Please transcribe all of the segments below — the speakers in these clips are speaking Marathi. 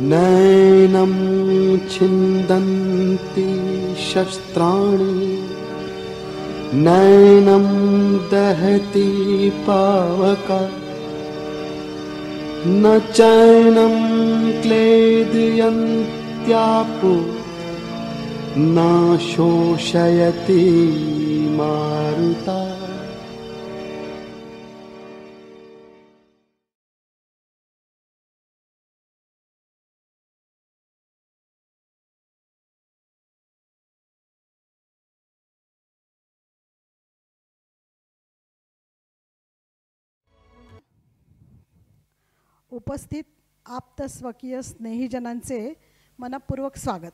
नैनं छिन्दन्ति शस्त्राणि नैनं दहति पावका न चैनं क्लेदयन्त्यापो न शोषयति मारुता. उपस्थित आप्त स्वकीय स्नेहीजनांचे मनपूर्वक स्वागत.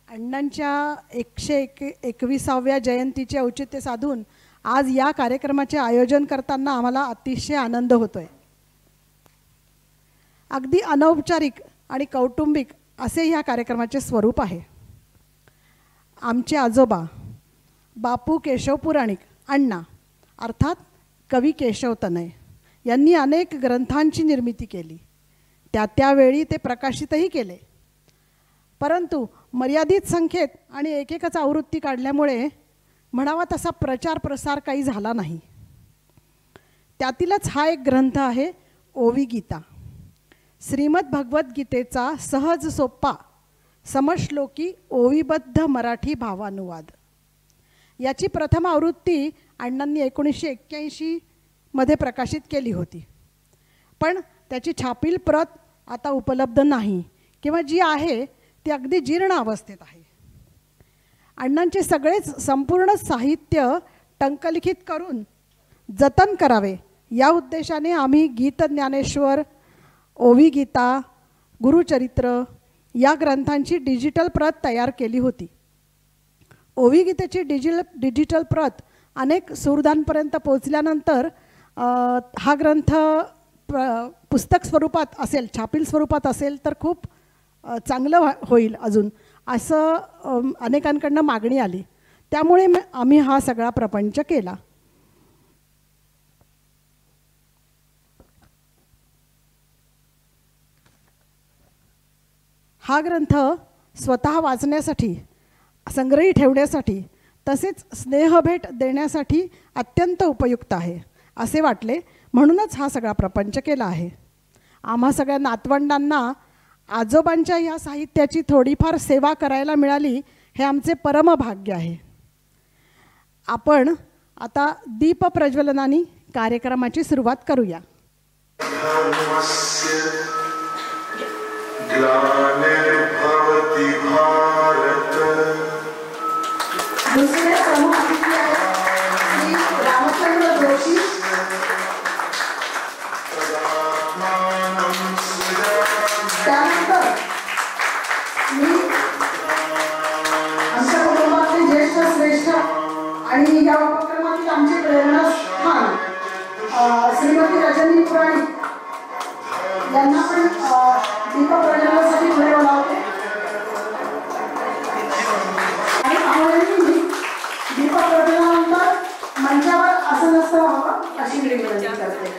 अण्णांच्या 121व्या जयंतीचे औचित्य साधून आज या कार्यक्रमाचे आयोजन करताना आम्हाला अतिशय आनंद होतोय. अगदी अनौपचारिक आणि कौटुंबिक असे ह्या कार्यक्रमाचे स्वरूप आहे. आमचे आजोबा बापू केशव पुराणिक अण्णा अर्थात कवी केशव तनय यांनी अनेक ग्रंथांची निर्मिती केली. त्यावेळी ते प्रकाशितही केले, परंतु मर्यादित संख्येत आणि एकच आवृत्ती काढल्यामुळे म्हणावा तसा प्रचार प्रसार काही झाला नाही. त्यातीलच हा एक ग्रंथ आहे ओवी गीता. श्रीमद भगवद्गीतेचा सहज सोप्पा समश्लोकी ओवीबद्ध मराठी भावानुवाद. याची प्रथम आवृत्ती अण्णांनी 1981 मध्ये प्रकाशित केली होती, पण त्याची छापील प्रत आता उपलब्ध नाही किंवा जी आहे ती अगदी जीर्ण अवस्थेत आहे. अण्णांचे सगळेच संपूर्ण साहित्य टंकलिखित करून जतन करावे या उद्देशाने आम्ही गीत ज्ञानेश्वर, ओवी गीता, गुरुचरित्र या ग्रंथांची डिजिटल प्रत तयार केली होती. ओवी गीतेची डिजिटल प्रत अनेक सुहृदांपर्यंत पोहोचल्यानंतर हा ग्रंथ पुस्तक स्वरूपात असेल, छापील स्वरूपात असेल तर खूप चांगलं होईल अजून असं अनेकांकडनं मागणी आली. त्यामुळे आम्ही हा सगळा प्रपंच केला. हा ग्रंथ स्वतः वाचण्यासाठी, संग्रही ठेवण्यासाठी तसेच स्नेहभेट देण्यासाठी अत्यंत उपयुक्त आहे असे वाटले, म्हणूनच हा सगळा प्रपंच केला आहे. आम्हा सगळ्या नातवंडांना आजोबांच्या या साहित्याची थोडीफार सेवा करायला मिळाली हे आमचे परम भाग्य आहे. आपण आता दीप प्रज्वलनाने कार्यक्रमाची सुरुवात करूया. ग्लानिर्भवति भारत. दुसरे प्रमुख अतिथी आहेत श्री रामचंद्र जोशी. त्यानंतर मी आमच्या कुटुंबातले ज्येष्ठ श्रेष्ठ आणि या उपक्रमातील आमचे प्रेरणास्थान श्रीमती रजनी पुराणिक यांना पण दीपप्रज्वलनासाठी पुढे बोलावते. आणि आम्हाला दीपप्रज्वलनानंतर मंचावर आसनस्थ व्हावं अशी विनंती करते.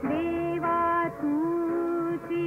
देवा तूची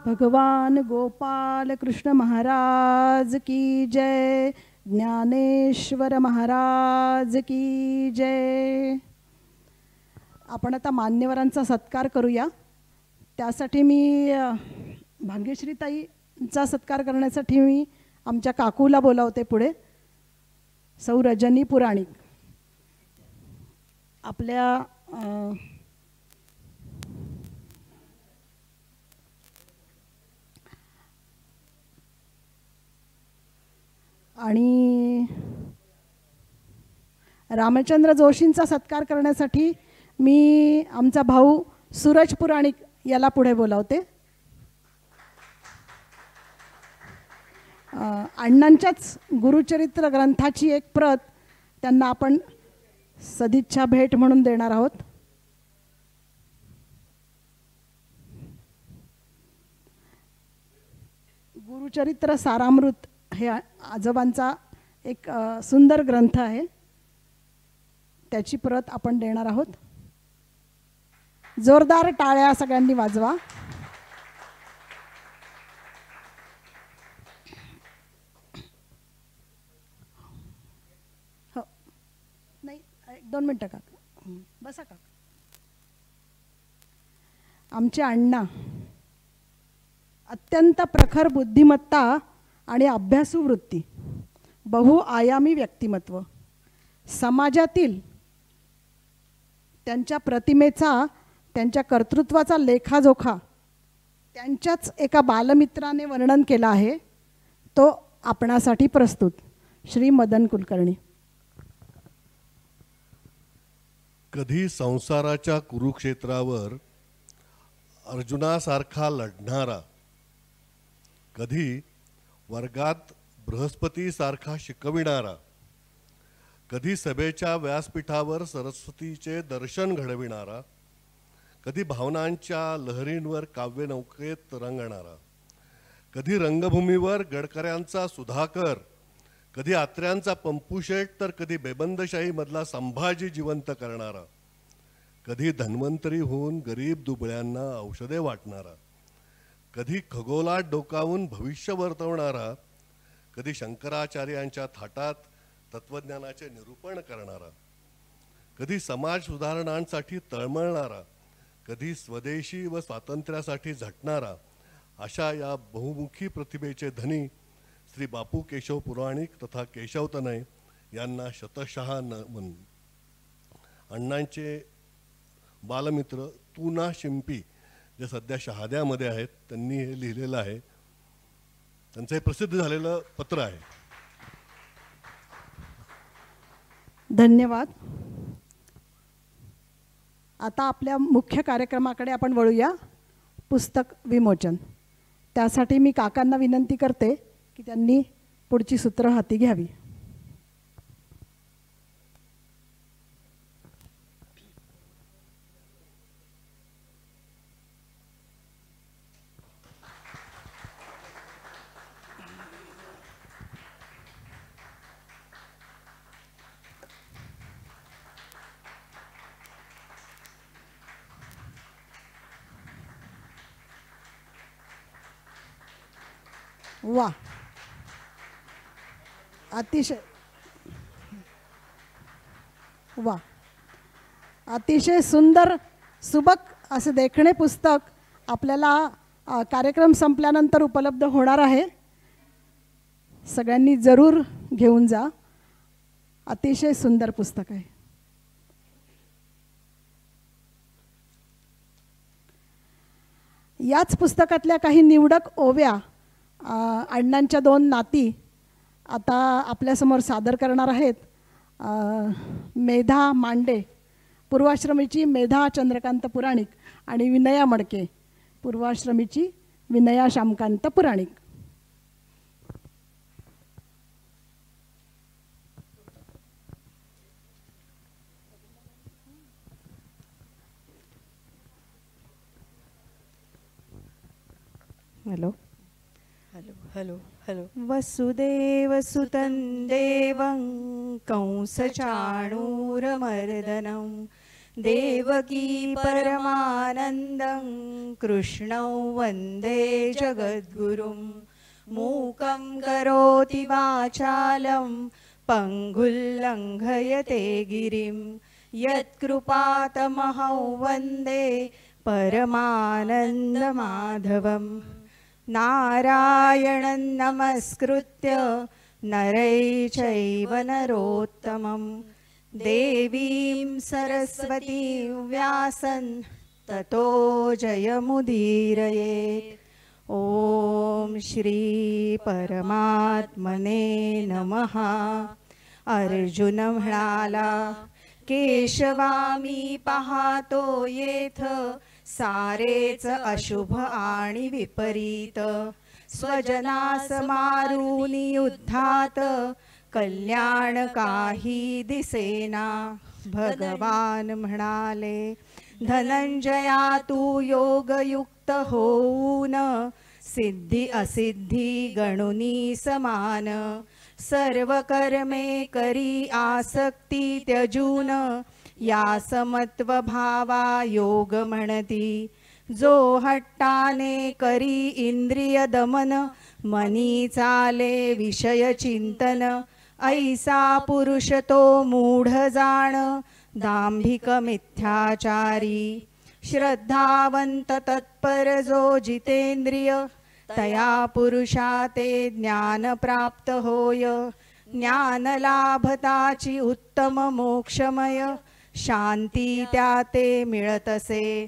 भगवान गोपाल कृष्ण महाराज की जय, ज्ञानेश्वर महाराज की जय. आपण आता मान्यवरांचा सत्कार करूया. त्यासाठी मी भाग्यश्रीताईंचा सत्कार करण्यासाठी मी आमच्या काकूला बोलावते पुढे. सौ रजनी पुराणिक आपल्या आणि रामचंद्र जोशींचा सत्कार करण्यासाठी मी आमचा भाऊ सूरज पुराणिक याला पुढे बोलावते. अण्णांच्याच गुरुचरित्र ग्रंथाची एक प्रत त्यांना आपण सदिच्छा भेट म्हणून देणार आहोत. गुरुचरित्र सारामृत हे आजोबांचा एक सुंदर ग्रंथ आहे. त्याची प्रत आपण देणार आहोत. जोरदार टाळ्या सगळ्यांनी वाजवा. हो नाही, 1-2 मिनटं काका, बसा काका. आमचे अण्णा अत्यंत प्रखर बुद्धिमत्ता आणि अभ्यासू वृत्ती, बहुआयामी व्यक्तिमत्व, समाजातील त्यांच्या प्रतिमेचा, त्यांच्या कर्तृत्वाचा लेखाजोखा त्यांच्याच एका बालमित्राने वर्णन केला आहे. तो आपणासाठी प्रस्तुत. श्री मदन कुलकर्णी. कधी संसाराच्या कुरुक्षेत्रावर अर्जुनासारखा लढणारा, कधी वर्गात बृहस्पतीसारखा शिकविणारा, कधी सभेच्या व्यासपीठावर सरस्वतीचे दर्शन घडविणारा, कधी भावनांच्या लहरींवर काव्यनौकेत रंगणारा, कधी रंगभूमीवर गडकऱ्यांचा सुधाकर, कधी आत्र्यांचा पंपूशेट, तर कधी बेबंदशाहीमधला संभाजी जिवंत करणारा, कधी धन्वंतरी होऊन गरीब दुबळ्यांना औषधे वाटणारा, कधी खगोलात डोकावून भविष्य वर्तवणारा, कधी शंकराचार्यांच्या थाटात तत्वज्ञानाचे निरूपण करणारा, कधी समाज सुधारणांसाठी तळमळणारा, कधी स्वदेशी व स्वातंत्र्यासाठी झटणारा, अशा या बहुमुखी प्रतिभेचे धनी श्री बापू केशव पुराणिक तथा केशवतनय यांना शतशः नमन. अण्णांचे बालमित्र तू ना शिंपी, जे सध्या शहाद्यामध्ये आहेत, त्यांनी हे लिहिलेलं आहे. त्यांचं हे प्रसिद्ध झालेलं पत्र आहे. धन्यवाद. आता आपल्या मुख्य कार्यक्रमाकडे आपण वळूया, पुस्तक विमोचन. त्यासाठी मी काकांना विनंती करते की त्यांनी पुढची सूत्र हाती घ्यावी. वा, अतिशय वा, अतिशय सुंदर सुबक असे देखणे पुस्तक आपल्याला कार्यक्रम संपल्यानंतर उपलब्ध होणार आहे. सगळ्यांनी जरूर घेऊन जा. अतिशय सुंदर पुस्तक आहे. याच पुस्तकातल्या काही निवडक ओव्या अण्णांच्या 2 नाती आता आपल्यासमोर सादर करणार आहेत. मेधा मांडे, पूर्वाश्रमीची मेधा चंद्रकांत पुराणिक, आणि विनया मडके, पूर्वाश्रमीची Vinaya Shyamkant Puranik. Hello hello hello hello. वसुदेवसुतं देवं कंसचाणूरमर्दनं देवकी परमानन्दं कृष्णं वन्दे जगद्गुरुं. मूकं करोति वाचालं पङ्गुल्लङ्घयते गिरिं. यत्कृपातमहं वन्दे परमानन्दमाधवम्. नारायणं नमस्कृत्य नरैः चैव नरोत्तमं. देवीं सरस्वतीं व्यासं ततो जयमुदीरयेत्. ॐ श्री परमात्मने नमः. अर्जुन म्हणाला, केशवा मी पाहतो येथ सारेच अशुभ आणि विपरीत. स्वजनास मारून युद्धात कल्याण काही दिसेना. भगवान म्हणाले, धनंजया तू योगयुक्त होऊन सिद्धी असिद्धी गणुनी समान. सर्व कर्मे करी आसक्ती त्यजून या समत्व भावा योग म्हणती. जो हट्टाने करी इंद्रिय दमन मनी चाले विषय चिंतन. ऐसा पुरुष तो मूढ जाण दांभिक मिथ्याचारी. श्रद्धावंत तत्पर जो जितेंद्रिय तया पुरुषा ते ज्ञान प्राप्त होय. ज्ञान लाभताची उत्तम मोक्षमय शांती त्या ते मिळतसे.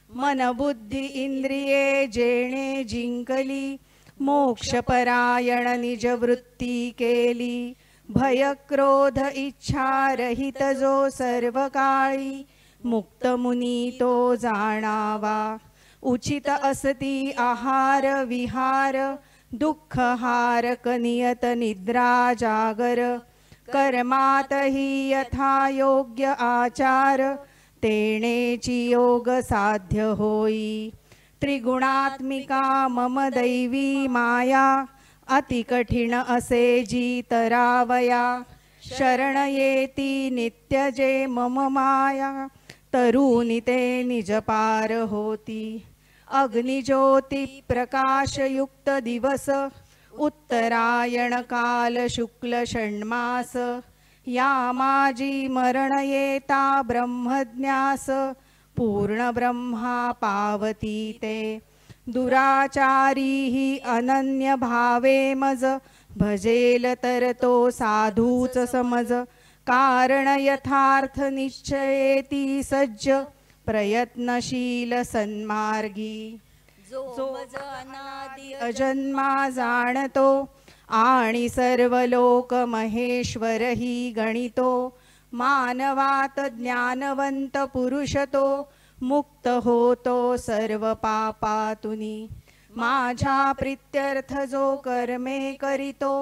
मन बुद्धी इंद्रिये जेणे जिंकली मोक्षपरायण निज वृत्ती केली. भय क्रोध इच्छा रहित जो सर्व काळी मुक्त मुनी तो जाणावा. उचित असती आहार विहार दुःख हारक नियत निद्रा जागर. कर्मातही यथा योग्य आचार तेणेची योग साध्य होई. त्रिगुणात्मिका मम दैवी माया अति कठीण असे जी तरावया. शरण येती नित्य जे मम माया तरुणी ते निज पार होती. अग्निज्योती प्रकाशयुक्त दिवस उत्तरायण काल शुक्ल षण्मास. या माजी मरण येता ब्रह्मज्ञास पूर्ण ब्रह्मा पावती ते. दुराचारी ही अनन्य भावे मज भजेल तर तो साधूच समज. कारण यथार्थ निश्चयेती सज्ज प्रयत्नशील सन्मार्गी जो मज अनादि अजन्मा जाणतो आणि सर्व लोक महेश्वरही गणितो मानवात ज्ञानवंत पुरुष तो मुक्त होतो सर्व पापातुनी माझ्या प्रित्यर्थ जो कर्मे करीतो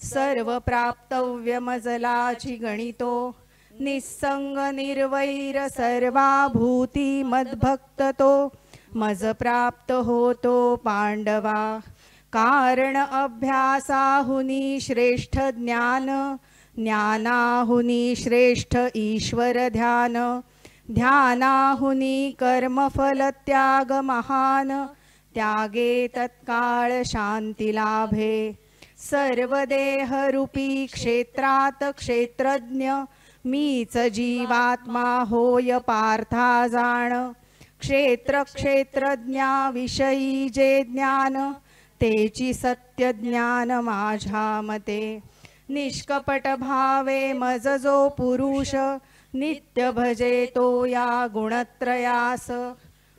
सर्व प्राप्तव्य मजलाची गणितो निस्संग निर्वैर सर्वा भूती मद्भक्त तो मज प्राप्त होतो पांडवा कारण अभ्यासाहुनी श्रेष्ठ ज्ञान ज्ञानाहुनी श्रेष्ठ ईश्वर ध्यान ध्यानाहुनी कर्मफल त्याग महान त्यागे तत्काळ शांती लाभे सर्व देह रूपी क्षेत्रात क्षेत्रज्ञ मीच जीवात्मा होय पार्था जाण क्षेत्र क्षेत्रज्ञाविषयी जे ज्ञान तेची सत्य ज्ञान माझ्या मते निष्कपट भावे मज जो पुरुष नित्य भजे तो या गुणत्रयास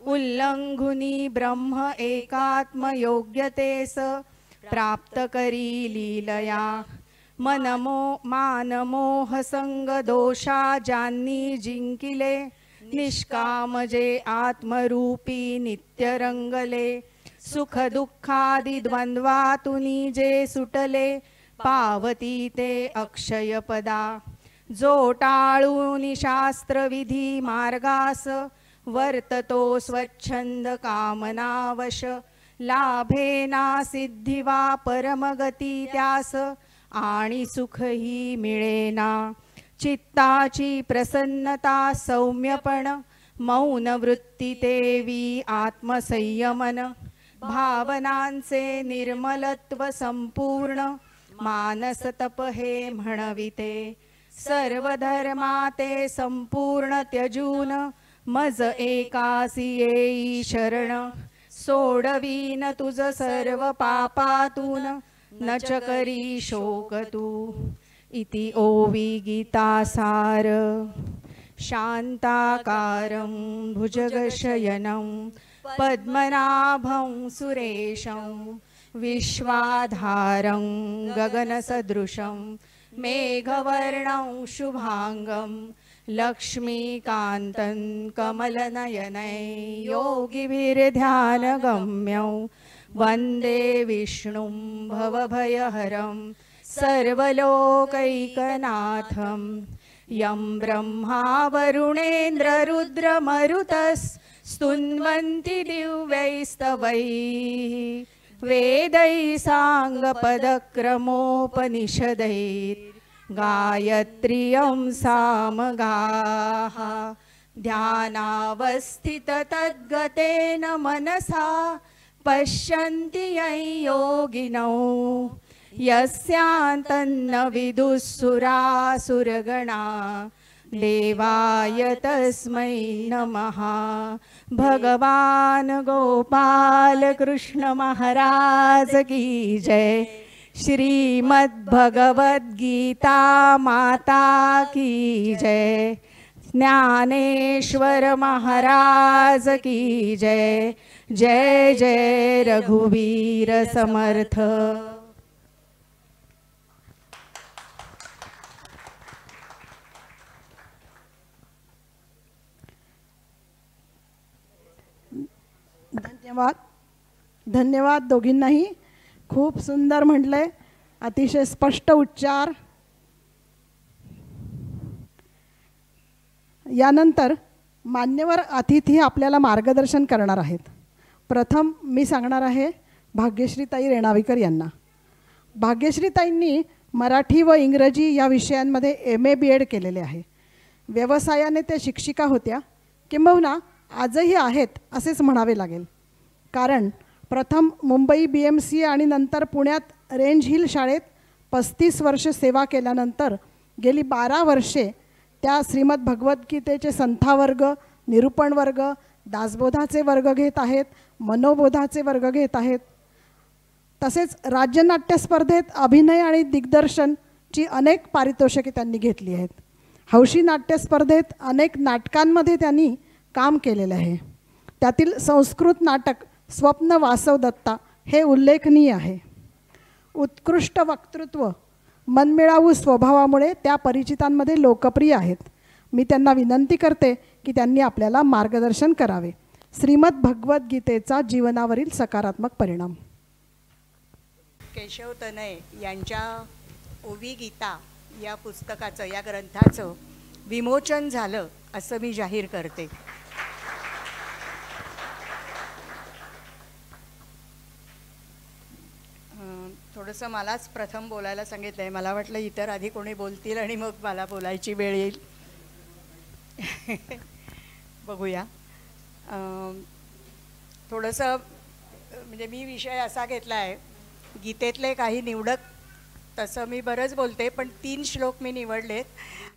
उल्लंघुनी ब्रह्म एकात्म योग्यतेस प्राप्त करी लीलया मानमोह संग दोषा ज्यांनी जिंकिले निष्काम जे आत्मरूपी नित्य रंगले सुख दुःखादि द्वंद्वातुनी जे सुटले पावती ते अक्षय पदा जो टाळूनि शास्त्रविधी मार्गास वर्ततो स्वच्छंद कामनावश लाभेना सिद्धी वा परमगती त्यास आणि सुखही मिळेना चित्ताची प्रसन्नता सौम्यपण मौन वृत्ती देवी आत्मसंयमन भावनांचे निर्मलत्व संपूर्ण मानस तप हे म्हणविते सर्व धर्माते संपूर्ण त्यजून मज एकासी येई शरण सोडवीन तुझ सर्व पापातून नच करी शोक तू इति ओवी गीतासार शांताकारं भुजगशयनं पद्मनाभं सुरेशं विश्वाधारं गगनसदृशं मेघवर्णं शुभांगं लक्ष्मीकान्तं कमलनयनै योगिभिर्ध्यानगम्यं वन्दे विष्णुं भवभयहरं सर्वलोकैकनाथं यं ब्रह्मा वरुणेन्द्ररुद्रमरुतस्तुन्वन्ति दिव्यैस्तवैः वेदैः साङ्गपदक्रमोपनिषदैः गायत्र्यं सामगाः ध्यानावस्थिततद्गतेन मनसा पश्यन्ति यं योगिनौ यस्यान्तन्न विदुःसुरासुरगणा देवाय तस्मै नमः। भगवान गोपाल कृष्ण महाराज की जय। श्रीमद् गीता माता की जय। ज्ञानेश्वर महाराज की जय। जय जय रघुवीर समर्थ। धन्यवाद धन्यवाद दोघींनाही। खूप सुंदर म्हटले, अतिशय स्पष्ट उच्चार। यानंतर मान्यवर अतिथी आपल्याला मार्गदर्शन करणार आहेत। प्रथम मी सांगणार आहे भाग्यश्रीताई रेणावीकर यांना। भाग्यश्रीताईंनी मराठी व इंग्रजी या विषयांमध्ये MA BEd केलेले आहे। व्यवसायाने त्या शिक्षिका होत्या, किंबहुना आजही आहेत असेच म्हणावे लागेल। कारण प्रथम मुंबई BMC आणि नंतर पुण्यात रेंज हिल शाळेत 35 वर्ष सेवा केल्यानंतर गेली 12 वर्षे त्या श्रीमद भगवद्गीतेचे संथा वर्ग, निरूपण वर्ग, दासबोधाचे वर्ग घेत आहेत, मनोबोधाचे वर्ग घेत आहेत। तसेच राज्य नाट्य स्पर्धेत अभिनय आणि दिग्दर्शनची अनेक पारितोषिके त्यांनी घेतली आहेत। हौशी नाट्य स्पर्धेत अनेक नाटकांमध्ये त्यांनी काम केलेलं आहे. त्यातील संस्कृत नाटक स्वप्न वासव दत्ता हे उल्लेखनीय आहे. उत्कृष्ट वक्तृत्व, मनमिळावू स्वभावामुळे त्या परिचितांमध्ये लोकप्रिय आहेत. मी त्यांना विनंती करते की त्यांनी आपल्याला मार्गदर्शन करावे. श्रीमद भगवद्गीतेचा जीवनावरील सकारात्मक परिणाम. केशव तनय यांच्या ओवी गीता या पुस्तकाचं, या ग्रंथाचं विमोचन झालं असं मी जाहीर करते. थोडंसं मलाच प्रथम बोलायला सांगितलं आहे. मला वाटलं इतर आधी कोणी बोलतील आणि मग मला बोलायची वेळ येईल. बघूया. थोडंसं म्हणजे मी विषय असा घेतला आहे, गीतेतले काही निवडक, तसं मी बरंच बोलते, पण 3 श्लोक मी निवडलेत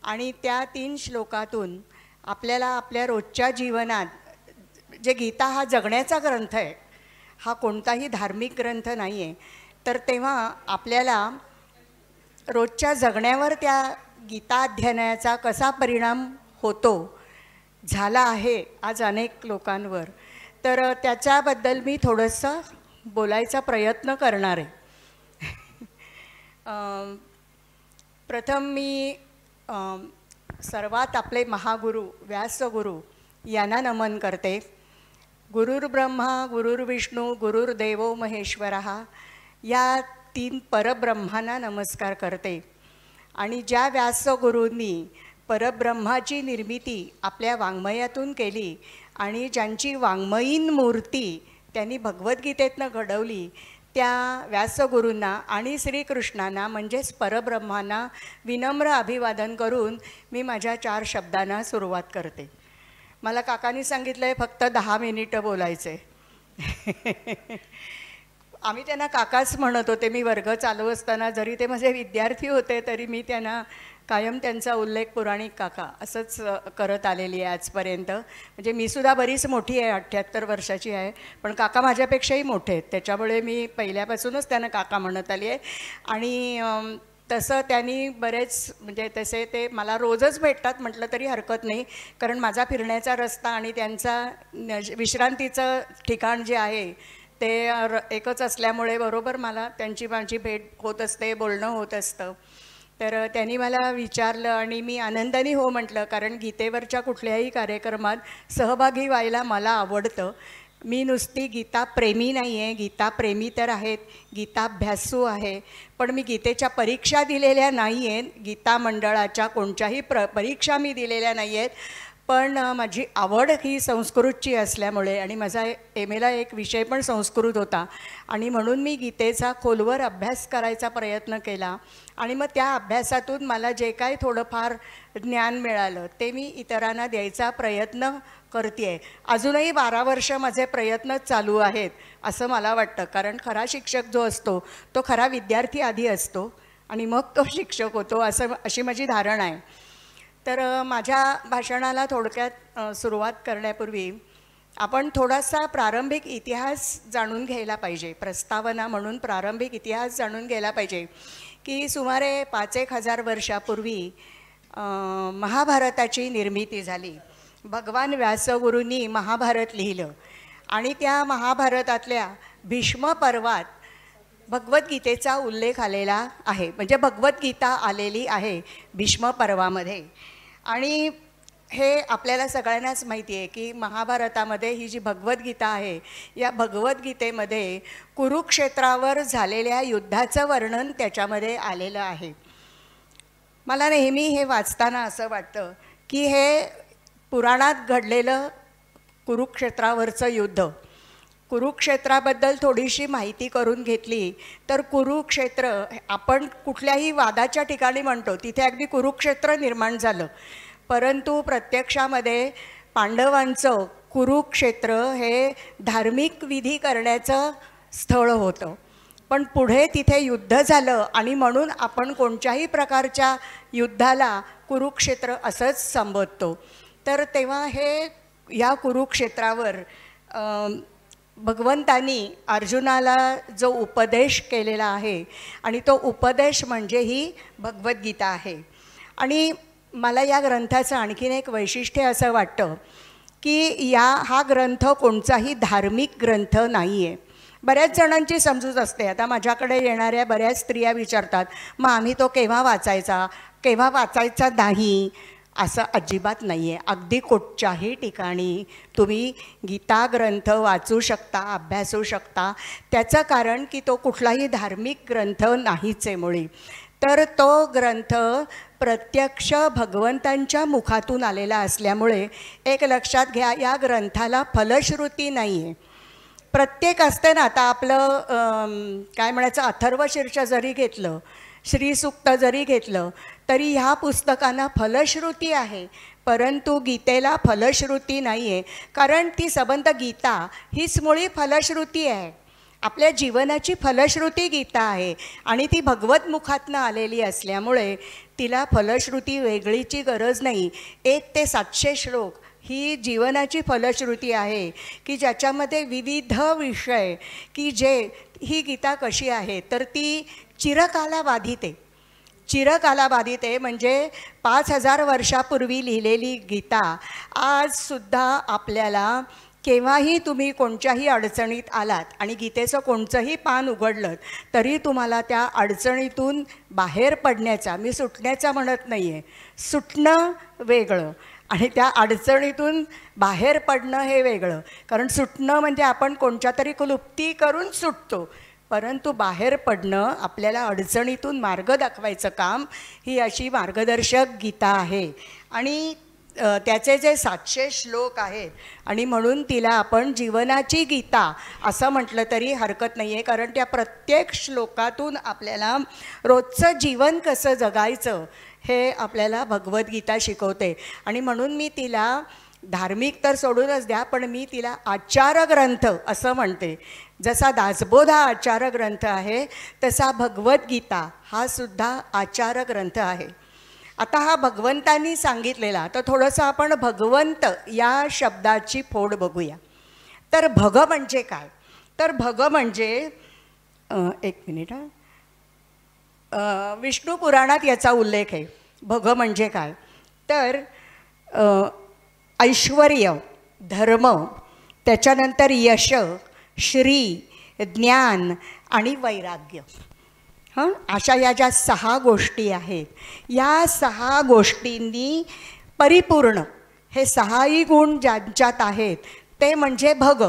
आणि त्या 3 श्लोकातून आपल्याला आपल्या रोजच्या जीवनात, जे गीता हा जगण्याचा ग्रंथ आहे, हा कोणताही धार्मिक ग्रंथ नाही आहे, तर तेव्हा आपल्याला रोजच्या जगण्यावर त्या गीता अध्ययनाचा कसा परिणाम होतो, झाला आहे आज अनेक लोकांवर, तर त्याच्याबद्दल मी थोडंसं बोलायचा प्रयत्न करणार आहे. प्रथम मी सर्वात आपले महागुरु व्यासगुरु यांना नमन करते. गुरुर्ब्रह्मा गुरुर्विष्णू गुरुर्देवो महेश्वरः या 3 परब्रह्मांना नमस्कार करते. आणि ज्या व्यासगुरूंनी परब्रह्माची निर्मिती आपल्या वाङ्मयातून केली आणि ज्यांची वाङ्मयीन मूर्ती त्यांनी भगवद्गीतेतनं घडवली, त्या व्यासगुरूंना आणि श्रीकृष्णांना म्हणजेच परब्रह्मांना विनम्र अभिवादन करून मी माझ्या 4 शब्दांना सुरुवात करते. मला काकांनी सांगितलं आहे फक्त 10 मिनिटं बोलायचे. आम्ही त्यांना काकाच म्हणत होते. मी वर्ग चालू असताना, जरी ते माझे विद्यार्थी होते, तरी मी त्यांना कायम त्यांचा उल्लेख पुराणिक काका असंच करत आलेली आहे आजपर्यंत. म्हणजे मी सुद्धा बरीच मोठी आहे, 78 वर्षाची आहे, पण काका माझ्यापेक्षाही मोठे आहेत. त्याच्यामुळे मी पहिल्यापासूनच त्यांना काका म्हणत आली आहे. आणि तसं त्यांनी बरेच, म्हणजे तसे ते मला रोजच भेटतात म्हटलं तरी हरकत नाही, कारण माझा फिरण्याचा रस्ता आणि त्यांचा विश्रांतीचं ठिकाण जे आहे ते एकच असल्यामुळे बरोबर मला त्यांची माझी भेट होत असते, बोलणं होत असतं. तर त्यांनी मला विचारलं आणि मी आनंदाने हो म्हटलं, कारण गीतेवरच्या कुठल्याही कार्यक्रमात सहभागी व्हायला मला आवडतं. मी नुसती गीता प्रेमी नाही आहे, गीता प्रेमी तर आहेत, गीताभ्यासू आहे, पण मी गीतेच्या परीक्षा दिलेल्या नाही आहेत, गीता मंडळाच्या कोणत्याही परीक्षा मी दिलेल्या नाही आहेत. पण माझी आवड ही संस्कृतची असल्यामुळे, आणि माझा MAला एक विषय पण संस्कृत होता, आणि म्हणून मी गीतेचा खोलवर अभ्यास करायचा प्रयत्न केला. आणि मग त्या अभ्यासातून मला जे काही थोडंफार ज्ञान मिळालं ते मी इतरांना द्यायचा प्रयत्न करते आहे. अजूनही 12 वर्ष माझे प्रयत्न चालू आहेत असं मला वाटतं, कारण खरा शिक्षक जो असतो तो खरा विद्यार्थी आधी असतो आणि मग तो शिक्षक होतो, अशी माझी धारणा आहे. तर माझ्या भाषणाला थोडक्यात सुरुवात करण्यापूर्वी आपण थोडासा प्रारंभिक इतिहास जाणून घ्यायला पाहिजे. प्रस्तावना म्हणून प्रारंभिक इतिहास जाणून घ्यायला पाहिजे की सुमारे 5-1 हजार वर्षापूर्वी महाभारताची निर्मिती झाली. भगवान व्यासगुरूंनी महाभारत लिहिलं आणि त्या महाभारतातल्या भीष्म पर्वात भगवद्गीतेचा उल्लेख आलेला आहे. म्हणजे भगवद्गीता आलेली आहे भीष्म पर्वामध्ये. आणि हे आपल्याला सगळ्यांनाच माहिती आहे की महाभारतामध्ये ही जी भगवद्गीता आहे, या भगवद्गीतेमध्ये कुरुक्षेत्रावर झालेल्या युद्धाचं वर्णन त्याच्यामध्ये आलेलं आहे. मला नेहमी हे वाचताना असं वाटतं की हे पुराणात घडलेलं कुरुक्षेत्रावरचं युद्ध, कुरुक्षेत्राबद्दल थोडीशी माहिती करून घेतली तर कुरुक्षेत्र आपण कुठल्याही वादाच्या ठिकाणी म्हणतो, तिथे अगदी कुरुक्षेत्र निर्माण झालं, परंतु प्रत्यक्षामध्ये पांडवांचं कुरुक्षेत्र हे धार्मिक विधी करण्याचं स्थळ होतं. पण पुढे तिथे युद्ध झालं आणि म्हणून आपण कोणत्याही प्रकारच्या युद्धाला कुरुक्षेत्र असंच संबोधतो. तर तेव्हा हे या कुरुक्षेत्रावर भगवंतांनी अर्जुनाला जो उपदेश केलेला आहे आणि तो उपदेश म्हणजे ही भगवद्गीता आहे. आणि मला या ग्रंथाचं आणखीन एक वैशिष्ट्य असं वाटतं की हा ग्रंथ कोणताही धार्मिक ग्रंथ नाही आहे. बऱ्याच जणांची समजूत असते. आता माझ्याकडे येणाऱ्या बऱ्याच स्त्रिया विचारतात, मग आम्ही तो केव्हा वाचायचा नाही. असं अजिबात नाही आहे. अगदी कुठच्याही ठिकाणी तुम्ही गीता ग्रंथ वाचू शकता, अभ्यासू शकता. त्याचं कारण की तो कुठलाही धार्मिक ग्रंथ नाहीच आहे मुळी. तर तो ग्रंथ प्रत्यक्ष भगवंतांच्या मुखातून आलेला असल्यामुळे एक लक्षात घ्या, या ग्रंथाला फलश्रुती नाही आहे. प्रत्येक असते ना, आता आपलं काय म्हणायचं, अथर्वशीर्ष जरी घेतलं, श्रीसूक्त जरी घेतलं, तरी ह्या पुस्तकांना फलश्रुती आहे. परंतु गीतेला फलश्रुती नाही आहे. कारण ती सबंध गीता हीच मुळी फलश्रुती आहे. आपल्या जीवनाची फलश्रुती गीता आहे आणि ती भगवत मुखातनं आलेली असल्यामुळे तिला फलश्रुती वेगळीची गरज नाही. 1 ते 700 श्लोक ही जीवनाची फलश्रुती आहे की ज्याच्यामध्ये विविध विषय की ही गीता कशी आहे तर ती चिरकालाबाधित आहे. म्हणजे 5000 वर्षापूर्वी लिहिलेली गीता आजसुद्धा आपल्याला केव्हाही तुम्ही कोणत्याही अडचणीत आलात आणि गीतेचं कोणतंही पान उघडलं तरी तुम्हाला त्या अडचणीतून बाहेर पडण्याचा, मी सुटण्याचा म्हणत नाही आहे, सुटणं वेगळं आणि त्या अडचणीतून बाहेर पडणं हे वेगळं. कारण सुटणं म्हणजे आपण कोणत्या तरी क्लुप्ती करून सुटतो, परंतु बाहेर पडणं, आपल्याला अडचणीतून मार्ग दाखवायचं काम, ही अशी मार्गदर्शक गीता आहे. आणि त्याचे जे 700 श्लोक आहेत आणि म्हणून तिला आपण जीवनाची गीता असं म्हटलं तरी हरकत नाही आहे. कारण त्या प्रत्येक श्लोकातून आपल्याला रोजचं जीवन कसं जगायचं हे आपल्याला भगवद्गीता शिकवते. आणि म्हणून मी तिला धार्मिक तर सोडूनच द्या, पण मी तिला आचार ग्रंथ असं म्हणते. जसा दासबोध हा आचार ग्रंथ आहे तसा भगवद्गीता हा सुद्धा आचार ग्रंथ आहे. आता हा भगवंतांनी सांगितलेला, तर थोडंसं आपण भगवंत या शब्दाची फोड बघूया. तर भग म्हणजे काय? तर भग म्हणजे एक मिनिट विष्णू पुराणात याचा उल्लेख आहे. भग म्हणजे काय तर ऐश्वर्य, धर्म, त्याच्यानंतर यश, श्री, ज्ञान आणि वैराग्य. अशा या ज्या 6 गोष्टी आहेत, या 6 गोष्टींनी परिपूर्ण हे 6ही गुण ज्यांच्यात आहेत ते म्हणजे भग.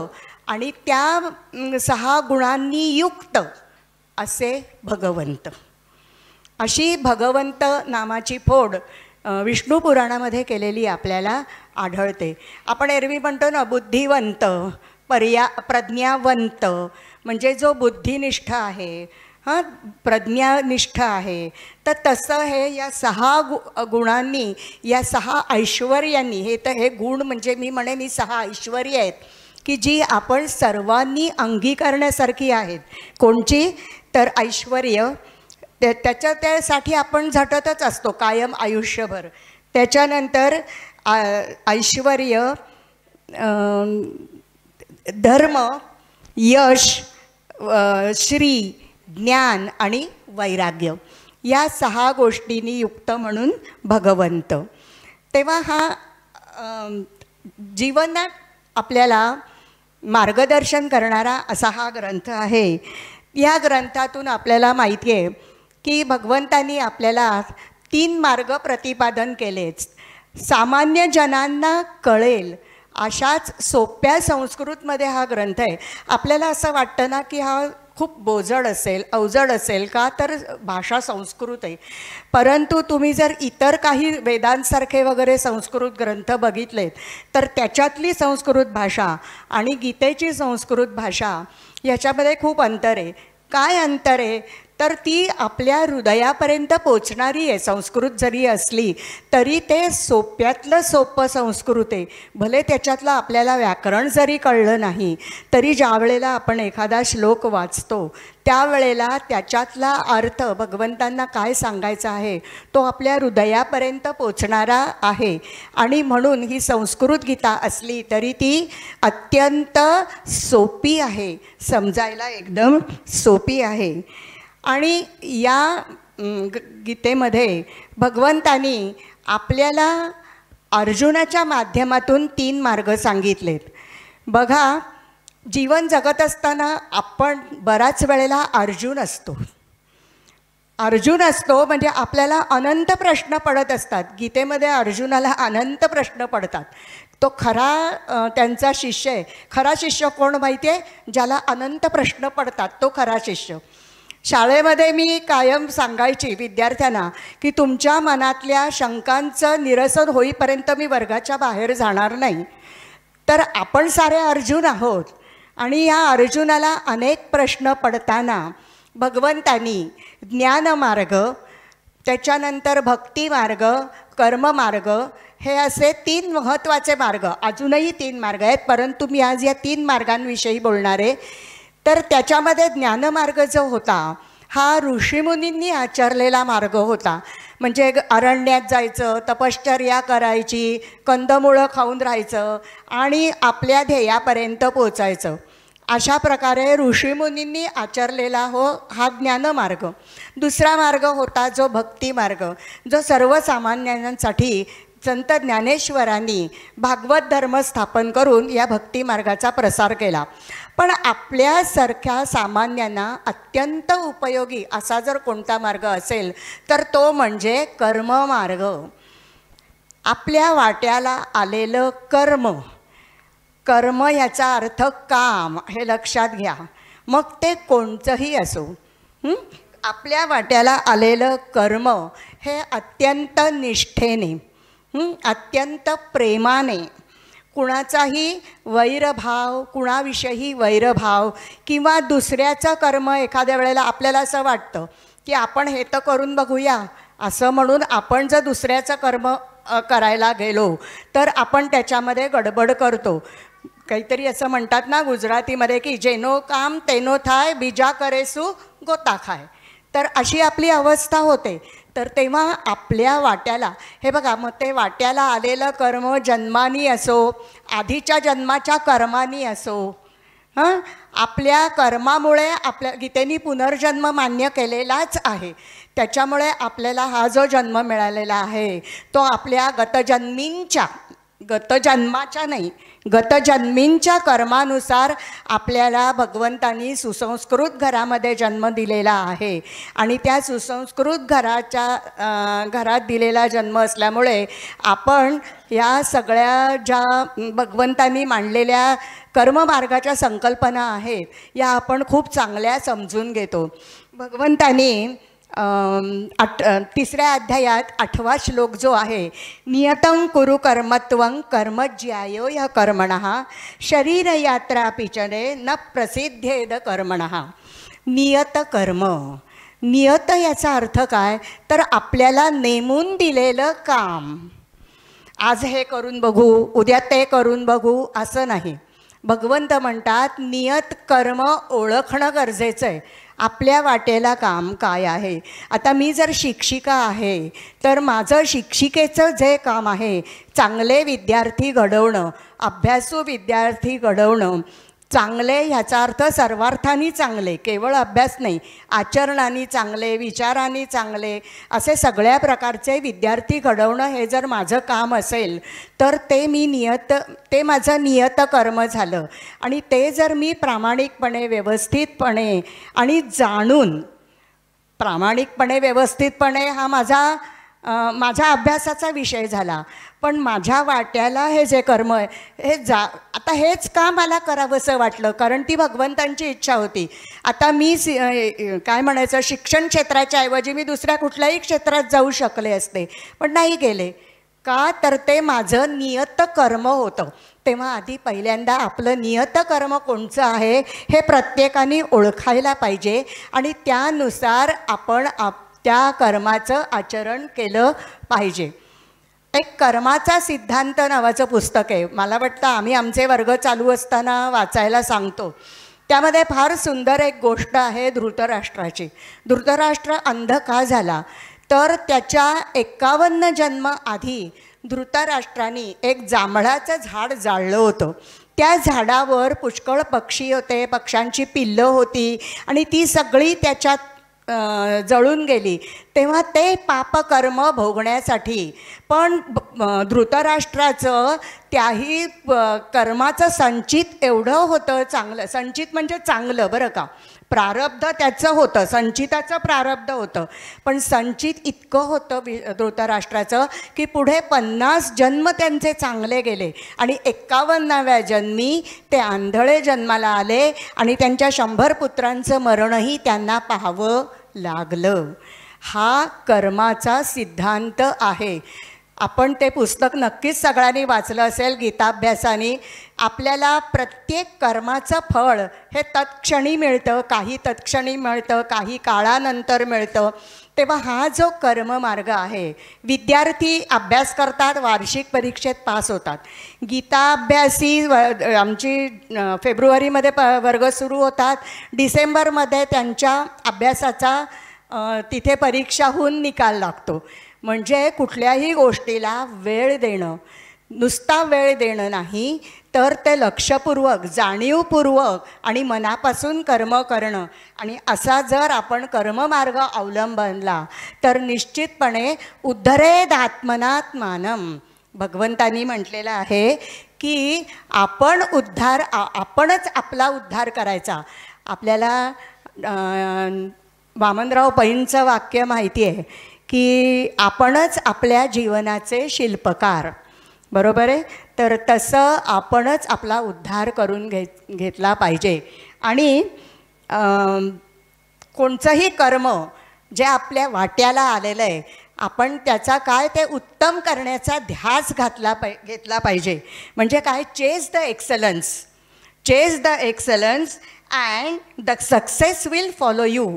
आणि त्या 6 गुणांनी युक्त असे भगवंत. अशी भगवंत नामाची फोड विष्णू पुराणामध्ये केलेली आपल्याला आढळते. आपण एरवी म्हणतो ना बुद्धिवंत, प्रज्ञावंत, म्हणजे जो बुद्धिनिष्ठ आहे, प्रज्ञानिष्ठ आहे. तर तसं हे या 6 गुणांनी, या 6 ऐश्वर्यांनी, हे गुण म्हणजे मी म्हणेन ही 6 ऐश्वर्य आहेत की जी आपण सर्वांनी अंगीकारण्यासारखी आहेत. कोणची तर ऐश्वर्य, त्यासाठी आपण झटतच असतो कायम आयुष्यभर. त्याच्यानंतर ऐश्वर्य, धर्म, यश, श्री, ज्ञान आणि वैराग्य, या 6 गोष्टींनी युक्त म्हणून भगवंत. तेव्हा हा जीवनात आपल्याला मार्गदर्शन करणारा असा हा ग्रंथ आहे. या ग्रंथातून आपल्याला माहिती आहे की भगवंतांनी आपल्याला 3 मार्ग प्रतिपादन केलेच. सामान्य जनांना कळेल अशाच सोप्या संस्कृतमध्ये हा ग्रंथ आहे. आपल्याला असं वाटतं ना की हा खूप बोजड असेल, अवजड असेल, का तर भाषा संस्कृत आहे. परंतु तुम्ही जर इतर काही वेदांसारखे वगैरे संस्कृत ग्रंथ बघितलेत तर त्याच्यातली संस्कृत भाषा आणि गीतेची संस्कृत भाषा याच्यामध्ये खूप अंतर आहे. काय अंतर आहे तर ती आपल्या हृदयापर्यंत पोचणारी आहे. संस्कृत जरी असली तरी ते सोप्यातलं सोपं संस्कृत आहे. भले त्याच्यातलं आपल्याला व्याकरण जरी कळलं नाही तरी ज्या वेळेला आपण एखादा श्लोक वाचतो त्यावेळेला त्याच्यातला अर्थ, भगवंतांना काय सांगायचा आहे तो आपल्या हृदयापर्यंत पोचणारा आहे. आणि म्हणून ही संस्कृत गीता असली तरी ती अत्यंत सोपी आहे, समजायला एकदम सोपी आहे. आणि या गीतेमध्ये भगवंतांनी आपल्याला अर्जुनाच्या माध्यमातून 3 मार्ग सांगितलेत. बघा, जीवन जगत असताना आपण बऱ्याच वेळेला अर्जुन असतो म्हणजे आपल्याला अनंत प्रश्न पडत असतात. गीतेमध्ये अर्जुनाला अनंत प्रश्न पडतात. तो खरा त्यांचा शिष्य आहे. खरा शिष्य कोण माहिती आहे? ज्याला अनंत प्रश्न पडतात तो खरा शिष्य. शाळेमध्ये मी कायम सांगायची विद्यार्थ्यांना की तुमच्या मनातल्या शंकांचं निरसन होईपर्यंत मी वर्गाच्या बाहेर जाणार नाही. तर आपण सारे अर्जुन आहोत आणि या अर्जुनाला अनेक प्रश्न पडताना भगवंतांनी ज्ञानमार्ग, त्याच्यानंतर भक्तिमार्ग, कर्ममार्ग, हे असे 3 महत्त्वाचे मार्ग, अजूनही 3 मार्ग आहेत परंतु मी आज या 3 मार्गांविषयी बोलणार आहे. तर त्याच्यामध्ये ज्ञानमार्ग जो होता हा ऋषीमुनींनी आचरलेला मार्ग होता. म्हणजे अरण्यात जायचं, तपश्चर्या करायची, कंदमुळं खाऊन राहायचं आणि आपल्या ध्येयापर्यंत पोचायचं. अशा प्रकारे ऋषीमुनींनी आचरलेला हा ज्ञानमार्ग. दुसरा मार्ग होता जो भक्तिमार्ग, जो सर्वसामान्यांसाठी संत ज्ञानेश्वरांनी भागवत धर्म स्थापन करून या भक्तिमार्गाचा प्रसार केला. पण आपल्यासारख्या सामान्यांना अत्यंत उपयोगी असा जर कोणता मार्ग असेल तर तो म्हणजे कर्ममार्ग. आपल्या वाट्याला आलेलं कर्म याचा अर्थ काम, हे लक्षात घ्या. मग ते कोणतंही असो, आपल्या वाट्याला आलेलं कर्म हे अत्यंत निष्ठेने, अत्यंत प्रेमाने, कुणाचाही वैरभाव, कुणाविषयी वैरभाव किंवा दुसऱ्याचं कर्म, एखाद्या वेळेला आपल्याला असं वाटतं की आपण हे तर करून बघूया असं म्हणून आपण जर दुसऱ्याचं कर्म करायला गेलो तर आपण त्याच्यामध्ये गडबड करतो. काहीतरी असं म्हणतात ना गुजरातीमध्ये की जेनो काम तेनो थाय, बीजा करेसू गोता खाय. तर अशी आपली अवस्था होते. तर तेव्हा आपल्या वाट्याला, हे बघा, मग ते वाट्याला आलेलं कर्म जन्मानी असो, आधीच्या जन्माच्या कर्मानी असो, आपल्या कर्मामुळे आपल्या गीतेने पुनर्जन्म मान्य केलेलाच आहे. त्याच्यामुळे आपल्याला हा जो जन्म मिळालेला आहे तो आपल्या गतजन्मींच्या कर्मानुसार आपल्याला भगवंतांनी सुसंस्कृत घरामध्ये जन्म दिलेला आहे. आणि त्या सुसंस्कृत घरात दिलेला जन्म असल्यामुळे आपण या सगळ्या ज्या भगवंतांनी मांडलेल्या कर्ममार्गाच्या संकल्पना आहेत या आपण खूप चांगल्या समजून घेतो. भगवंतांनी 3ऱ्या अध्यायात 8वा श्लोक जो आहे, नियतं कुरु कर्मत्वं कर्मज्यायो ह्य कर्मणः शरीरयात्रा पिचने न प्रसिद्धेद कर्मणः. नियत कर्म, नियत याचा अर्थ काय तर आपल्याला नेमून दिलेलं काम. आज हे करून बघू, उद्या ते करून बघू असं नाही. भगवंत म्हणतात नियत कर्म ओळखणं गरजेचं आहे. आपल्या वाटेला काम काय आहे. आता मी जर शिक्षिका आहे तर माझं शिक्षिकेचं जे काम आहे चांगले विद्यार्थी घडवणं, अभ्यासू विद्यार्थी घडवणं, चांगले ह्याचा अर्थ सर्वार्थाने चांगले, केवळ अभ्यास नाही, आचरणाने चांगले, विचाराने चांगले, असे सगळ्या प्रकारचे विद्यार्थी घडवणं हे जर माझं काम असेल तर ते माझं नियत कर्म झालं. आणि ते जर मी प्रामाणिकपणे, व्यवस्थितपणे आणि जाणून, प्रामाणिकपणे व्यवस्थितपणे हा माझ्या अभ्यासाचा विषय झाला, पण माझ्या वाट्याला हे जे कर्म आहे आता हेच का मला करावंसं वाटलं, कारण ती भगवंतांची इच्छा होती. आता मी काय म्हणायचं, शिक्षण क्षेत्राच्या ऐवजी मी दुसऱ्या कुठल्याही क्षेत्रात जाऊ शकले असते, पण नाही गेले. का तर ते माझं नियत कर्म होतं. तेव्हा आधी पहिल्यांदा आपलं नियत कर्म कोणचं आहे हे प्रत्येकाने ओळखायला पाहिजे आणि त्यानुसार आपण त्या कर्माचं आचरण केलं पाहिजे. एक कर्माचा सिद्धांत नावाचं पुस्तक आहे, मला वाटतं आम्ही आमचे वर्ग चालू असताना वाचायला सांगतो. त्यामध्ये फार सुंदर एक गोष्ट आहे धृतराष्ट्राची. धृतराष्ट्र अंध का झाला तर त्याच्या 51 जन्म आधी धृतराष्ट्राने एक जांभळाचं झाड जाळलं होतं. त्या झाडावर पुष्कळ पक्षी होते, पक्ष्यांची पिल्लं होती आणि ती सगळी त्याच्यात जळून गेली. तेव्हा ते पापकर्म भोगण्यासाठी पण धृतराष्ट्राचं त्याही कर्माचं संचित एवढं होतं चांगलं, संचित म्हणजे चांगलं बरं का, प्रारब्ध त्याचं होतं, संचिताचं प्रारब्ध होतं, पण संचित इतकं होतं धृतराष्ट्राचं की पुढे 50 जन्म त्यांचे चांगले गेले आणि 51व्या जन्मी ते आंधळे जन्माला आले आणि त्यांच्या 100 पुत्रांचं मरणही त्यांना पाहावं लागलं. हा कर्माचा सिद्धांत आहे. आपण ते पुस्तक नक्कीच सगळ्यांनी वाचलं असेल गीताभ्यासाने. आपल्याला प्रत्येक कर्माचं फळ हे तत्क्षणी मिळतं, काही तत्क्षणी मिळतं, काही काळानंतर मिळतं. तेव्हा हा जो कर्ममार्ग आहे, विद्यार्थी अभ्यास करतात, वार्षिक परीक्षेत पास होतात. गीता अभ्यासी आमची फेब्रुवारीमध्ये वर्ग सुरू होतात, डिसेंबरमध्ये त्यांच्या अभ्यासाचा तिथे परीक्षा होऊन निकाल लागतो. म्हणजे कुठल्याही गोष्टीला वेळ देणं, नुसता वेळ देणं नाही तर ते लक्षपूर्वक, जाणीवपूर्वक आणि मनापासून कर्म करणं. आणि असा जर आपण कर्ममार्ग अवलंबला तर निश्चितपणे उद्धरेदात्मनात्मानम, भगवंतांनी म्हटलेलं आहे की आपणच आपला उद्धार करायचा. आपल्याला वामनराव पैंचं वाक्य माहिती आहे की आपणच आपल्या जीवनाचे शिल्पकार, बरोबर आहे. तर तसं आपणच आपला उद्धार करून घेतला पाहिजे. आणि कोणचंही कर्म जे आपल्या वाट्याला आलेलं आहे, आपण त्याचा काय ते उत्तम करण्याचा ध्यास घेतला पाहिजे. म्हणजे काय, chase the excellence, chase the excellence and the success will follow you.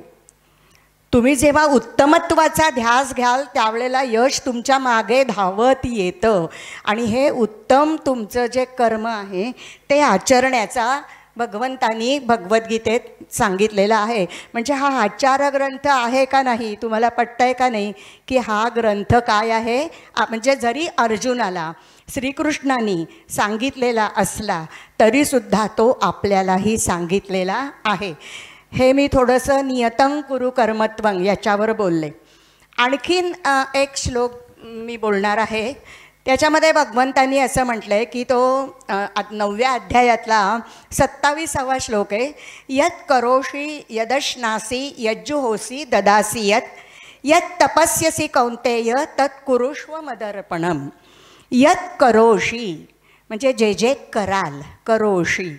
तुम्ही जेव्हा उत्तमत्वाचा ध्यास घ्याल त्यावेळेला यश तुमच्या मागे धावत येतं. आणि हे उत्तम तुमचं जे कर्म आहे ते आचरण्याचा भगवंतांनी भगवद्गीतेत सांगितलेलं आहे. म्हणजे हा आचार ग्रंथ आहे का नाही, तुम्हाला पटतंय का नाही की हा ग्रंथ काय आहे. म्हणजे जरी अर्जुनाला श्रीकृष्णांनी सांगितलेला असला तरीसुद्धा तो आपल्यालाही सांगितलेला आहे. हे मी थोडंसं नियतं कुरु कर्मत्वं याच्यावर बोलले. आणखीन एक श्लोक मी बोलणार आहे. त्याच्यामध्ये भगवंतांनी असं म्हटलं आहे की तो 9व्या अध्यायातला 27वा श्लोक आहे. यत् करोषि यदश्नासी यज्जुहोसी ददासी यत् तपस्यसी कौंतेय तत् कुरुष्व मदर्पणम. यत् करोषि म्हणजे जे जे कराल, करोषि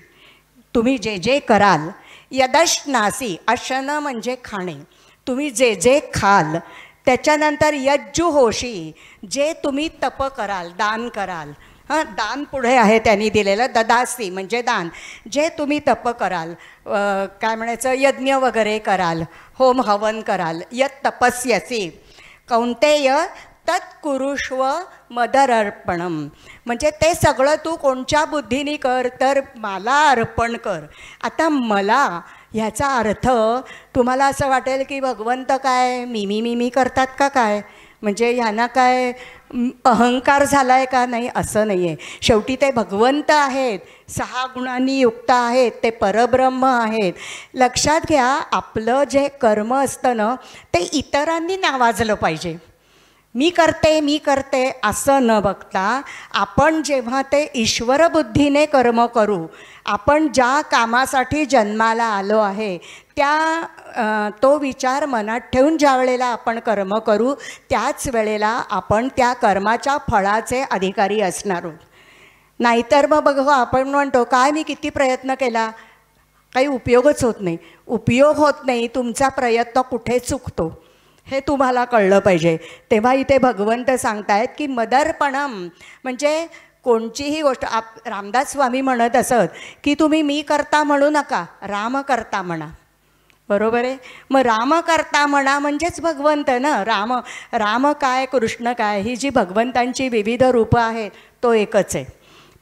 तुम्ही जे जे कराल, यदश्नासी, अशन म्हणजे खाणे, तुम्ही जे जे खाल, त्याच्यानंतर यज्जुहोशी जे तुम्ही तप कराल, दान कराल. दान पुढे आहे त्यांनी दिलेलं, ददासी म्हणजे दान, जे तुम्ही तप कराल, काय म्हणायचं, यज्ञ वगैरे कराल, होम हवन कराल. यत् तपस्यसी कौंतेय तत्कुरुष्व मदर्पणम. म्हणजे ते सगळं तू कोणच्या बुद्धीने कर, तर मला अर्पण कर. आता मला ह्याचा अर्थ तुम्हाला असं वाटेल की भगवंत काय मिमी करतात का काय, म्हणजे ह्यांना काय अहंकार झाला आहे का, नाही, असं नाही आहे. शेवटी ते भगवंत आहेत, 6 गुणांनी युक्त आहेत, ते परब्रह्म आहेत. लक्षात घ्या, आपलं जे कर्म असतं ना ते इतरांनी नावाजलं पाहिजे. मी करते असं न बघता आपण जेव्हा ते ईश्वर बुद्धीने कर्म करू, आपण ज्या कामासाठी जन्माला आलो आहे तो विचार मनात ठेवून ज्या वेळेला आपण कर्म करू त्याच वेळेला आपण त्या कर्माच्या फळाचे अधिकारी असणार आहोत. नाहीतर मग बघ, आपण म्हणतो काय मी किती प्रयत्न केला, काही उपयोगच होत नाही. उपयोग होत नाही, तुमचा प्रयत्न कुठे चुकतो हे तुम्हाला कळलं पाहिजे. तेव्हा इथे भगवंत सांगतायत की मदर्पणम म्हणजे कोणतीही गोष्ट. रामदास स्वामी म्हणत असत की तुम्ही मी करता म्हणू नका, राम करता म्हणा, बरोबर आहे. मग राम करता म्हणा म्हणजेच भगवंत ना. राम काय, कृष्ण काय, ही जी भगवंतांची विविध रूपं आहेत तो एकच आहे,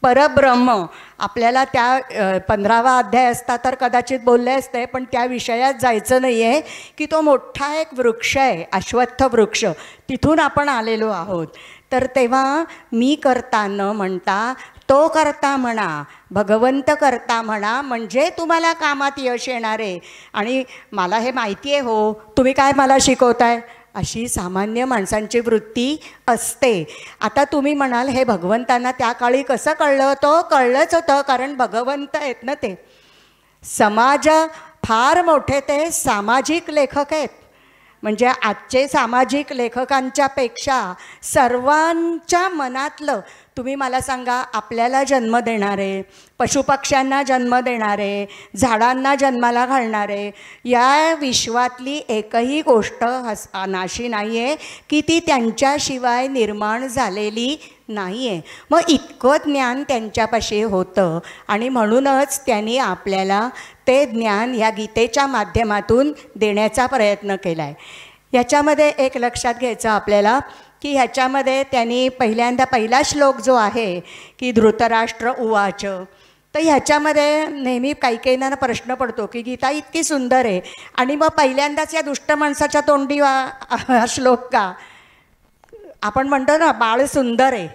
परब्रह्म. आपल्याला त्या 15वा अध्याय असता तर कदाचित बोलले असते, पण त्या विषयात जायचं नाही आहे की तो मोठा एक वृक्ष आहे, अश्वत्थ वृक्ष, तिथून आपण आलेलो आहोत. तर तेव्हा मी करता न म्हणता तो करता म्हणा, भगवंत करता म्हणा, म्हणजे तुम्हाला कामात यश येणार आहे. आणि मला हे माहिती आहे हो, तुम्ही काय मला शिकवताय, अशी सामान्य माणसांची वृत्ती असते. आता तुम्ही म्हणाल हे भगवंतांना त्या काळी कसं कळलं होतं? कळलंच होतं, कारण भगवंत आहेत ना ते. समाज फार मोठे ते सामाजिक लेखक आहेत. म्हणजे आजचे सामाजिक लेखकांच्या पेक्षा सर्वांच्या मनातलं, तुम्ही मला सांगा, आपल्याला जन्म देणारे, पशुपक्ष्यांना जन्म देणारे, झाडांना जन्माला घालणारे, या विश्वातली एकही गोष्ट नाशी नाही आहे की ती त्यांच्याशिवाय निर्माण झालेली नाही आहे. मग इतकं ज्ञान त्यांच्यापाशी होतं आणि म्हणूनच त्यांनी आपल्याला ते ज्ञान या गीतेच्या माध्यमातून देण्याचा प्रयत्न केला आहे. याच्यामध्ये एक लक्षात घ्यायचं आपल्याला की ह्याच्यामध्ये त्यांनी पहिला श्लोक जो आहे की धृतराष्ट्र उवाच, तर ह्याच्यामध्ये नेहमी काहींना प्रश्न पडतो की गीता इतकी सुंदर आहे आणि मग पहिल्यांदाच या दुष्ट माणसाच्या तोंडी हा श्लोक का? आपण म्हणतो ना बाळ सुंदर आहे,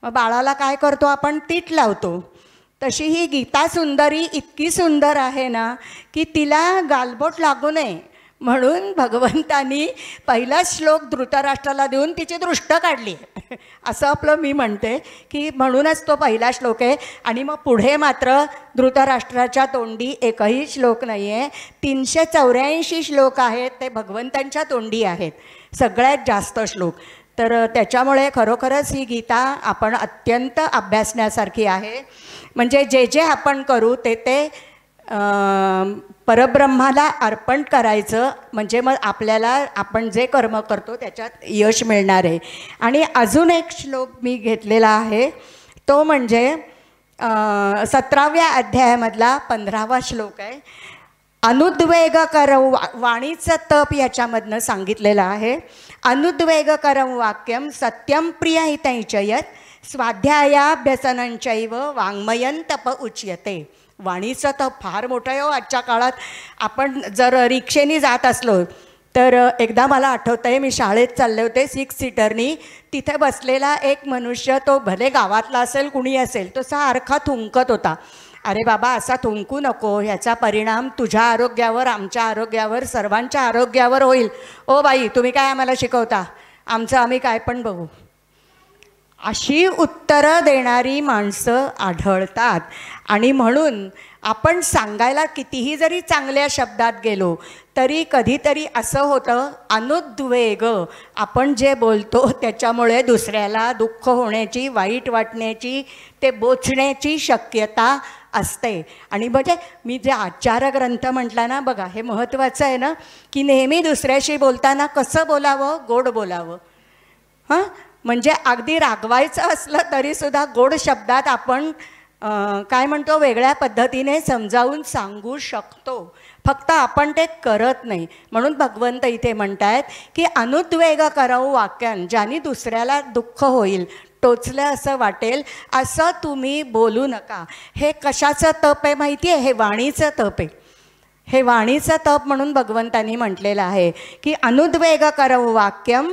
मग बाळाला काय करतो आपण? तीट लावतो. तशी ही गीता सुंदरी इतकी सुंदर आहे ना की तिला गालबोट लागू नये म्हणून भगवंतांनी पहिला श्लोक धृतराष्ट्राला देऊन तिची दृष्ट काढली असं आपलं मी म्हणते की म्हणूनच तो पहिला श्लोक आहे. आणि मग पुढे मात्र धृतराष्ट्राच्या तोंडी एकही श्लोक नाही आहे. 384 श्लोक आहेत ते भगवंतांच्या तोंडी आहेत, सगळ्यात जास्त श्लोक. तर त्याच्यामुळे खरोखरच ही गीता आपण अत्यंत अभ्यासण्यासारखी आहे. म्हणजे जे जे आपण करू ते परब्रह्माला अर्पण करायचं, म्हणजे मग आपल्याला आपण जे कर्म करतो त्याच्यात यश मिळणार आहे. आणि अजून एक श्लोक मी घेतलेला आहे, तो म्हणजे 17व्या अध्यायामधला 15वा श्लोक आहे. अनुद्वेग करौ, वाणीचं तप याच्यामधनं सांगितलेलं आहे. अनुद्वेग करौ वाक्यम सत्यम प्रियहितैच यत् स्वाध्यायाभ्यसनंचैव वाङ्मयं तप उच्यते. वाणीचं तप फार मोठं आहे हो आजच्या काळात. आपण जर रिक्षेने जात असलो तर एकदा मला आठवतं आहे, मी शाळेत चालले होते 6 सीटरनी, तिथे बसलेला एक मनुष्य, तो भले गावातला असेल कुणी असेल, तो सारखा थुंकत होता. अरे बाबा असा थुंकू नको, ह्याचा परिणाम तुझ्या आरोग्यावर, आमच्या आरोग्यावर, सर्वांच्या आरोग्यावर होईल. ओ बाई तुम्ही काय आम्हाला शिकवता, आमचं आम्ही काय पण बघू. अशी उत्तरं देणारी माणसं आढळतात. आणि म्हणून आपण सांगायला कितीही जरी चांगल्या शब्दात गेलो तरी कधीतरी असं होतं अनुद्वेग, आपण जे बोलतो त्याच्यामुळे दुसऱ्याला दुःख होण्याची, वाईट वाटण्याची, ते बोचण्याची शक्यता असते. आणि म्हणजे मी जे आचार ग्रंथ म्हटला ना, बघा हे महत्त्वाचं आहे ना की नेहमी दुसऱ्याशी बोलताना कसं बोलावं? गोड बोलावं. हां, म्हणजे अगदी रागवायचं असलं तरीसुद्धा गोड शब्दात आपण काय म्हणतो वेगळ्या पद्धतीने समजावून सांगू शकतो, फक्त आपण ते करत नाही. म्हणून भगवंत इथे म्हणतायत की अनुद्वेग करौ वाक्यान, ज्याने दुसऱ्याला दुःख होईल, टोचलं असं वाटेल असं तुम्ही बोलू नका. हे कशाचं तप आहे माहिती आहे? हे वाणीचं तप आहे. हे वाणीचं तप म्हणून भगवंतांनी म्हटलेलं आहे की अनुद्वेग करौ वाक्यम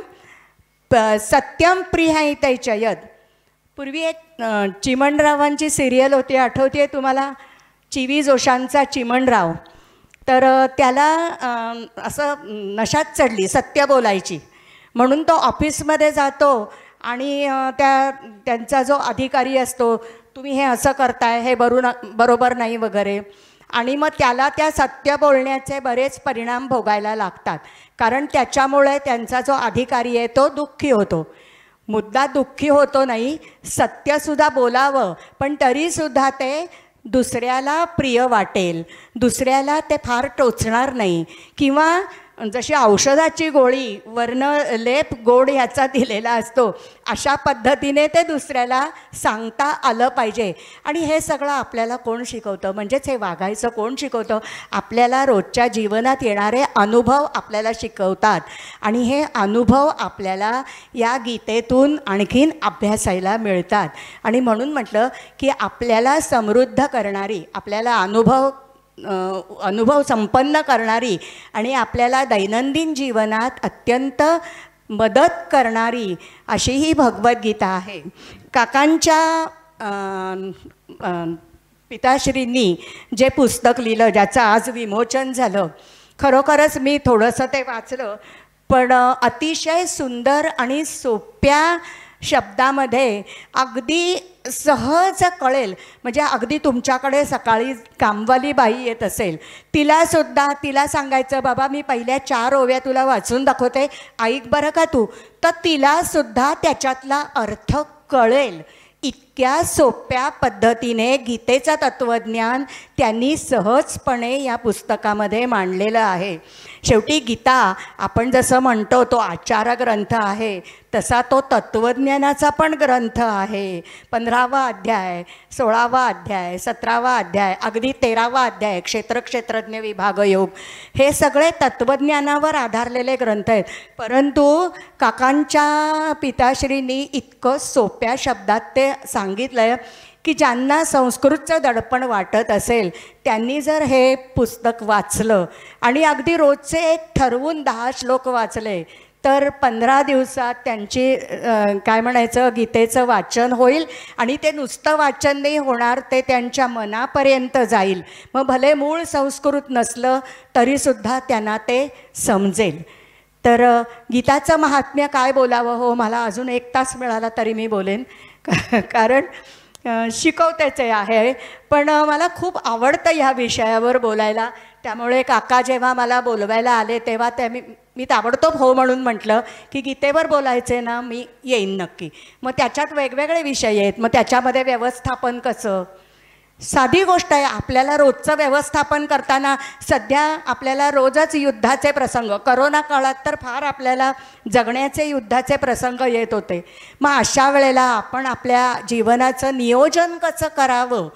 सत्यम प्रियहितैच यत्. पूर्वी एक चिमणरावांची सिरियल होती, आठवते तुम्हाला? चिवी जोशांचा चिमणराव. तर त्याला असं नशात चढली सत्य बोलायची म्हणून तो ऑफिसमध्ये जातो आणि त्यांचा जो अधिकारी असतो, तुम्ही हे असं करताय, हे बरोबर नाही वगैरे. आणि मग त्याला त्या सत्य बोलण्याचे बरेच परिणाम भोगायला लागतात, कारण त्याच्यामुळे त्यांचा जो अधिकारी आहे तो दुःखी होतो. मुद्दा दुःखी होतो नाही, सत्यसुद्धा बोलावं पण तरीसुद्धा ते दुसऱ्याला प्रिय वाटेल, दुसऱ्याला ते फार टोचणार नाही. किंवा जशी औषधाची गोळी वर्ण लेप गोड ह्याचा दिलेला असतो, अशा पद्धतीने ते दुसऱ्याला सांगता आलं पाहिजे. आणि हे सगळं आपल्याला कोण शिकवतं? म्हणजेच हे वागायचं कोण शिकवतं? आपल्याला रोजच्या जीवनात येणारे अनुभव आपल्याला शिकवतात. आणि हे अनुभव आपल्याला या गीतेतून आणखीन अभ्यासायला मिळतात. आणि म्हणून म्हटलं की आपल्याला समृद्ध करणारी, आपल्याला अनुभव संपन्न करणारी आणि आपल्याला दैनंदिन जीवनात अत्यंत मदत करणारी अशी ही भगवद्गीता आहे. काकांच्या पिताश्रींनी जे पुस्तक लिहिलं, ज्याचं आज विमोचन झालं, खरोखरच मी थोडंसं ते वाचलं, पण अतिशय सुंदर आणि सोप्या शब्दामध्ये अगदी सहज कळेल. म्हणजे अगदी तुमच्याकडे सकाळी कामवाली बाई येत असेल, तिला सांगायचं, बाबा मी पहिल्या 4 ओव्या तुला वाचून दाखवते, ऐक बरं का तू, तर तिलासुद्धा त्याच्यातला अर्थ कळेल. इतक्या सोप्या पद्धतीने गीतेचं तत्त्वज्ञान त्यांनी सहजपणे या पुस्तकामध्ये मांडलेलं आहे. शेवटी गीता आपण जसं म्हणतो तो आचार ग्रंथ आहे, तसा तो तत्त्वज्ञानाचा पण ग्रंथ आहे. 15वा अध्याय, 16वा अध्याय, 17वा अध्याय, अगदी 13वा अध्याय क्षेत्रज्ञ विभागयोग, हे सगळे तत्त्वज्ञानावर आधारलेले ग्रंथ आहेत. परंतु काकांच्या पिताश्रींनी इतकं सोप्या शब्दात ते सांगितलं आहे की ज्यांना संस्कृतचं दडपण वाटत असेल त्यांनी जर हे पुस्तक वाचलं आणि अगदी रोजचे एक ठरवून 10 श्लोक वाचले तर 15 दिवसात त्यांची काय म्हणायचं गीतेचं वाचन होईल. आणि ते नुसतं वाचन नाही होणार, ते त्यांच्या मनापर्यंत जाईल. मग भले मूळ संस्कृत नसलं तरीसुद्धा त्यांना ते समजेल. तर गीताचं महात्म्य काय बोलावं हो, मला अजून 1 तास मिळाला तरी मी बोलेन, कारण शिकवतेचे आहे. पण मला खूप आवडतं ह्या विषयावर बोलायला. त्यामुळे काका जेव्हा मला बोलवायला आले तेव्हा मी ताबडतोब हो म्हणून म्हटलं की गीतेवर बोलायचे ना, मी येईन नक्की. मग त्याच्यात वेगवेगळे विषय आहेत. मग त्याच्यामध्ये व्यवस्थापन कसं, साधी गोष्ट आहे. आपल्याला रोजचं व्यवस्थापन करताना सध्या आपल्याला रोजच युद्धाचे प्रसंग, करोना काळात तर फार आपल्याला जगण्याचे युद्धाचे प्रसंग येत होते. मग अशा वेळेला आपण आपल्या जीवनाचं नियोजन कसं करावं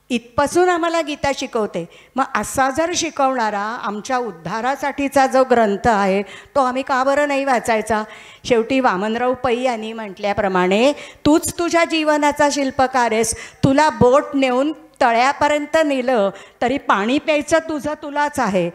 इथपासून आम्हाला गीता शिकवते. मग असा जर शिकवणारा आमच्या उद्धारासाठीचा जो ग्रंथ आहे तो आम्ही का बरं नाही वाचायचा. शेवटी वामनराव पै यांनी म्हटल्याप्रमाणे तूच तुझ्या जीवनाचा शिल्पकार आहेस. तुला बोट नेऊन तळ्यापर्यंत नेलं तरी पाणी प्यायचं तुलाच आहे.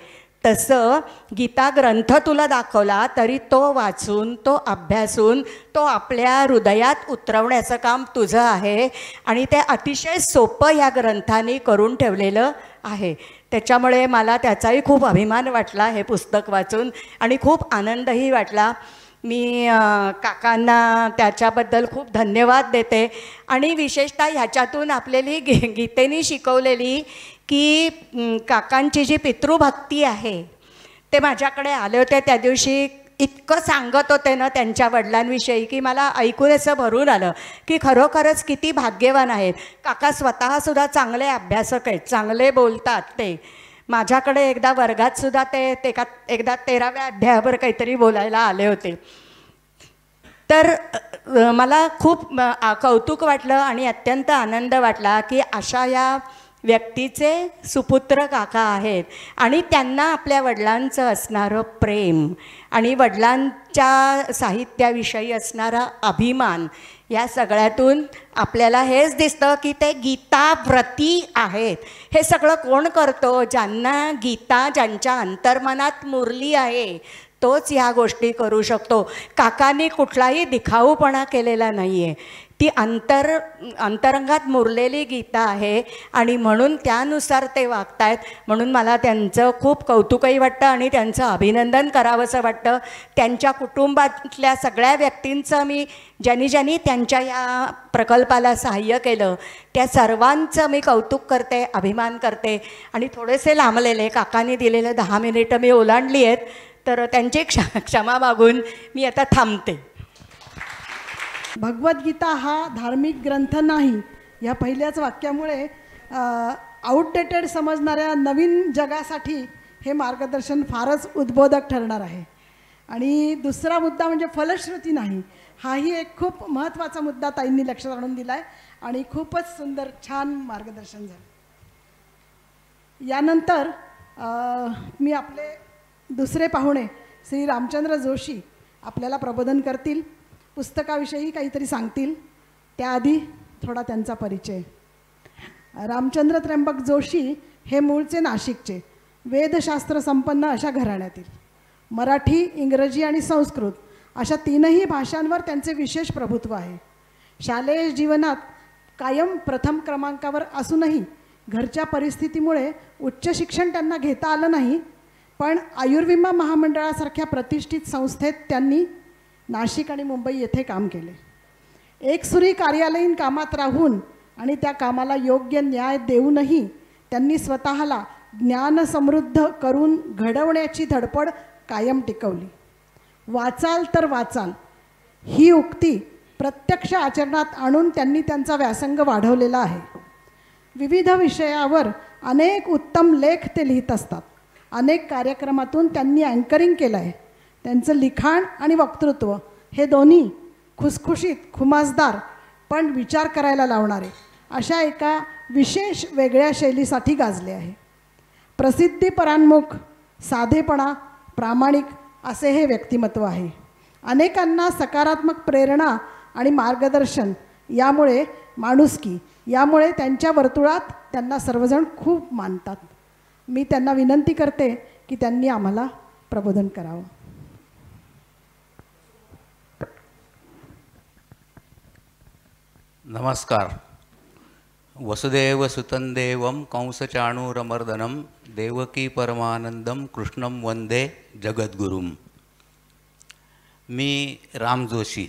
तसं गीता ग्रंथ तुला दाखवला तरी तो वाचून, तो अभ्यासून, तो आपल्या हृदयात उतरवण्याचं काम तुझं आहे. आणि ते अतिशय सोपं ह्या ग्रंथाने करून ठेवलेलं आहे. त्याच्यामुळे मला त्याचाही खूप अभिमान वाटला हे पुस्तक वाचून आणि खूप आनंदही वाटला. मी काकांना त्याच्याबद्दल खूप धन्यवाद देते. आणि विशेषतः ह्याच्यातून आपल्याला गीतेने शिकवलेली की काकांची जी पितृभक्ती आहे, ते माझ्याकडे आले होते त्या दिवशी, इतकं सांगत होते ना त्यांच्या वडिलांविषयी की मला ऐकून असं भरून आलं की खरोखरच किती भाग्यवान आहेत. काका स्वतःसुद्धा चांगले अभ्यासक आहेत, चांगले बोलतात. ते माझ्याकडे एकदा वर्गातसुद्धा एकदा 13व्या अध्यायावर काहीतरी बोलायला आले होते. तर मला खूप कौतुक वाटलं आणि अत्यंत आनंद वाटला की अशा या व्यक्तीचे सुपुत्र काका आहेत आणि त्यांना आपल्या वडिलांचं असणारं प्रेम आणि वडिलांच्या साहित्याविषयी असणारा अभिमान, या सगळ्यातून आपल्याला हेच दिसतं की ते गीताव्रती आहेत. हे सगळं कोण करतो? ज्यांना गीता ज्यांच्या अंतर्मनात मुरली आहे तोच ह्या गोष्टी करू शकतो. काकांनी कुठलाही दिखाऊपणा केलेला नाही आहे. ती अंतरंगात मुरलेली गीता आहे आणि म्हणून त्यानुसार ते वागतायत. म्हणून मला त्यांचं खूप कौतुकही वाटतं आणि त्यांचं अभिनंदन करावंसं वाटतं. त्यांच्या कुटुंबातल्या सगळ्या व्यक्तींचं मी ज्यांनी त्यांच्या या प्रकल्पाला सहाय्य केलं त्या सर्वांचं मी कौतुक करते, अभिमान करते. आणि थोडेसे लांबलेले काकांनी दिलेले 10 मिनिटं मी ओलांडली आहेत, तर त्यांची क्षमा मागून मी आता थांबते. भगवद्गीता हा धार्मिक ग्रंथ नाही या पहिल्याच वाक्यामुळे आउटडेटेड समजणाऱ्या नवीन जगासाठी हे मार्गदर्शन फारच उद्बोधक ठरणार आहे. आणि दुसरा मुद्दा म्हणजे फलश्रुती नाही, हाही एक खूप महत्त्वाचा मुद्दा ताईंनी लक्षात आणून दिला आहे आणि खूपच सुंदर छान मार्गदर्शन झालं. यानंतर मी आपले दुसरे पाहुणे श्री रामचंद्र जोशी आपल्याला प्रबोधन करतील, पुस्तकाविषयी काहीतरी सांगतील. त्याआधी थोडा त्यांचा परिचय. रामचंद्र त्र्यंबक जोशी हे मूळचे नाशिकचे, वेदशास्त्र संपन्न अशा घराण्यातील. मराठी, इंग्रजी आणि संस्कृत अशा 3ही भाषांवर त्यांचे विशेष प्रभुत्व आहे. शालेय जीवनात कायम प्रथम क्रमांकावर असूनही घरच्या परिस्थितीमुळे उच्च शिक्षण त्यांना घेता आलं नाही. पण आयुर्विमा महामंडळासारख्या प्रतिष्ठित संस्थेत त्यांनी नाशिक आणि मुंबई येथे काम केले. एकसुरी कार्यालयीन कामात राहून आणि त्या कामाला योग्य न्याय देऊनही त्यांनी स्वतःला ज्ञानसमृद्ध करून घडवण्याची धडपड कायम टिकवली. वाचाल तर वाचाल ही उक्ती प्रत्यक्ष आचरणात आणून त्यांनी त्यांचा व्यासंग वाढवलेला आहे. विविध विषयावर अनेक उत्तम लेख ते लिहित असतात. अनेक कार्यक्रमातून त्यांनी अँकरिंग केलं आहे. त्यांचं लिखाण आणि वक्तृत्व हे दोन्ही खुसखुशीत, खुमासदार पण विचार करायला लावणारे अशा एका विशेष वेगळ्या शैलीसाठी गाजले आहे. प्रसिद्धीपरान्मुख, साधेपणा, प्रामाणिक असे हे व्यक्तिमत्व आहे. अनेकांना सकारात्मक प्रेरणा आणि मार्गदर्शन, यामुळे माणुसकी, यामुळे त्यांच्या वर्तुळात त्यांना सर्वजण खूप मानतात. मी त्यांना विनंती करते की त्यांनी आम्हाला प्रबोधन करावं. नमस्कार. वसुदेव सुतं देवं कंसचाणूरमर्दनं देवकी परमानंदम कृष्णं वंदे जगद्गुरुम. मी राम जोशी,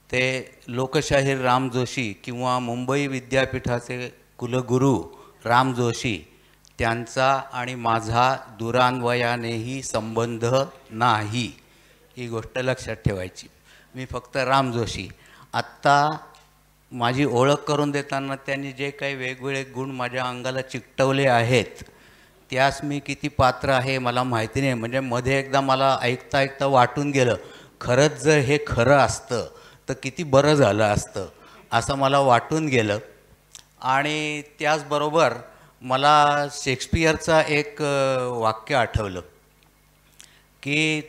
ते लोकशाहीर राम जोशी किंवा मुंबई विद्यापीठाचे कुलगुरू राम जोशी, त्यांचा आणि माझा दुरान्वयानेही संबंध नाही, ही गोष्ट लक्षात ठेवायची. मी फक्त राम जोशी. आत्ता माझी ओळख करून देताना त्यांनी जे काही वेगवेगळे गुण माझ्या अंगाला चिकटवले आहेत, त्यास मी किती पात्र आहे मला माहिती नाही. म्हणजे मध्ये एकदा मला ऐकता ऐकता वाटून गेलं, खरंच जर हे खरं असतं तर किती बरं झालं असतं, असं मला वाटून गेलं. आणि त्याचबरोबर मला शेक्सपियरचा एक वाक्य आठवलं की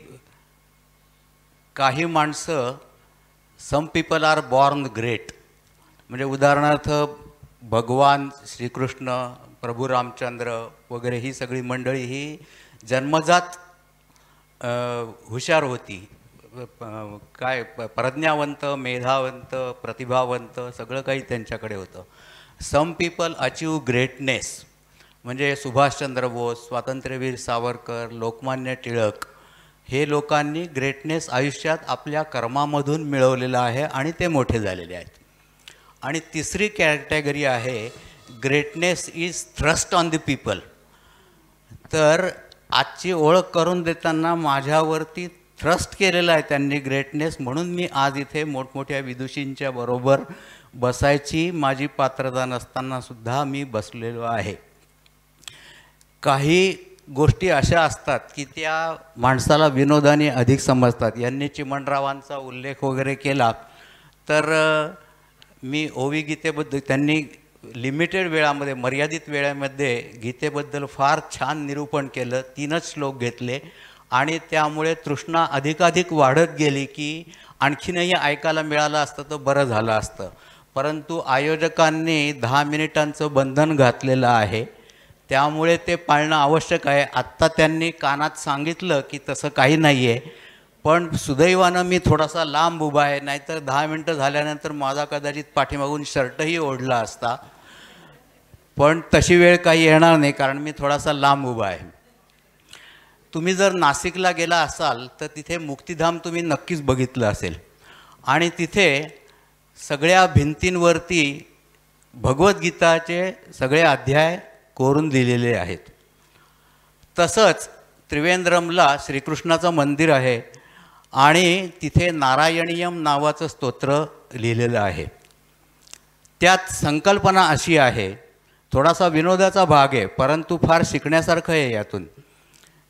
काही माणसं, some people are born great, म्हणजे उदाहरणार्थ भगवान श्रीकृष्ण, प्रभू रामचंद्र वगैरे ही सगळी मंडळी ही जन्मजात हुशार होती, काय प्रज्ञावंत, मेधावंत, प्रतिभावंत सगळं काही त्यांच्याकडे होतं. सम पीपल अचीव ग्रेटनेस, म्हणजे सुभाषचंद्र बोस, स्वातंत्र्यवीर सावरकर, लोकमान्य टिळक, हे लोकांनी ग्रेटनेस आयुष्यात आपल्या कर्मामधून मिळवलेलं आहे आणि ते मोठे झालेले आहेत. आणि तिसरी कॅटेगरी आहे greatness is thrust on the people. तर आजची ओळख करून देताना माझ्यावरती थ्रस्ट केलेला आहे त्यांनी ग्रेटनेस, म्हणून मी आज इथे मोठमोठ्या विदुषींच्या बरोबर बसायची माझी पात्रता नसतानासुद्धा मी बसलेलो आहे. काही गोष्टी अशा असतात की त्या माणसाला विनोदाने अधिक समजतात. यांनी चिमणरावांचा उल्लेख वगैरे केला तर मी ओवी गीतेबद्दल, त्यांनी लिमिटेड वेळामध्ये, मर्यादित वेळामध्ये गीतेबद्दल फार छान निरूपण केलं. 3च श्लोक घेतले आणि त्यामुळे तृष्णा अधिकाधिक वाढत गेली की आणखीनही ऐकायला मिळालं असतं तर बरं झालं असतं. परंतु आयोजकांनी 10 मिनिटांचं बंधन घातलेलं आहे, त्यामुळे ते पाळणं आवश्यक आहे. आत्ता त्यांनी कानात सांगितलं की तसं काही नाही आहे, पण सुदैवानं मी थोडासा लांब उभा आहे, नाहीतर 10 मिनटं झाल्यानंतर माझा कदाचित पाठीमागून शर्टही ओढला असता. पण तशी वेळ काही येणार नाही कारण मी थोडासा लांब उभा आहे. तुम्ही जर नाशिकला गेला असाल तर तिथे मुक्तिधाम तुम्ही नक्कीच बघितलं असेल आणि तिथे सगळ्या भिंतींवरती भगवद्गीताचे सगळे अध्याय कोरून दिलेले आहेत. तसंच त्रिवेंद्रमला श्रीकृष्णाचं मंदिर आहे आणि तिथे नारायणीयम नावाचं स्तोत्र लिहिलेलं आहे. त्यात संकल्पना अशी आहे, थोडासा विनोदाचा भाग आहे परंतु फार शिकण्यासारखं आहे यातून,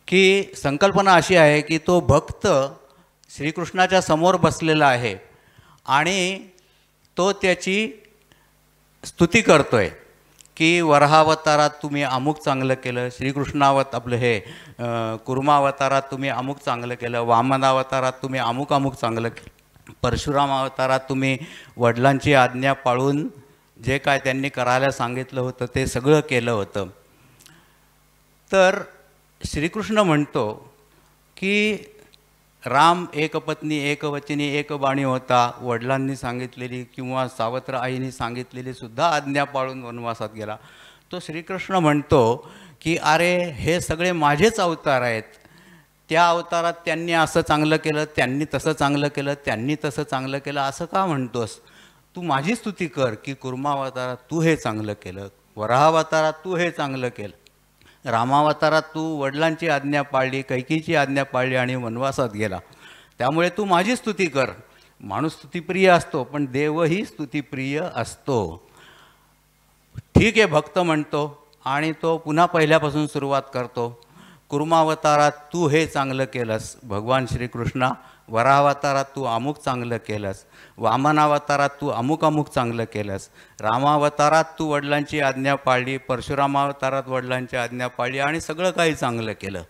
की संकल्पना अशी आहे की तो भक्त श्रीकृष्णाच्या समोर बसलेला आहे आणि तो त्याची स्तुती करतोय की वराहावतारात तुम्ही अमुक चांगलं केलं, आपलं हे कुर्मावतारात तुम्ही अमुक चांगलं केलं, वामनावतारात तुम्ही अमुक अमुक चांगलं केलं, परशुराम अवतारात तुम्ही वडिलांची आज्ञा पाळून जे काय त्यांनी करायला सांगितलं होतं ते सगळं केलं होतं. तर श्रीकृष्ण म्हणतो की राम एकपत्नी एकवचनी एकबाणी होता, वडिलांनी सांगितलेली किंवा सावत्र आईने सांगितलेली सुद्धा आज्ञा पाळून वनवासात गेला. तो श्रीकृष्ण म्हणतो की अरे हे सगळे माझेच अवतार आहेत, त्या अवतारात त्यांनी असं चांगलं केलं, त्यांनी तसं चांगलं केलं, त्यांनी तसं चांगलं केलं, असं का म्हणतोस? तू माझी स्तुती कर की कुर्मावतारात तू हे चांगलं केलं, वराहावतारात तू हे चांगलं केलं, रामावतारात तू वडिलांची आज्ञा पाळली, कैकीची आज्ञा पाळली आणि वनवासात गेला, त्यामुळे तू माझी स्तुती कर. माणूस स्तुतीप्रिय असतो, पण देवही स्तुतीप्रिय असतो. ठीक आहे, भक्त म्हणतो आणि तो पुन्हा पहिल्यापासून सुरुवात करतो. कुर्मावतारात तू हे चांगलं केलंस भगवान श्रीकृष्णा, वराहावतारात तू अमुक चांगलं केलंस, वामनावतारात तू अमुक अमुक चांगलं केलंस, रामावतारात तू वडिलांची आज्ञा पाळली, परशुरामावतारात वडिलांची आज्ञा पाळली आणि सगळं काही चांगलं केलं.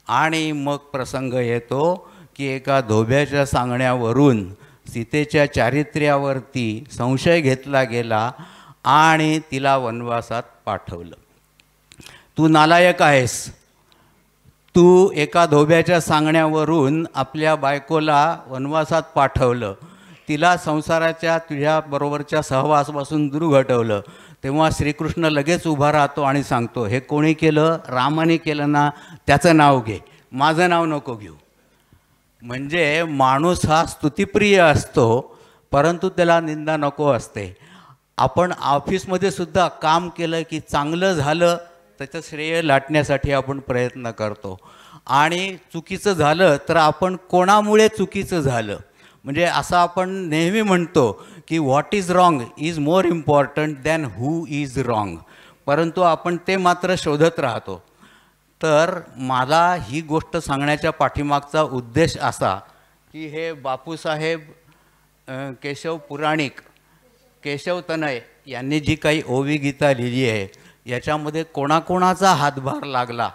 आणि मग प्रसंग येतो की एका धोब्याच्या सांगण्यावरून सीतेच्या चारित्र्यावरती संशय घेतला गेला आणि तिला वनवासात पाठवलं. तू नालायक आहेस, तू एका धोब्याच्या सांगण्यावरून आपल्या बायकोला वनवासात पाठवलं, तिला संसाराच्या तुझ्याबरोबरच्या सहवासापासून दूर घटवलं. तेव्हा श्रीकृष्ण लगेच उभा राहतो आणि सांगतो, हे कोणी केलं? रामाने केलं ना, त्याचं नाव घे, माझं नाव नको घेऊ. म्हणजे माणूस हा स्तुतिप्रिय असतो, परंतु त्याला निंदा नको असते. आपण ऑफिसमध्ये सुद्धा काम केलं की चांगलं झालं त्याचं श्रेय लाटण्यासाठी आपण प्रयत्न करतो, आणि चुकीचं झालं तर आपण कोणामुळे चुकीचं झालं म्हणजे असं आपण नेहमी म्हणतो की what is wrong is more important than who is wrong, परंतु आपण ते मात्र शोधत राहतो. तर मला ही गोष्ट सांगण्याच्या पाठीमागचा उद्देश असा की हे बापूसाहेब केशव पुराणिक, केशव तनय यांनी जी काही ओवी गीता लिहिली आहे याच्यामध्ये कोणाकोणाचा हातभार लागला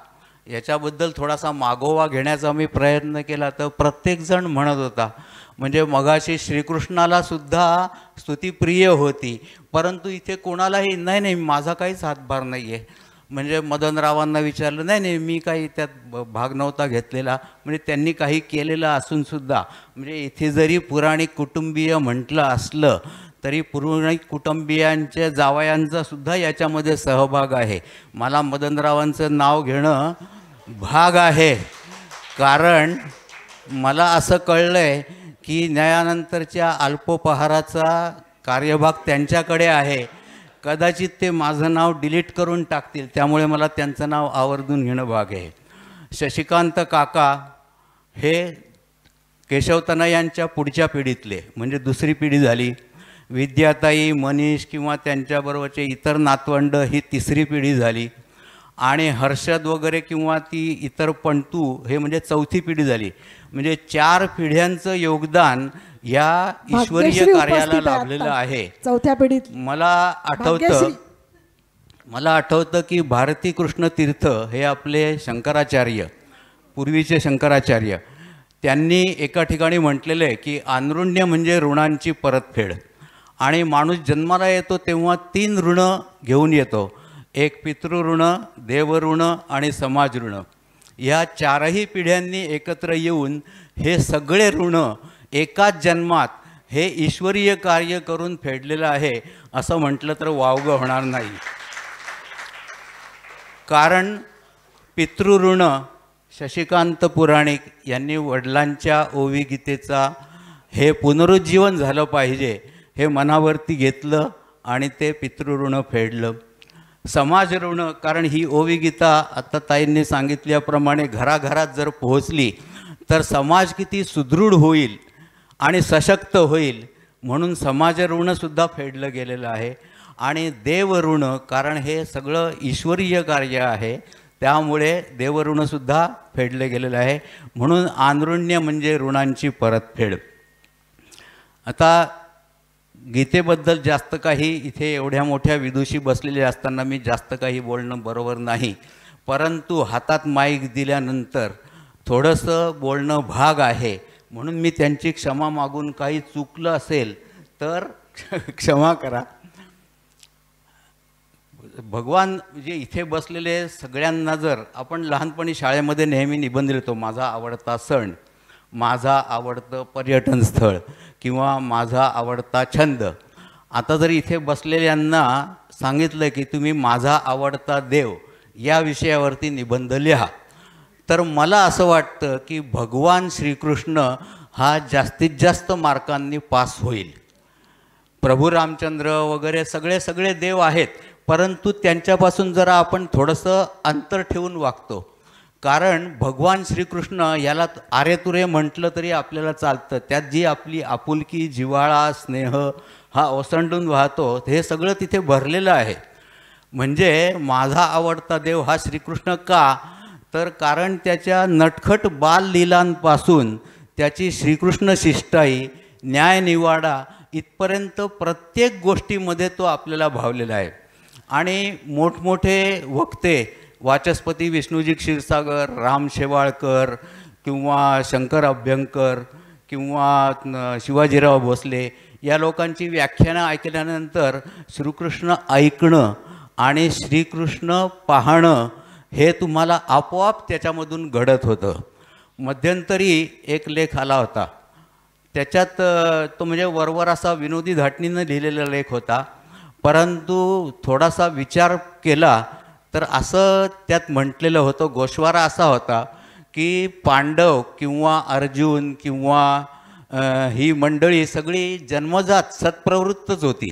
याच्याबद्दल थोडासा मागोवा घेण्याचा मी प्रयत्न केला. तर प्रत्येकजण म्हणत होता, म्हणजे मगाशी श्रीकृष्णाला सुद्धा स्तुतिप्रिय होती, परंतु इथे कोणालाही नाही नाही माझा काहीच हातभार नाही आहे. म्हणजे मदनरावांना विचारलं, नाही नाही मी काही त्यात भाग नव्हता घेतलेला, म्हणजे त्यांनी काही केलेलं असूनसुद्धा, म्हणजे इथे जरी पुराणिक कुटुंबीय म्हटलं असलं तरी पुराणिक कुटुंबियांच्या जावयांचा सुद्धा याच्यामध्ये सहभाग आहे. मला मदनरावांचं नाव घेणं भाग आहे, कारण मला असं कळलं आहे की न्यायानंतरच्या अल्पोपहाराचा कार्यभाग त्यांच्याकडे आहे. कदाचित ते माझं नाव डिलीट करून टाकतील, त्यामुळे मला त्यांचं नाव आवर्जून घेणं भाग आहे. शशिकांत काका हे केशव तनय यांच्या पुढच्या पिढीतले, म्हणजे दुसरी पिढी झाली. विद्याताई, मनीष किंवा त्यांच्याबरोबरचे इतर नातवंड ही तिसरी पिढी झाली. आणि हर्षद वगैरे किंवा ती इतर पंतू हे म्हणजे चौथी पिढी झाली. म्हणजे 4 पिढ्यांचं योगदान या ईश्वरीय कार्याला लाभलेलं आहे. चौथ्या पिढीत मला आठवतं की भारती कृष्ण तीर्थ हे आपले शंकराचार्य, पूर्वीचे शंकराचार्य, त्यांनी एका ठिकाणी म्हटलेलं आहे की आनृण्य म्हणजे ऋणांची परतफेड. आणि माणूस जन्माला येतो तेव्हा 3 ऋण घेऊन येतो, एक पितृऋण, देवऋण आणि समाज ऋण. या 4ही पिढ्यांनी एकत्र येऊन हे सगळे ऋण एकाच जन्मात हे ईश्वरीय कार्य करून फेडलेलं आहे असं म्हटलं तर वावगं होणार नाही. कारण पितृऋण शशिकांत पुराणिक यांनी वडिलांच्या ओवी गीतेचा हे पुनरुज्जीवन झालं पाहिजे हे मनावरती घेतलं आणि ते पितृऋण फेडलं. समाज ऋण, कारण ही ओवी गीता आता ताईंनी सांगितल्याप्रमाणे घराघरात जर पोहोचली तर समाज किती सुदृढ होईल आणि सशक्त होईल, म्हणून समाज ऋणसुद्धा फेडलं गेलेलं आहे. आणि देवऋण, कारण हे सगळं ईश्वरीय कार्य आहे त्यामुळे देवऋणसुद्धा फेडलं गेलेलं आहे. म्हणून आनृण्य म्हणजे ऋणांची परतफेड. आता गीतेबद्दल जास्त काही इथे एवढ्या मोठ्या विदुषी बसलेले असताना मी जास्त काही बोलणं बरोबर नाही, परंतु हातात माईक दिल्यानंतर थोडंसं बोलणं भाग आहे, म्हणून मी त्यांची क्षमा मागून काही चुकलं असेल तर क्षमा करा. भगवान जे इथे बसलेले सगळ्यांना जर आपण लहानपणी शाळेमध्ये नेहमी निबंध लिहितो, माझा आवडता सण, माझा आवडतं पर्यटन स्थळ किंवा माझा आवडता छंद. आता जर इथे बसलेल्यांना सांगितलं की तुम्ही माझा आवडता देव या विषयावरती निबंध लिहा. तर मला असं वाटतं की भगवान श्रीकृष्ण हा जास्तीत जास्त मार्कांनी पास होईल. प्रभू रामचंद्र वगैरे सगळे देव आहेत, परंतु त्यांच्यापासून जरा आपण थोडंसं अंतर ठेवून वागतो. कारण भगवान श्रीकृष्ण याला आरेतुरे म्हटलं तरी आपल्याला चालतं. त्यात जी आपली आपुलकी, जिव्हाळा, स्नेह हा ओसंडून वाहतो, हे सगळं तिथे भरलेलं आहे. म्हणजे माझा आवडता देव हा श्रीकृष्ण का, तर कारण त्याच्या नटखट बाललीलांपासून त्याची श्रीकृष्ण शिष्टाई, न्यायनिवाडा इथपर्यंत प्रत्येक गोष्टीमध्ये तो आपल्याला भावलेला आहे. आणि मोठमोठे वक्ते वाचस्पती विष्णुजी क्षीरसागर, राम शेवाळकर किंवा शंकर अभ्यंकर किंवा शिवाजीराव भोसले या लोकांची व्याख्यानं ऐकल्यानंतर श्रीकृष्ण ऐकणं आणि श्रीकृष्ण पाहणं हे तुम्हाला आपोआप त्याच्यामधून घडत होतं. मध्यंतरी एक लेख आला होता, त्याच्यात तो म्हणजे वरवर असा विनोदी धाटणीनं लिहिलेला लेख होता, परंतु थोडासा विचार केला तर असं त्यात म्हटलेलं होतं, गोषवारा असा होता की पांडव किंवा अर्जुन किंवा ही मंडळी सगळी जन्मजात सत्प्रवृत्तच होती.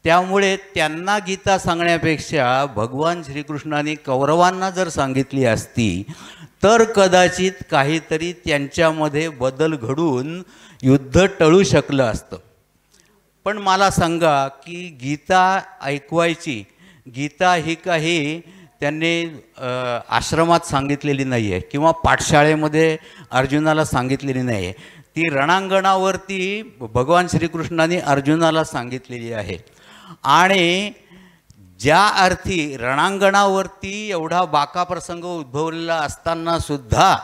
त्यामुळे त्यांना गीता सांगण्यापेक्षा भगवान श्रीकृष्णाने कौरवांना जर सांगितली असती तर कदाचित काहीतरी त्यांच्यामध्ये बदल घडून युद्ध टळू शकलं असतं. पण मला सांगा की गीता ऐकवायची, गीता ही काही त्यांनी आश्रमात सांगितलेली नाही आहे किंवा पाठशाळेमध्ये अर्जुनाला सांगितलेली नाही आहे. ती रणांगणावरती भगवान श्रीकृष्णाने अर्जुनाला सांगितलेली आहे. आणि ज्या अर्थी रणांगणावरती एवढा बाका प्रसंग उद्भवलेला असताना सुद्धा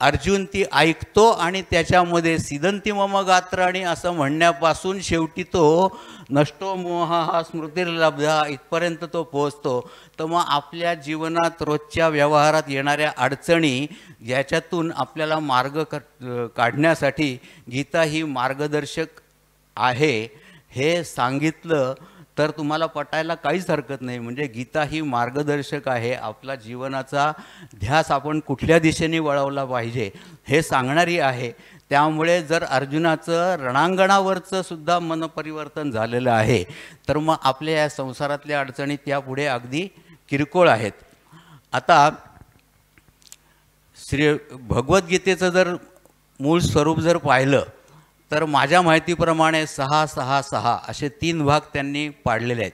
अर्जुन ती ऐकतो आणि त्याच्यामध्ये सिदंती मम गात्राणी असं म्हणण्यापासून शेवटी तो नष्टो मोह हा स्मृतिर्लब्धा इथपर्यंत तो पोहोचतो. तर मग आपल्या जीवनात रोजच्या व्यवहारात येणाऱ्या अडचणी याच्यातून आपल्याला मार्ग काढण्यासाठी गीता ही मार्गदर्शक आहे हे सांगितलं तर तुम्हाला पटायला काहीच हरकत नाही. म्हणजे गीता ही मार्गदर्शक आहे, आपला जीवनाचा ध्यास आपण कुठल्या दिशेने वळवला पाहिजे हे सांगणारी आहे. त्यामुळे जर अर्जुनाचं रणांगणावरचं सुद्धा मनपरिवर्तन झालेलं आहे तर मग आपल्या या संसारातल्या अडचणी त्यापुढे अगदी किरकोळ आहेत. आता भगवद्गीतेचं जर मूळ स्वरूप जर पाहिलं तर माझ्या माहितीप्रमाणे 666 असे 3 भाग त्यांनी पाडलेले आहेत.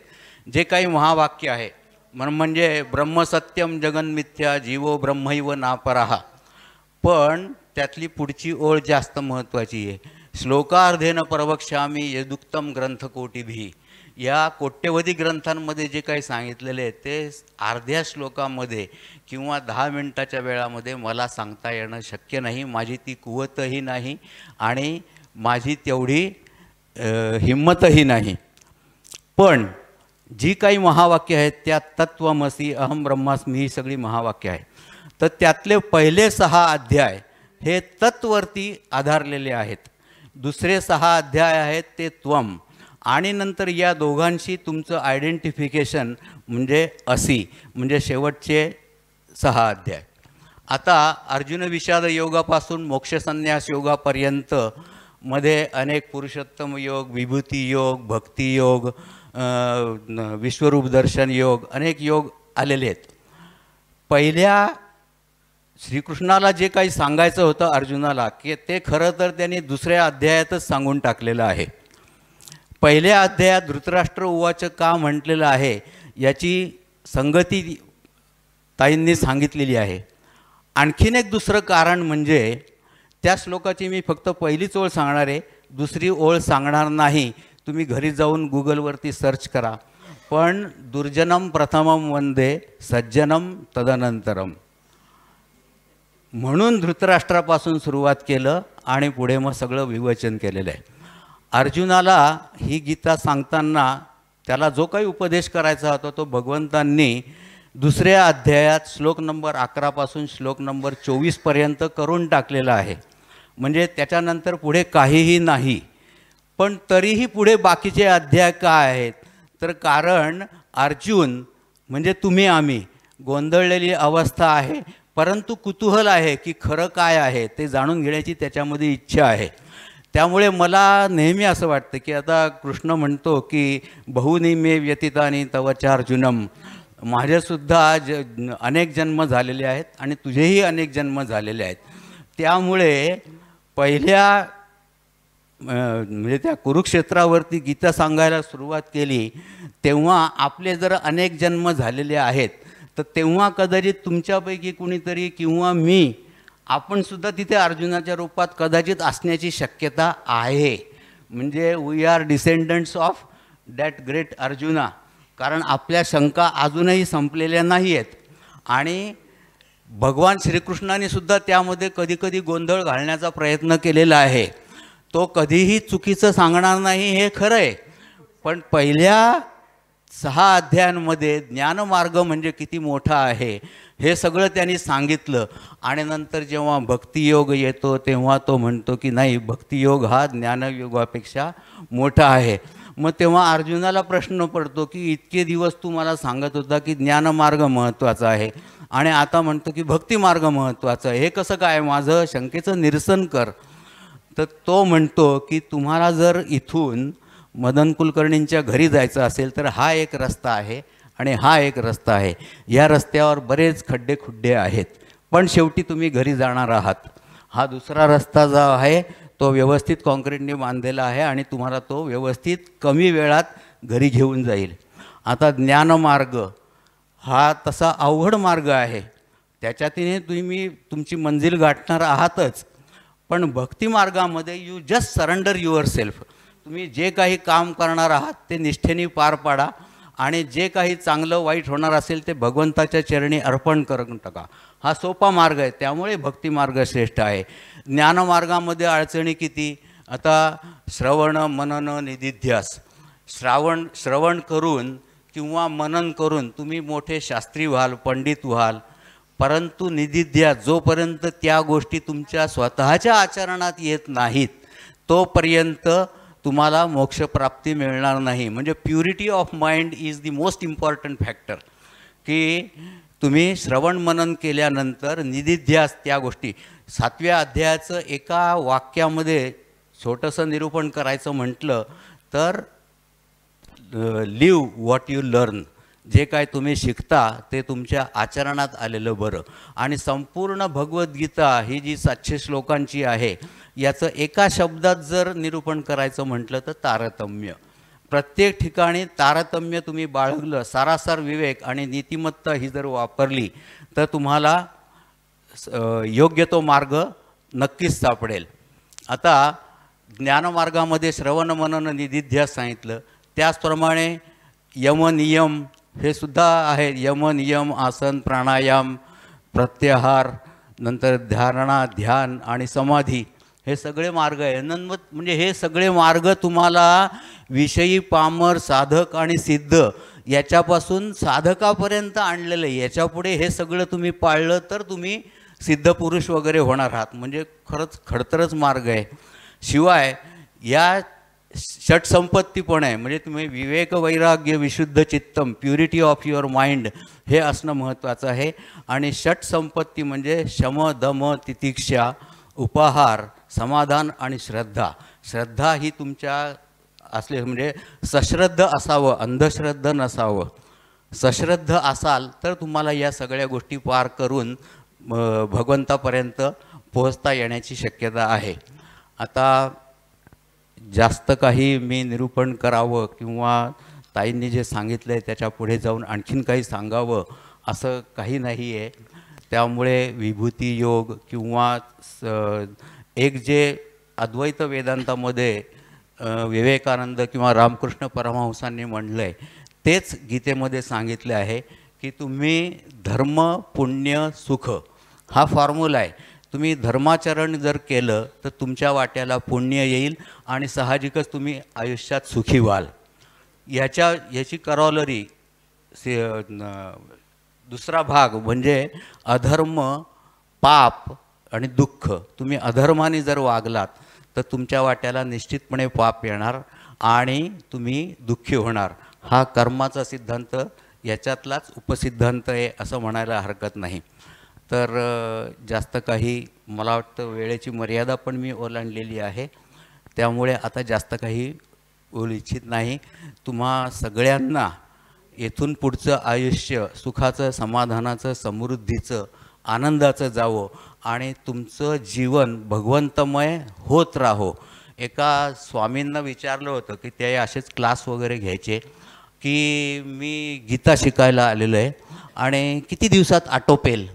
जे काही महावाक्य आहे म्हणजे ब्रह्मसत्यम जगन्मिथ्या जीवो ब्रह्मैव नापरः, पण त्यातली पुढची ओळ जास्त महत्त्वाची आहे. श्लोकार्धेन प्रवक्ष्यामि यदुक्तम ग्रंथकोटिभिः. या कोट्यवधी ग्रंथांमध्ये जे काही सांगितलेले आहे ते अर्ध्या श्लोकामध्ये किंवा 10 मिनिटाच्या वेळामध्ये मला सांगता येणं शक्य नाही. माझी ती कुवतही नाही आणि माझी तेवढी हिम्मतही नाही. पण जी काही महावाक्य आहेत त्यात तत्वमसी, अहम ब्रह्मास्मी ही सगळी महावाक्य आहेत. तर त्यातले पहिले 6 अध्याय हे तत्वरती आधारलेले आहेत. दुसरे 6 अध्याय आहेत ते त्वम, आणि नंतर या दोघांशी तुमचं आयडेंटिफिकेशन म्हणजे असी, म्हणजे शेवटचे 6 अध्याय. आता अर्जुन विषाद योगापासून मोक्षसन्यास योगापर्यंत मध्ये अनेक पुरुषोत्तम योग, विभूती योग, भक्ती योग, विश्वरूप दर्शन योग, अनेक योग आलेले आहेत. पहिल्या श्रीकृष्णाला जे काही सांगायचं होतं अर्जुनाला की ते खरं तर त्यांनी दुसऱ्या अध्यायातच सांगून टाकलेलं आहे. पहिल्या अध्यायात धृतराष्ट्र उवाच का म्हटलेलं आहे याची संगती ताईंनी सांगितलेली आहे. आणखीन एक दुसरं कारण म्हणजे त्या श्लोकाची मी फक्त पहिलीच ओळ सांगणार आहे, दुसरी ओळ सांगणार नाही. तुम्ही घरी जाऊन गुगलवरती सर्च करा. पण दुर्जनम प्रथमम वंदे सज्जनम तदनंतरम म्हणून धृतराष्ट्रापासून सुरुवात केलं आणि पुढे मग सगळं विवचन केलेलं आहे. अर्जुनाला ही गीता सांगताना त्याला जो काही उपदेश करायचा होता तो भगवंतांनी दुसऱ्या अध्यायात श्लोक नंबर 11 पासून श्लोक नंबर 24 पर्यंत करून टाकलेला आहे. म्हणजे त्याच्यानंतर पुढे काहीही नाही. पण तरीही पुढे बाकीचे अध्याय काय आहेत तर कारण अर्जुन म्हणजे तुम्ही आम्ही गोंधळलेली अवस्था आहे, परंतु कुतूहल आहे की खरं काय आहे ते जाणून घेण्याची त्याच्यामध्ये इच्छा आहे. त्यामुळे मला नेहमी असं वाटतं की आता कृष्ण म्हणतो की बहुनी मे व्यतीतानी तव चार्जुनम, माझेसुद्धा अनेक जन्म झालेले आहेत आणि तुझेही अनेक जन्म झालेले आहेत. त्यामुळे पहिल्या म्हणजे त्या कुरुक्षेत्रावरती गीता सांगायला सुरुवात केली तेव्हा आपले जर अनेक जन्म झालेले आहेत तर तेव्हा कदाचित तुमच्यापैकी कुणीतरी किंवा मी आपणसुद्धा तिथे अर्जुनाच्या रूपात कदाचित असण्याची शक्यता आहे. म्हणजे we are descendants of that great Arjuna. कारण आपल्या शंका अजूनही संपलेल्या नाही आहेत आणि भगवान श्रीकृष्णाने सुद्धा त्यामध्ये कधीकधी गोंधळ घालण्याचा प्रयत्न केलेला आहे. तो कधीही चुकीचं सांगणार नाही हे खरं आहे, पण पहिल्या 6 अध्यायांमध्ये ज्ञानमार्ग म्हणजे किती मोठा आहे हे सगळं त्यांनी सांगितलं. आणि नंतर जेव्हा भक्तियोग येतो तेव्हा तो म्हणतो की नाही, भक्तियोग हा ज्ञानयोगापेक्षा मोठा आहे. मग तेव्हा अर्जुनाला प्रश्न पडतो की इतके दिवस तू मला सांगत होता की ज्ञानमार्ग महत्त्वाचा आहे आणि आता म्हणतो की भक्तिमार्ग महत्त्वाचा आहे, हे कसं काय? माझं शंकेचं निरसन कर. तर तो म्हणतो की तुम्हाला जर इथून मदन कुलकर्णींच्या घरी जायचं असेल तर हा एक रस्ता आहे आणि हा एक रस्ता आहे. या रस्त्यावर बरेच खड्डे खुड्डे आहेत, पण शेवटी तुम्ही घरी जाणार आहात. हा दुसरा रस्ता जो आहे तो व्यवस्थित कॉन्क्रीटने बांधलेला आहे आणि तुम्हाला तो व्यवस्थित कमी वेळात घरी घेऊन जाईल. आता ज्ञानमार्ग हा तसा अवघड मार्ग आहे, त्याच्यातीने तुम्ही तुमची मंजिल गाठणार आहातच, पण भक्तिमार्गामध्ये you just surrender yourself. तुम्ही जे काही काम करणार आहात ते निष्ठेने पार पाडा आणि जे काही चांगलं वाईट होणार असेल ते भगवंताच्या चरणी अर्पण करून टाका. हा सोपा मार्ग आहे, त्यामुळे भक्तिमार्ग श्रेष्ठ आहे. ज्ञानमार्गामध्ये अडचणी किती? आता श्रवण मनन निदिध्यास, श्रवण करून किंवा मनन करून तुम्ही मोठे शास्त्री व्हाल, पंडित व्हाल, परंतु निदिध्यास जोपर्यंत त्या गोष्टी तुमच्या स्वतःच्या आचरणात येत नाहीत तोपर्यंत तुम्हाला मोक्षप्राप्ती मिळणार नाही. म्हणजे purity of mind is the most important factor. की तुम्ही श्रवण मनन केल्यानंतर निदिध्यास त्या गोष्टी, 7व्या अध्यायाचं एका वाक्यामध्ये छोटंसं निरूपण करायचं म्हटलं तर लिव्ह व्हॉट यू लर्न. जे काय तुम्ही शिकता ते तुमच्या आचरणात आलेलं बरं. आणि संपूर्ण भगवद्गीता ही जी 700 श्लोकांची आहे याचं एका शब्दात जर निरूपण करायचं म्हटलं तर तारतम्य. प्रत्येक ठिकाणी तारतम्य तुम्ही बाळगलं, सारासार विवेक आणि नीतिमत्ता ही जर वापरली तर तुम्हाला योग्य तो मार्ग नक्कीच सापडेल. आता ज्ञानमार्गामध्ये श्रवण मनन निदिध्यास सांगितलं, त्याचप्रमाणे यमनियम हे सुद्धा आहे. यमनियम, आसन, प्राणायाम, प्रत्याहार, नंतर धारणा, ध्यान आणि समाधी हे सगळे मार्ग आहे. म्हणजे हे सगळे मार्ग तुम्हाला विषयी, पामर, साधक आणि सिद्ध याच्यापासून साधकापर्यंत आणलेलं आहे. याच्यापुढे हे सगळं तुम्ही पाळलं तर तुम्ही सिद्ध पुरुष वगैरे होणार आहात. म्हणजे खरंच खडतरच मार्ग आहे. शिवाय या षटसंपत्ती पण आहे. म्हणजे तुम्ही विवेक, वैराग्य, विशुद्ध चित्तम, प्युरिटी ऑफ युअर माइंड हे असणं महत्त्वाचं आहे. आणि षटसंपत्ती म्हणजे शम, दम, तितिक्षा, उपाहार, समाधान आणि श्रद्धा. श्रद्धा ही तुमच्या असले म्हणजे सश्रद्ध असावं, अंधश्रद्ध नसावं. सश्रद्ध असाल तर तुम्हाला या सगळ्या गोष्टी पार करून भगवंतापर्यंत पोहोचता येण्याची शक्यता आहे. आता जास्त काही मी निरूपण करावं किंवा ताईंनी जे सांगितलं आहे त्याच्या पुढे जाऊन आणखीन काही सांगावं असं काही नाही आहे. त्यामुळे विभूती योग किंवा एक जे अद्वैत वेदांतामध्ये विवेकानंद किंवा रामकृष्ण परमहंसांनी म्हणलं आहे तेच गीतेमध्ये सांगितले आहे की तुम्ही धर्म, पुण्य, सुख हा फॉर्म्युला आहे. तुम्ही धर्माचरण जर केलं तर तुमच्या वाट्याला पुण्य येईल आणि साहजिकच तुम्ही आयुष्यात सुखी व्हाल. याची करॉलरी दुसरा भाग म्हणजे अधर्म, पाप आणि दुःख. तुम्ही अधर्माने जर वागलात तर तुमच्या वाट्याला निश्चितपणे पाप येणार आणि तुम्ही दुःखी होणार. हा कर्माचा सिद्धांत याच्यातलाच उपसिद्धांत आहे असं म्हणायला हरकत नाही. तर जास्त काही मला वाटतं वेळेची मर्यादा पण मी ओलांडलेली आहे, त्यामुळे आता जास्त काही बोलू इच्छित नाही. तुम्हा सगळ्यांना येथून पुढचं आयुष्य सुखाचं, समाधानाचं, समृद्धीचं, आनंदाचं जावो आणि तुमचं जीवन भगवंतमय होत राहो. एका स्वामींना विचारलं होतं की ते असेच क्लास वगैरे घ्यायचे की मी गीता शिकायला आलेलो आहे आणि किती दिवसात आटोपेल.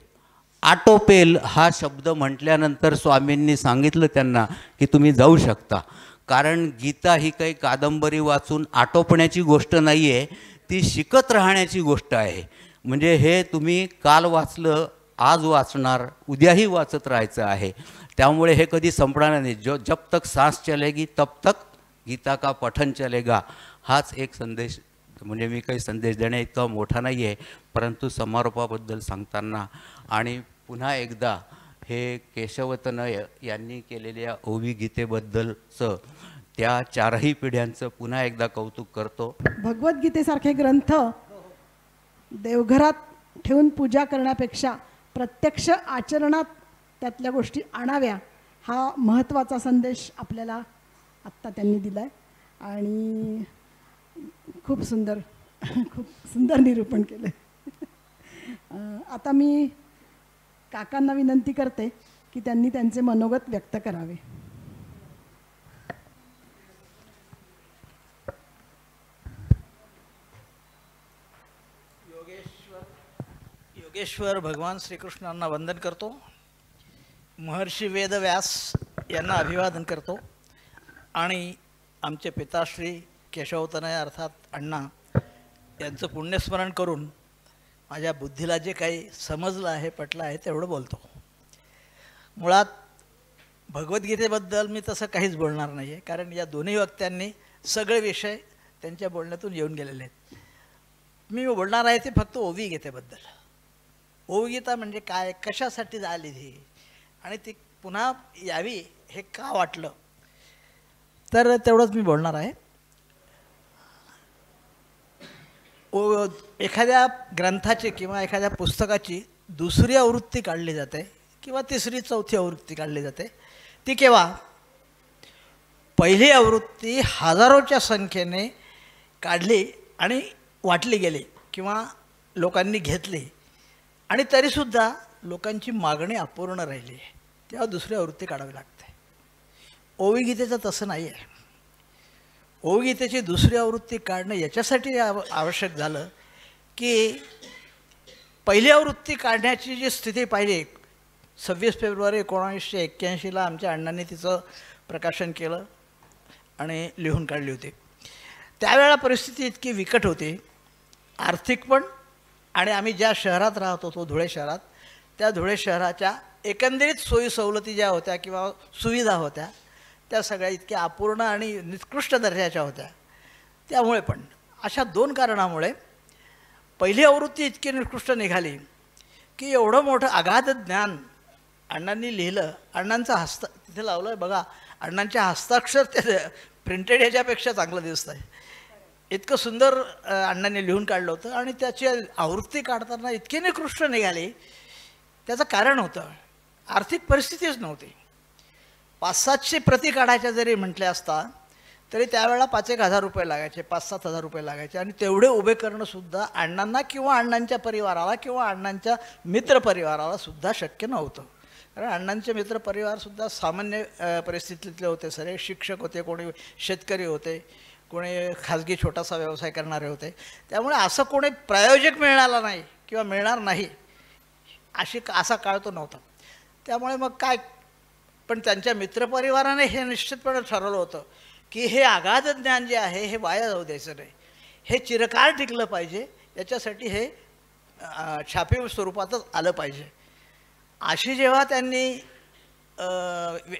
आटोपेल हा शब्द म्हटल्यानंतर स्वामींनी सांगितलं त्यांना की तुम्ही जाऊ शकता, कारण गीता ही काही कादंबरी वाचून आटोपण्याची गोष्ट नाही आहे, ती शिकत राहण्याची गोष्ट आहे. म्हणजे हे तुम्ही काल वाचलं, आज वाचणार, उद्याही वाचत राहायचं आहे. त्यामुळे हे कधी संपणार नाही. जब तक सांस चलेगी तब तक गीता का पठन चलेगा. हाच एक संदेश, म्हणजे मी काही संदेश देण्या इतका मोठा नाही आहे, परंतु समारोपाबद्दल सांगताना आणि पुन्हा एकदा हे केशवतनय यांनी केलेल्या ओवी गीतेबद्दलचं त्या चारही पिढ्यांचं पुन्हा एकदा कौतुक करतो. भगवद्गीतेसारखे ग्रंथ देवघरात ठेवून पूजा करण्यापेक्षा प्रत्यक्ष आचरणात त्यातल्या गोष्टी आणाव्या, हा महत्त्वाचा संदेश आपल्याला आत्ता त्यांनी दिला आहे. आणि खूप सुंदर निरूपण केलं. आता मी काकांना विनंती करते की त्यांनी त्यांचे मनोगत व्यक्त करावे. योगेश्वर भगवान श्रीकृष्णांना वंदन करतो. महर्षी वेदव्यास यांना अभिवादन करतो आणि आमचे पिताश्री केशवतनय अर्थात अण्णा यांचं पुण्यस्मरण करून माझ्या बुद्धीला जे काही समजलं आहे, पटलं आहे, तेवढं बोलतो. मुळात भगवद्गीतेबद्दल मी तसं काहीच बोलणार नाही आहे, कारण या दोन्ही वक्त्यांनी सगळे विषय त्यांच्या बोलण्यातून येऊन गेलेले आहेत. मी बोलणार आहे ते फक्त ओवी गीतेबद्दल. ओवी गीता म्हणजे काय, कशासाठी झाली ती आणि ती पुन्हा यावी हे का वाटलं, तर तेवढंच मी बोलणार आहे. एखाद्या ग्रंथाची किंवा एखाद्या पुस्तकाची दुसरी आवृत्ती काढली जाते किंवा तिसरी चौथी आवृत्ती काढली जाते. ती केव्हा, पहिली आवृत्ती हजारोच्या संख्येने काढली आणि वाटली गेली किंवा लोकांनी घेतली आणि तरीसुद्धा लोकांची मागणी अपूर्ण राहिली, तेव्हा दुसरी आवृत्ती काढावी लागते. ओवी गीतेचं तसं नाही आहे. ओवी गीतेची दुसरी आवृत्ती काढणं याच्यासाठी आवश्यक झालं की पहिली आवृत्ती काढण्याची जी स्थिती पाहिजे, 26 फेब्रुवारी 1981ला आमच्या अण्णांनी तिचं प्रकाशन केलं आणि लिहून काढली होती. त्यावेळेला परिस्थिती इतकी विकट होती, आर्थिक पण, आणि आम्ही ज्या शहरात राहत होतो धुळे शहरात, त्या धुळे शहराच्या एकंदरीत सोयी सवलती ज्या होत्या किंवा सुविधा होत्या त्या सगळ्या इतक्या अपूर्ण आणि निकृष्ट दर्जाच्या होत्या. त्यामुळे पण अशा दोन कारणामुळे पहिली आवृत्ती इतकी निकृष्ट निघाली की एवढं मोठं अगाध ज्ञान अण्णांनी लिहिलं. अण्णांचा तिथे लावलं आहे बघा, अण्णांच्या हस्ताक्षर ते प्रिंटेड ह्याच्यापेक्षा चांगलं दिसतं आहे. इतकं सुंदर अण्णांनी लिहून काढलं होतं आणि त्याची आवृत्ती काढताना इतकी निकृष्ट निघाली. त्याचं कारण होतं आर्थिक परिस्थितीच नव्हती. 500-700 प्रती काढायच्या जरी म्हटल्या असता तरी त्यावेळेला 5,000-1,000 रुपये लागायचे, 5,000-7,000 रुपये लागायचे आणि तेवढे उभे करणंसुद्धा अण्णांना किंवा अण्णांच्या परिवाराला किंवा अण्णांच्या मित्रपरिवाराला सुद्धा शक्य नव्हतं. कारण अण्णांचे मित्रपरिवारसुद्धा सामान्य परिस्थितीतले होते. सगळे शिक्षक होते, कोणी शेतकरी होते, कोणी खाजगी छोटासा व्यवसाय करणारे होते. त्यामुळे असं कोणी प्रायोजक मिळाला नाही किंवा मिळणार नाही असा काळ तो नव्हता. त्यामुळे मग काय, पण त्यांच्या मित्रपरिवाराने हे निश्चितपणे ठरवलं होतं की हे अगाध ज्ञान जे आहे हे वाया जाऊ द्यायचं नाही, हे चिरकाळ टिकलं पाहिजे, याच्यासाठी हे छापील स्वरूपातच आलं पाहिजे. अशी जेव्हा त्यांनी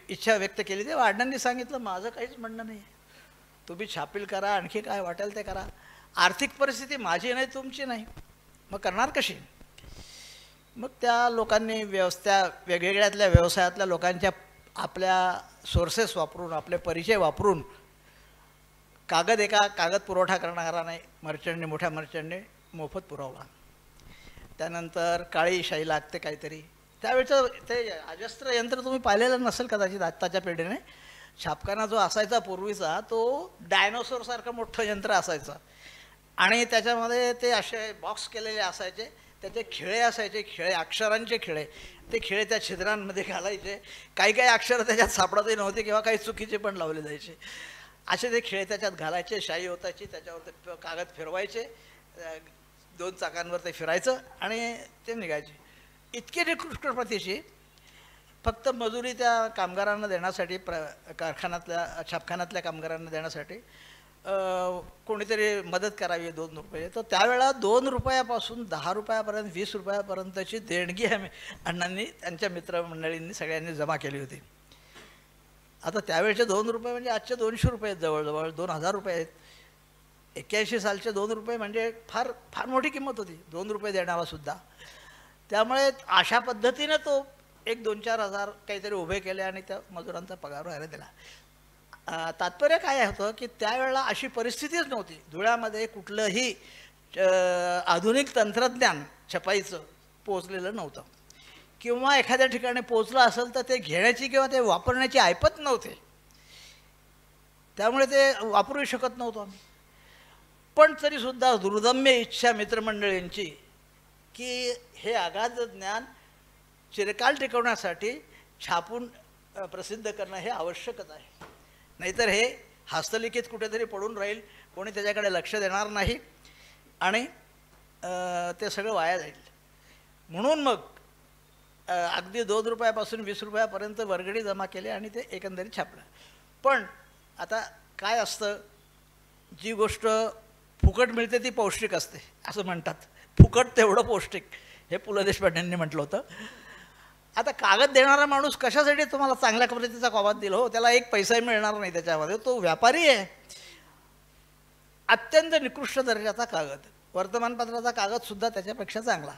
इच्छा व्यक्त केली तेव्हा अण्णांनी सांगितलं माझं काहीच म्हणणं नाही, तुम्ही छापील करा, आणखी काय वाटेल ते करा, आर्थिक परिस्थिती माझी नाही तुमची नाही, मग करणार कशी. मग त्या लोकांनी वेगवेगळ्यातल्या व्यवसायातल्या लोकांच्या आपल्या सोर्सेस वापरून, आपले परिचय वापरून कागद पुरवठा करणारा नाही मर्चंटने, मोठ्या मर्चंटने मोफत पुरवला. त्यानंतर काळी शाई लागते काहीतरी, त्यावेळचं ते अजस्त्र यंत्र तुम्ही पाहिलेलं नसेल कदाचित आत्ताच्या पिढीने. छापखाना जो असायचा पूर्वीचा तो डायनोसॉरसारखं मोठं यंत्र असायचं आणि त्याच्यामध्ये ते असे बॉक्स केलेले असायचे, त्याचे खिळे असायचे, खिळे अक्षरांचे खिळे. ते खिळे त्या छिद्रांमध्ये घालायचे. काही काही अक्षरं त्याच्यात सापडतही नव्हते किंवा काही चुकीचे पण लावले जायचे. असे ते खिळे त्याच्यात घालायचे, शाई होताची, त्याच्यावर ते कागद फिरवायचे, 2 चाकांवर ते फिरायचं आणि ते निघायचे. इतकी निकृष्ट प्रतीची फक्त मजुरी त्या कामगारांना देण्यासाठी, कारखान्यातल्या छापखान्यातल्या कामगारांना देण्यासाठी कोणीतरी मदत करावी 2 रुपये. तर त्यावेळेला 2 रुपयापासून 10 रुपयापर्यंत 20 रुपयापर्यंतची देणगी आम्ही अण्णांनी त्यांच्या मित्रमंडळींनी सगळ्यांनी जमा केली होती. आता त्यावेळेचे 2 रुपये म्हणजे आजचे 200 रुपये आहेत, जवळजवळ 2000 रुपये आहेत. 81 सालचे 2 रुपये म्हणजे फार फार मोठी किंमत होती 2 रुपये देण्याला सुद्धा. त्यामुळे अशा पद्धतीने तो 1-2-4 हजार काहीतरी उभे केले आणि त्या मजुरांचा पगार वगैरे दिला. तात्पर्य काय होतं की त्यावेळेला अशी परिस्थितीच नव्हती. धुळ्यामध्ये कुठलंही आधुनिक तंत्रज्ञान छपाईचं पोचलेलं नव्हतं किंवा एखाद्या ठिकाणी पोचलं असेल तर ते घेण्याची किंवा ते वापरण्याची ऐपत नव्हते. त्यामुळे ते वापरू शकत नव्हतो आम्ही. पण तरीसुद्धा दुर्दम्य इच्छा मित्रमंडळींची की हे अगाध ज्ञान चिरकाल टिकवण्यासाठी छापून प्रसिद्ध करणं हे आवश्यकच आहे. नाहीतर हे हस्तलिखित कुठेतरी पडून राहील, कोणी त्याच्याकडे लक्ष देणार नाही आणि ते सगळं वाया जाईल. म्हणून मग अगदी 2 रुपयापासून 20 रुपयापर्यंत वर्गणी जमा केली आणि ते एकंदरीत छापलं. पण आता काय असतं, जी गोष्ट फुकट मिळते ती पौष्टिक असते असं म्हणतात. फुकट तेवढं पौष्टिक हे पु ल देशपांडेंनी म्हटलं होतं. आता कागद देणारा माणूस कशासाठी तुम्हाला चांगल्या प्रतीचा कागद दिला हो, त्याला 1 पैसाही मिळणार नाही त्याच्यामध्ये, तो व्यापारी आहे. अत्यंत निकृष्ट दर्जाचा कागद, वर्तमानपत्राचा कागदसुद्धा त्याच्यापेक्षा चांगला.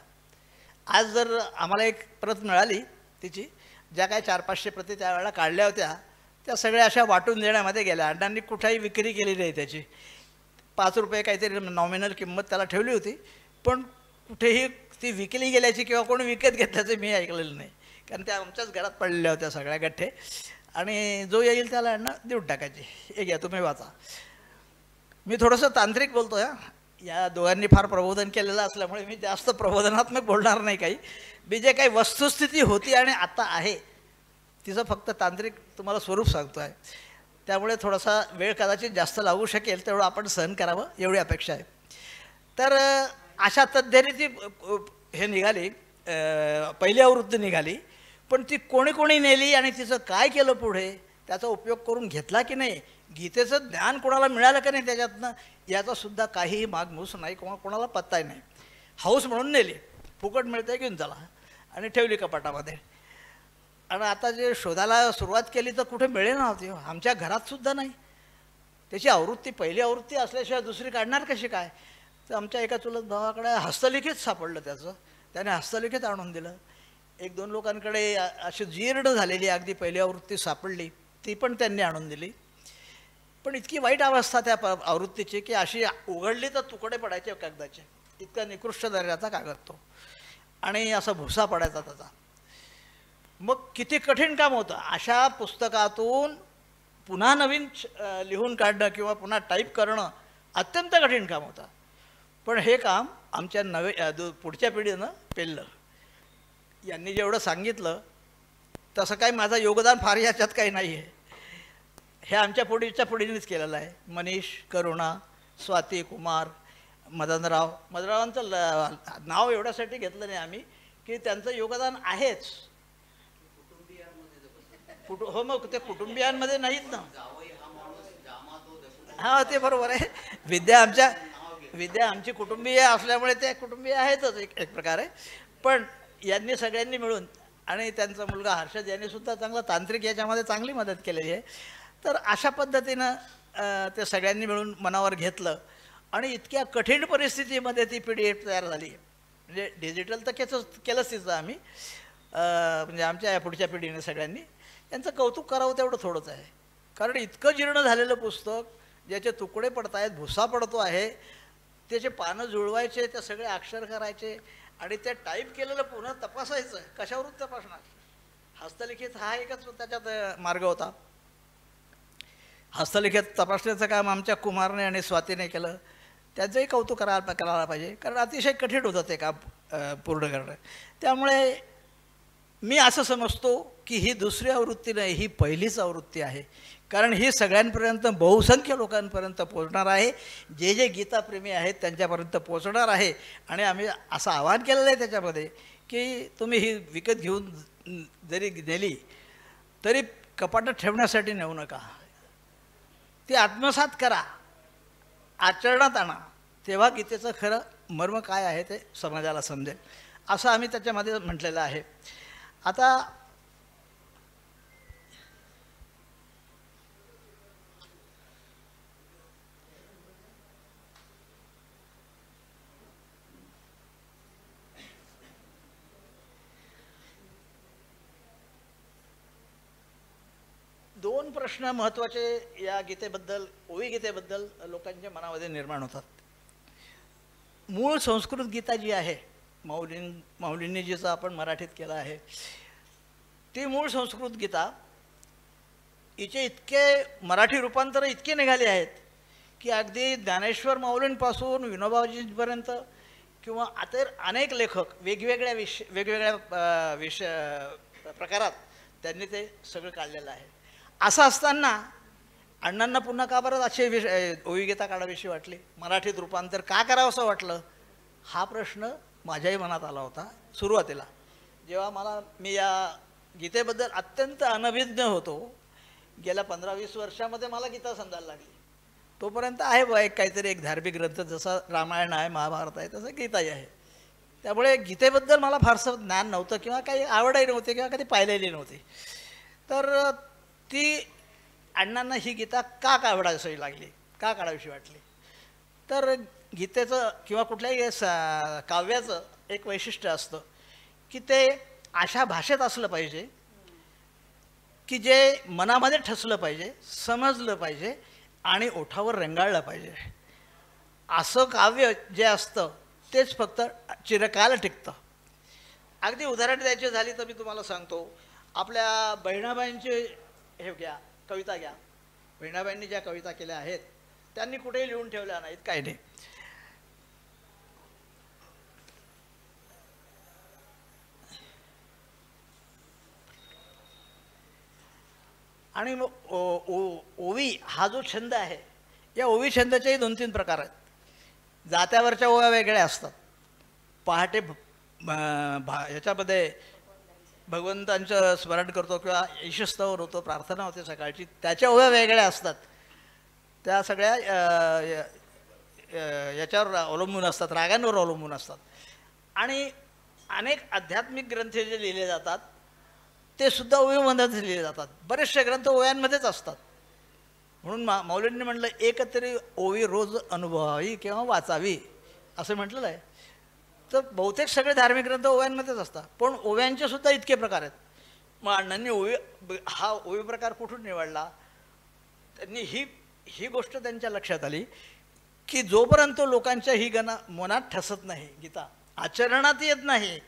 आज जर आम्हाला एक प्रत मिळाली तिची, ज्या काय 400-500 प्रती त्यावेळेला काढल्या होत्या, त्या सगळ्या अशा वाटून देण्यामध्ये गेल्या. अण्णांनी कुठेही विक्री केली नाही त्याची. 5 रुपये काहीतरी नॉमिनल किंमत त्याला ठेवली होती, पण कुठेही ती विकली गेल्याची किंवा कोणी विकत घेतल्याचं मी ऐकलेलं नाही. कारण त्या आमच्याच घरात पडलेल्या होत्या सगळ्या गठ्ठे आणि जो येईल त्याला अण्णा देऊन टाकायची, हे घ्या तुम्ही वाचा. मी थोडंसं तांत्रिक बोलतो आहे. या दोघांनी फार प्रबोधन केलेलं असल्यामुळे मी जास्त प्रबोधनात्मक बोलणार नाही. काही मी जे काही वस्तुस्थिती होती आणि आता आहे तिचं फक्त तांत्रिक तुम्हाला स्वरूप सांगतो आहे. त्यामुळे थोडासा वेळ कदाचित जास्त लागू शकेल, तेवढं आपण सहन करावं एवढी अपेक्षा आहे. तर अशा तऱ्हेने ती हे निघाली, पहिली आवृत्ती निघाली. पण ती कोणी कोणी नेली आणि तिचं काय केलं पुढे, त्याचा उपयोग करून घेतला की नाही, गीतेचं ज्ञान कोणाला मिळालं का नाही त्याच्यातनं, याचासुद्धा काहीही मागमूस नाही, कोणाला पत्ताही नाही. हाऊस म्हणून नेली, फुकट मिळते घेऊन चला आणि ठेवली कपाटामध्ये. आणि आता जे शोधायला सुरुवात केली तर कुठे मिळेल नव्हती. आमच्या घरातसुद्धा नाही. त्याची आवृत्ती, पहिली आवृत्ती असल्याशिवाय दुसरी काढणार कशी काय. तर आमच्या एका चुलत भावाकडे हस्तलिखित सापडलं त्याचं, त्याने हस्तलिखित आणून दिलं. 1-2 लोकांकडे अशी जीर्ण झालेली अगदी पहिली आवृत्ती सापडली, ती पण त्यांनी आणून दिली. पण इतकी वाईट अवस्था त्या आवृत्तीची की अशी उघडली तर तुकडे पडायचे कागदाचे, इतका निकृष्ट दर्जाचा कागद तो, आणि असा भुसा पडायचा त्याचा. मग किती कठीण काम होतं. अशा पुस्तकातून पुन्हा नवीन लिहून काढणं किंवा पुन्हा टाईप करणं अत्यंत कठीण काम होतं. पण हे काम आमच्या पुढच्या पिढीनं पेललं. यांनी जेवढं सांगितलं तसं काही माझं योगदान फार याच्यात काही नाही आहे. हे आमच्या पुढीच्या पिढीनेच केलेलं आहे. मनीष, करुणा, स्वाती, कुमार, मदनरावांचं नाव एवढ्यासाठी घेतलं नाही आम्ही की त्यांचं योगदान आहेच. हो, मग ते कुटुंबियांमध्ये नाहीत ना. हां, ते बरोबर आहे. विद्या आमची कुटुंबीय असल्यामुळे ते कुटुंबीय आहेतच एक प्रकारे. पण यांनी सगळ्यांनी मिळून, आणि त्यांचा मुलगा हर्षद यांनी सुद्धा चांगला तांत्रिक याच्यामध्ये चांगली मदत केलेली आहे. तर अशा पद्धतीनं ते सगळ्यांनी मिळून मनावर घेतलं आणि इतक्या कठीण परिस्थितीमध्ये ती PDF तयार झाली. म्हणजे डिजिटल तर केलंच तिचं आम्ही, म्हणजे आमच्या या पुढच्या पिढीने सगळ्यांनी. यांचं कौतुक करावं तेवढं थोडंच आहे. कारण इतकं जीर्ण झालेलं पुस्तक, ज्याचे तुकडे पडत आहेत, भुसा पडतो आहे, गीतेचे पानं जुळवायचे, ते सगळे अक्षर करायचे आणि ते टाईप केलेलं पुन्हा तपासायचं. कशावरून तपासणार? हस्तलिखित हा एकच त्याच्यात मार्ग होता. हस्तलिखित तपासण्याचं काम आमच्या कुमारने आणि स्वातीने केलं. त्यांचंही कौतुक करायला पाहिजे, कारण अतिशय कठीण होतं ते काम पूर्ण करणं. त्यामुळे मी असं समजतो की ही दुसरी आवृत्ती नाही, ही पहिलीच आवृत्ती आहे. कारण ही सगळ्यांपर्यंत, बहुसंख्य लोकांपर्यंत पोचणार आहे. जे जे गीताप्रेमी आहेत त्यांच्यापर्यंत पोचणार आहे. आणि आम्ही असं आवाहन केलेलं आहे त्याच्यामध्ये की तुम्ही ही विकत घेऊन जरी नेली तरी कपाटात ठेवण्यासाठी नेऊ नका. ती आत्मसात करा, आचरणात आणा, तेव्हा गीतेचं खरं मर्म काय आहे ते समाजाला समजेल, असं आम्ही त्याच्यामध्ये म्हटलेलं आहे. आता दोन प्रश्न महत्त्वाचे या गीतेबद्दल, ओवी गीतेबद्दल लोकांच्या मनामध्ये निर्माण होतात. मूळ संस्कृत गीता जी आहे, माऊलींनी जिचं आपण मराठीत केलं आहे, ती मूळ संस्कृत गीता, हिचे इतके मराठी रूपांतर इतके निघाले आहेत की अगदी ज्ञानेश्वर माऊलींपासून विनोबाजींपर्यंत किंवा इतर अनेक लेखक वेगवेगळ्या प्रकारात त्यांनी ते सगळं काढलेलं आहे. असं असताना अण्णांना पुन्हा का बरं असे ओवी गीता काढावीशी वाटली, मराठीत रूपांतर का करावं असं वाटलं, हा प्रश्न माझ्याही मनात आला होता सुरुवातीला. जेव्हा मी या गीतेबद्दल अत्यंत अनभिज्ञ होतो. गेल्या 15-20 वर्षामध्ये मला गीता समजायला लागली. तोपर्यंत आहे बा काहीतरी एक धार्मिक ग्रंथ, जसा रामायण आहे, महाभारत आहे, तसं गीताही आहे. त्यामुळे गीतेबद्दल मला फारसं ज्ञान नव्हतं किंवा काही आवडही नव्हते किंवा कधी पाहिलेली नव्हती. तर ती अण्णांना ही गीता का आवडायची लागली, का काढावीशी वाटली, तर गीतेचं किंवा कुठल्याही काव्याचं एक वैशिष्ट्य असतं की ते अशा भाषेत असलं पाहिजे की जे मनामध्ये ठसलं पाहिजे, समजलं पाहिजे आणि ओठावर रेंगाळलं पाहिजे. असं काव्य जे असतं तेच फक्त चिरकाल टिकतं. अगदी उदाहरण द्यायची झाली तर मी तुम्हाला सांगतो, आपल्या बहिणाबाईंचे हे घ्या, कविता घ्या. बहिणाबाईंनी ज्या कविता केल्या आहेत त्यांनी कुठेही लिहून ठेवल्या नाहीत, काही नाही. आणि मग ओवी हा जो छंद आहे, या ओवी छंदाचेही 2-3 प्रकार आहेत. जात्यावरच्या ओव्या वेगळ्या असतात. पहाटे ह्याच्यामध्ये भगवंतांचं स्मरण करतो किंवा ईशस्तवर होतो, प्रार्थना होते सकाळची, त्याच्या ओव्या वेगळ्या असतात. त्या सगळ्या याच्यावर अवलंबून असतात, रागांवर अवलंबून असतात. आणि अनेक आध्यात्मिक ग्रंथ जे लिहिले जातात ते सुद्धा ओवीमध्येच लिहिले जातात. बरेचसे ग्रंथ ओव्यांमध्येच असतात. म्हणून माऊलींनी म्हटलं एकतरी ओवी रोज अनुभवावी किंवा वाचावी असं म्हटलेलं आहे. तर बहुतेक सगळे धार्मिक ग्रंथ ओव्यांमध्येच असतात, पण ओव्यांचे सुद्धा इतके प्रकार आहेत. मग अण्णांनी हा ओवी प्रकार कुठून निवडला, त्यांनी ही गोष्ट त्यांच्या लक्षात आली की जोपर्यंत लोकांच्या ही मनात ठसत नाही, गीता आचरणात येत नाही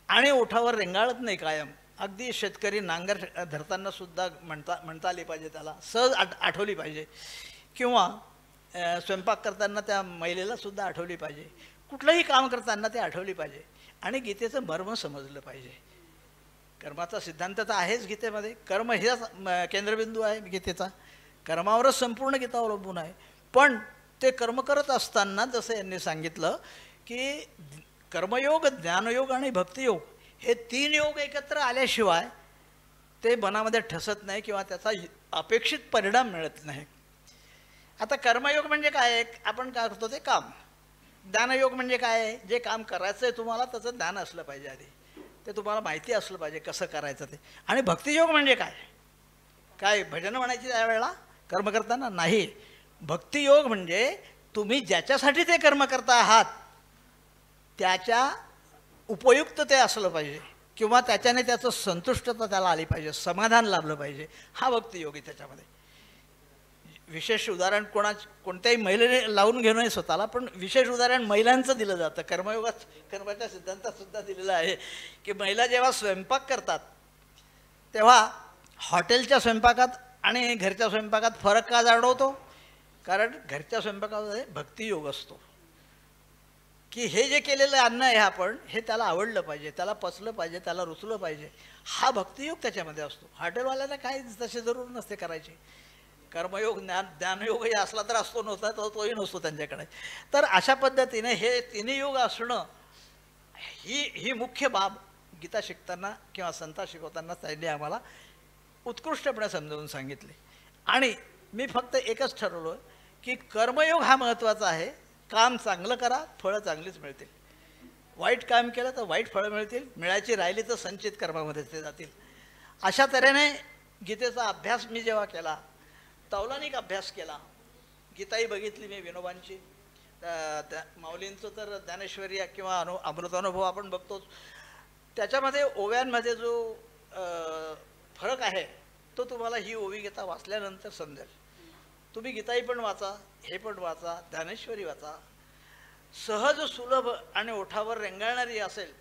आणि ओठावर रेंगाळत नाही कायम, अगदी शेतकरी नांगर धरताना सुद्धा म्हणता आली पाहिजे, त्याला सहज आठवली पाहिजे, किंवा स्वयंपाक करताना त्या महिलेला सुद्धा आठवली पाहिजे, कुठलंही काम करताना ते आठवली पाहिजे आणि गीतेचं मर्म समजलं पाहिजे. कर्माचा सिद्धांत तर आहेच गीतेमध्ये, कर्म हेच केंद्रबिंदू आहे गीतेचा, कर्मावरच संपूर्ण गीता अवलंबून आहे. पण ते कर्म करत असताना जसं यांनी सांगितलं की कर्मयोग, ज्ञानयोग आणि भक्तियोग हे 3 योग एकत्र आल्याशिवाय ते मनामध्ये ठसत नाही किंवा त्याचा अपेक्षित परिणाम मिळत नाही. आता कर्मयोग म्हणजे काय, आपण काय करतो ते काम. ज्ञानयोग म्हणजे काय, जे काम करायचं आहे तुम्हाला त्याचं ज्ञान असलं पाहिजे, आधी ते तुम्हाला माहिती असलं पाहिजे कसं करायचं ते. आणि भक्तियोग म्हणजे काय भजन म्हणायची त्यावेळेला कर्म करताना नाही. भक्तियोग म्हणजे तुम्ही ज्याच्यासाठी ते कर्म करता आहात त्याच्या उपयुक्त ते असलं पाहिजे किंवा त्याच्याने त्याचं संतुष्टता त्याला आली पाहिजे, समाधान लाभलं पाहिजे, हा भक्तियोग आहे त्याच्यामध्ये. विशेष उदाहरण कोणत्याही महिलेने लावून घेणं आहे स्वतःला, पण विशेष उदाहरण महिलांचं दिलं जातं. कर्माच्या सिद्धांतात सुद्धा दिलेलं आहे की महिला जेव्हा स्वयंपाक करतात तेव्हा हॉटेलच्या स्वयंपाकात आणि घरच्या स्वयंपाकात फरक का जाणवतो? कारण घरच्या स्वयंपाकामध्ये भक्तियोग असतो की हे जे केलेलं अन्न आहे आपण, हे त्याला आवडलं पाहिजे, त्याला पचलं पाहिजे, त्याला रुचलं पाहिजे, हा भक्तियोग त्याच्यामध्ये असतो. हॉटेलवाल्याला काही तसे जरूर नसते करायचे. कर्मयोग ज्ञानयोगही असला तर असतो, नव्हता तर तोही नसतो त्यांच्याकडे. तर अशा पद्धतीने हे तिन्ही योग असणं ही मुख्य बाब गीता शिकताना किंवा संता शिकवताना त्यांनी आम्हाला उत्कृष्टपणे समजावून सांगितले. आणि मी फक्त एकच ठरवलं की कर्मयोग हा महत्त्वाचा आहे. काम चांगलं करा, फळं चांगलीच मिळतील. वाईट काम केलं तर वाईट फळं मिळतील, मिळायची राहिली तर संचित कर्मामध्ये ते जातील. अशा तऱ्हेने गीतेचा अभ्यास मी जेव्हा केला, तौलानिक अभ्यास केला, गीताही बघितली मी विनोबांची, माऊलींचं तर ज्ञानेश्वरी किंवा अमृतानुभव आपण बघतोच. त्याच्यामध्ये ओव्यांमध्ये जो फरक आहे तो तुम्हाला ही ओवी गीता वाचल्यानंतर समजेल. तुम्ही गीताही पण वाचा, हे पण वाचा, ज्ञानेश्वरी वाचा. सहज सुलभ आणि ओठावर रेंगाळणारी असेल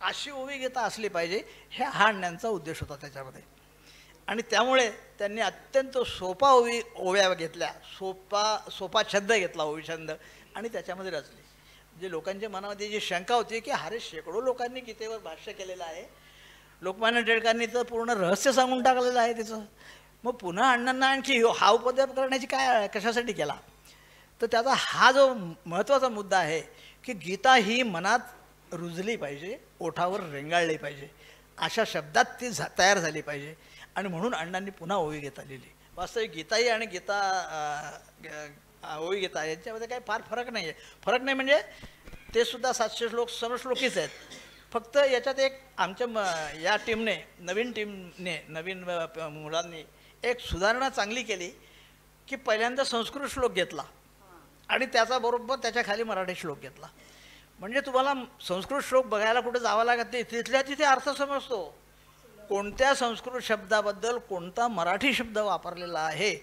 अशी ओवी गीता असली पाहिजे, हा आणण्याचा उद्देश होता त्याच्यामध्ये. आणि त्यामुळे त्यांनी अत्यंत सोपा ओव्या घेतल्या, सोपा छंद घेतला, ओवी छंद, आणि त्याच्यामध्ये रचली. म्हणजे लोकांच्या मनामध्ये जी शंका होती की अरे शेकडो लोकांनी गीतेवर भाष्य केलेलं आहे, लोकमान्य टिळकांनी तर पूर्ण रहस्य सांगून टाकलेलं आहे तिचं, मग पुन्हा अण्णांना आणखी हा उपद्व्याप करण्याची काय कशासाठी केला? तर त्याचा हा जो महत्त्वाचा मुद्दा आहे की गीता ही मनात रुजली पाहिजे, ओठावर रेंगाळली पाहिजे, अशा शब्दात ती तयार झाली पाहिजे. आणि म्हणून अण्णांनी पुन्हा ओवी गीता लिहिली. वास्तविक गीताही आणि ओवी गीता यांच्यामध्ये काही फार फरक नाही आहे. फरक नाही म्हणजे ते सुद्धा 700 श्लोक समश्लोकीच आहेत. फक्त याच्यात एक आमच्या या टीमने, नवीन मुलांनी एक सुधारणा चांगली केली की पहिल्यांदा संस्कृत श्लोक घेतला आणि त्याचा बरोबर त्याच्या खाली मराठी श्लोक घेतला. म्हणजे तुम्हाला संस्कृत श्लोक बघायला कुठे जावं लागत नाही, तिथल्या तिथे अर्थ समजतो. कोणत्या संस्कृत शब्दाबद्दल कोणता मराठी शब्द वापरलेला आहे,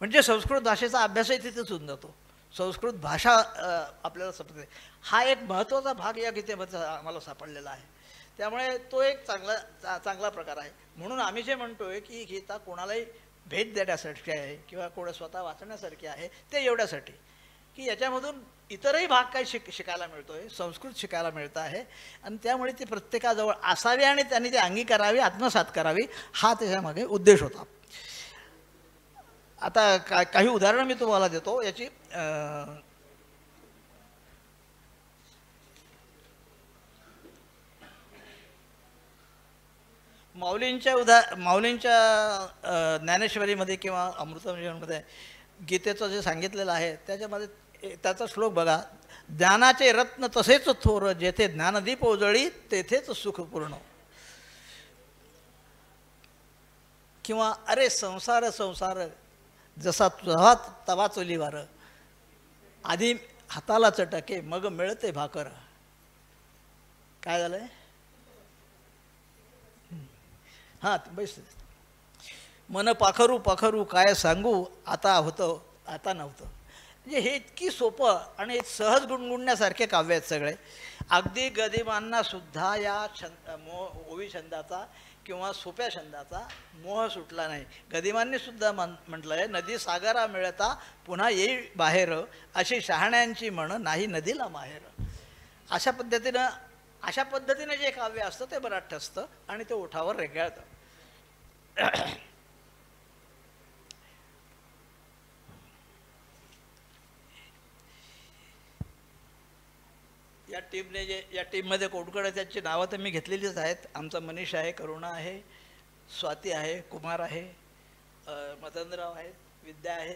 म्हणजे संस्कृत भाषेचा अभ्यासही तिथेच होऊन जातो. संस्कृत भाषा आपल्याला समजते. हा एक महत्त्वाचा भाग या गीतेमध्ये आम्हाला सापडलेला आहे. त्यामुळे तो एक चांगला प्रकार आहे. म्हणून आम्ही जे म्हणतोय की ही गीता कोणालाही भेट देण्यासाठी आहे किंवा कोणा स्वतः वाचण्यासारखी आहे, ते एवढ्यासाठी की याच्यामधून इतरही भाग काही शिकायला मिळतोय, संस्कृत शिकायला मिळतं आहे. आणि त्यामुळे ती प्रत्येकाजवळ असावी आणि त्यांनी ती अंगीकारावी, आत्मसात करावी, हा त्याच्यामागे उद्देश होता. आता काही उदाहरणं मी तुम्हाला देतो याची. माऊलींच्या ज्ञानेश्वरीमध्ये किंवा अमृतमध्ये गीतेचं जे सांगितलेलं आहे त्याच्यामध्ये त्याचा श्लोक बघा. ज्ञानाचे रत्न तसेच थोर, जेथे ज्ञानदीप उजळी तेथेच सुख पूर्ण. किंवा अरे संसार जसा तुझा तवा चुलीवार, आधी हाताला चटके मग मिळते भाकर. काय झालंय? हां बस. मन पाखरू काय सांगू, आता होतं आता नव्हतं. म्हणजे हे इतकी सोपं आणि सहज गुणगुणण्यासारखे काव्य आहेत सगळे. अगदी गदिमांना सुद्धा या ओवी छंदाचा किंवा सोप्या छंदाचा मोह सुटला नाही. गदिमांनी सुद्धा म्हटलं आहे, नदी सागरा मिळता पुन्हा येई बाहेर, अशी शहाण्यांची म्हण नाही नदीला माहेर. अशा पद्धतीनं जे काव्य असतं ते बराट असतं आणि ते ओठावर रेंगाळतं. या टीममध्ये कोणकोण आहे त्याची नावं तर मी घेतलेलीच आहेत. आमचा मनीष आहे, करुणा आहे, स्वाती आहे, कुमार आहे, मदनराव आहेत, विद्या आहे,